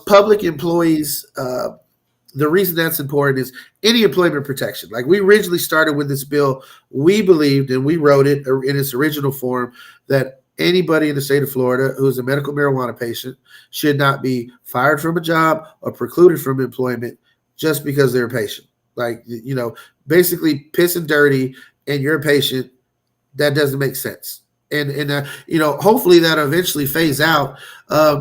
Public employees. The reason that's important is any employment protection. Like we originally started with this bill, we believed and we wrote it in its original form that anybody in the state of Florida who is a medical marijuana patient should not be fired from a job or precluded from employment just because they're a patient. Like, basically piss and dirty and you're a patient, that doesn't make sense. And hopefully that'll eventually phase out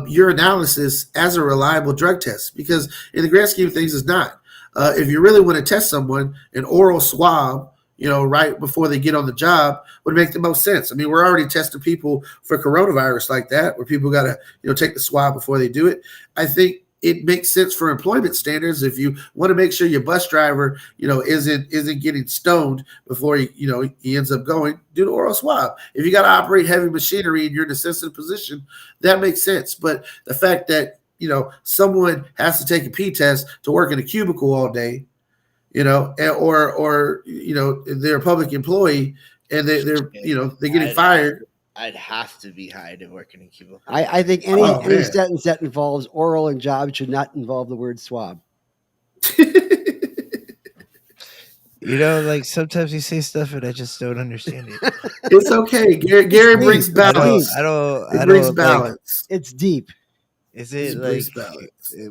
your analysis as a reliable drug test, because in the grand scheme of things, it's not. If you really want to test someone, an oral swab, right before they get on the job would make the most sense. I mean, we're already testing people for coronavirus like that, where people got to, take the swab before they do it. I think it makes sense for employment standards. If you want to make sure your bus driver, isn't getting stoned before he ends up going, do the oral swab. If you got to operate heavy machinery and you're in a sensitive position, that makes sense. But the fact that someone has to take a P test to work in a cubicle all day, or they're a public employee and they're getting fired. I'd have to be high to work in a cubicle. I think any sentence that involves oral and job should not involve the word swab. Like sometimes you say stuff and I just don't understand it. It's okay. Gary brings balance. I don't brings balance. It's deep. Is it like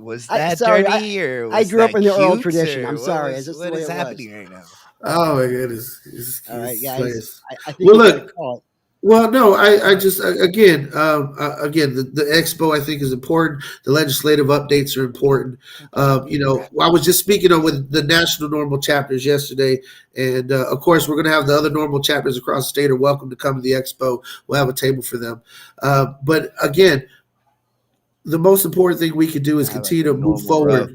was that sorry, dirty or was I grew up in the oral cute, tradition. I'm what sorry. what is happening right now? Oh my goodness! All right, guys. I think well, you look. gotta call it. Well, no, I just again, the expo I think is important. The legislative updates are important. I was just speaking with the national NORML chapters yesterday, and of course we're going to have the other NORML chapters across the state are welcome to come to the expo. We'll have a table for them. But again, the most important thing we can do is continue to move forward.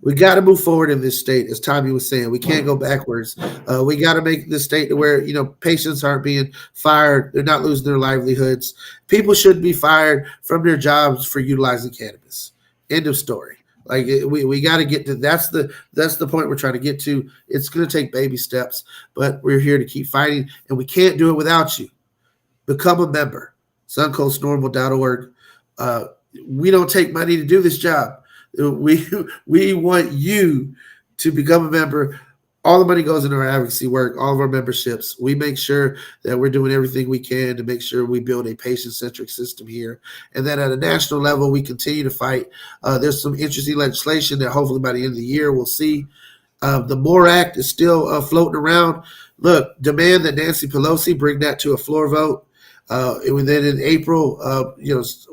We got to move forward in this state, as Tommy was saying. We can't go backwards. We got to make this state to where patients aren't being fired; they're not losing their livelihoods. People shouldn't be fired from their jobs for utilizing cannabis. End of story. Like we got to get to that's the point we're trying to get to. It's going to take baby steps, but we're here to keep fighting, and we can't do it without you. Become a member. SuncoastNORML.org. We don't take money to do this job. We want you to become a member. All the money goes into our advocacy work, all of our memberships. We make sure that we're doing everything we can to make sure we build a patient-centric system here. And then at a national level, we continue to fight. There's some interesting legislation that hopefully by the end of the year we'll see. The MORE Act is still floating around. Look, demand that Nancy Pelosi bring that to a floor vote. And then in April,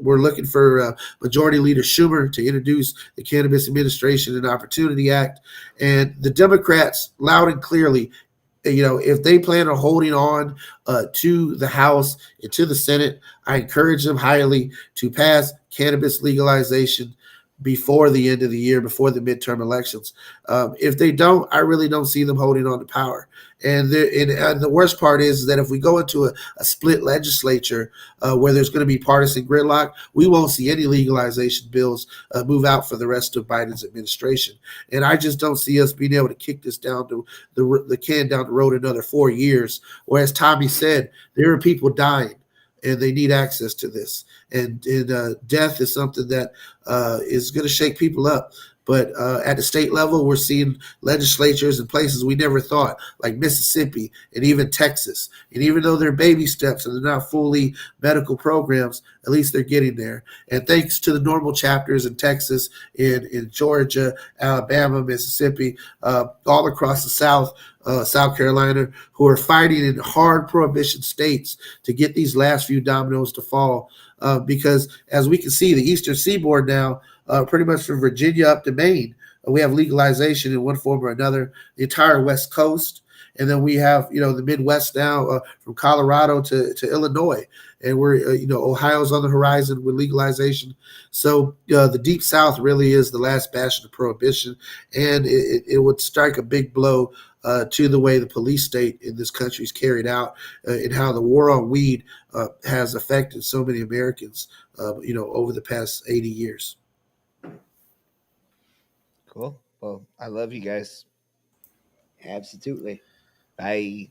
we're looking for Majority Leader Schumer to introduce the Cannabis Administration and Opportunity Act. And the Democrats, loud and clearly, if they plan on holding on to the House and to the Senate, I encourage them highly to pass cannabis legalization before the end of the year, before the midterm elections. If they don't, I really don't see them holding on to power. And the worst part is that if we go into a split legislature where there's going to be partisan gridlock, we won't see any legalization bills move out for the rest of Biden's administration. And I just don't see us being able to kick this down to the can down the road another 4 years. Whereas Tommy said, there are people dying, and they need access to this. And death is something that is going to shake people up. But at the state level, we're seeing legislatures in places we never thought, like Mississippi and even Texas. And even though they're baby steps and they're not fully medical programs, at least they're getting there. And thanks to the NORML chapters in Texas, in Georgia, Alabama, Mississippi, all across the South, South Carolina, who are fighting in hard prohibition states to get these last few dominoes to fall. Because as we can see, the Eastern Seaboard now, pretty much from Virginia up to Maine, we have legalization in one form or another, the entire West Coast. And then we have, the Midwest now from Colorado to Illinois. and we're Ohio's on the horizon with legalization. So the Deep South really is the last bastion of prohibition, and it would strike a big blow to the way the police state in this country is carried out, and how the war on weed has affected so many Americans, over the past 80 years. Cool. Well, I love you guys. Absolutely. Bye.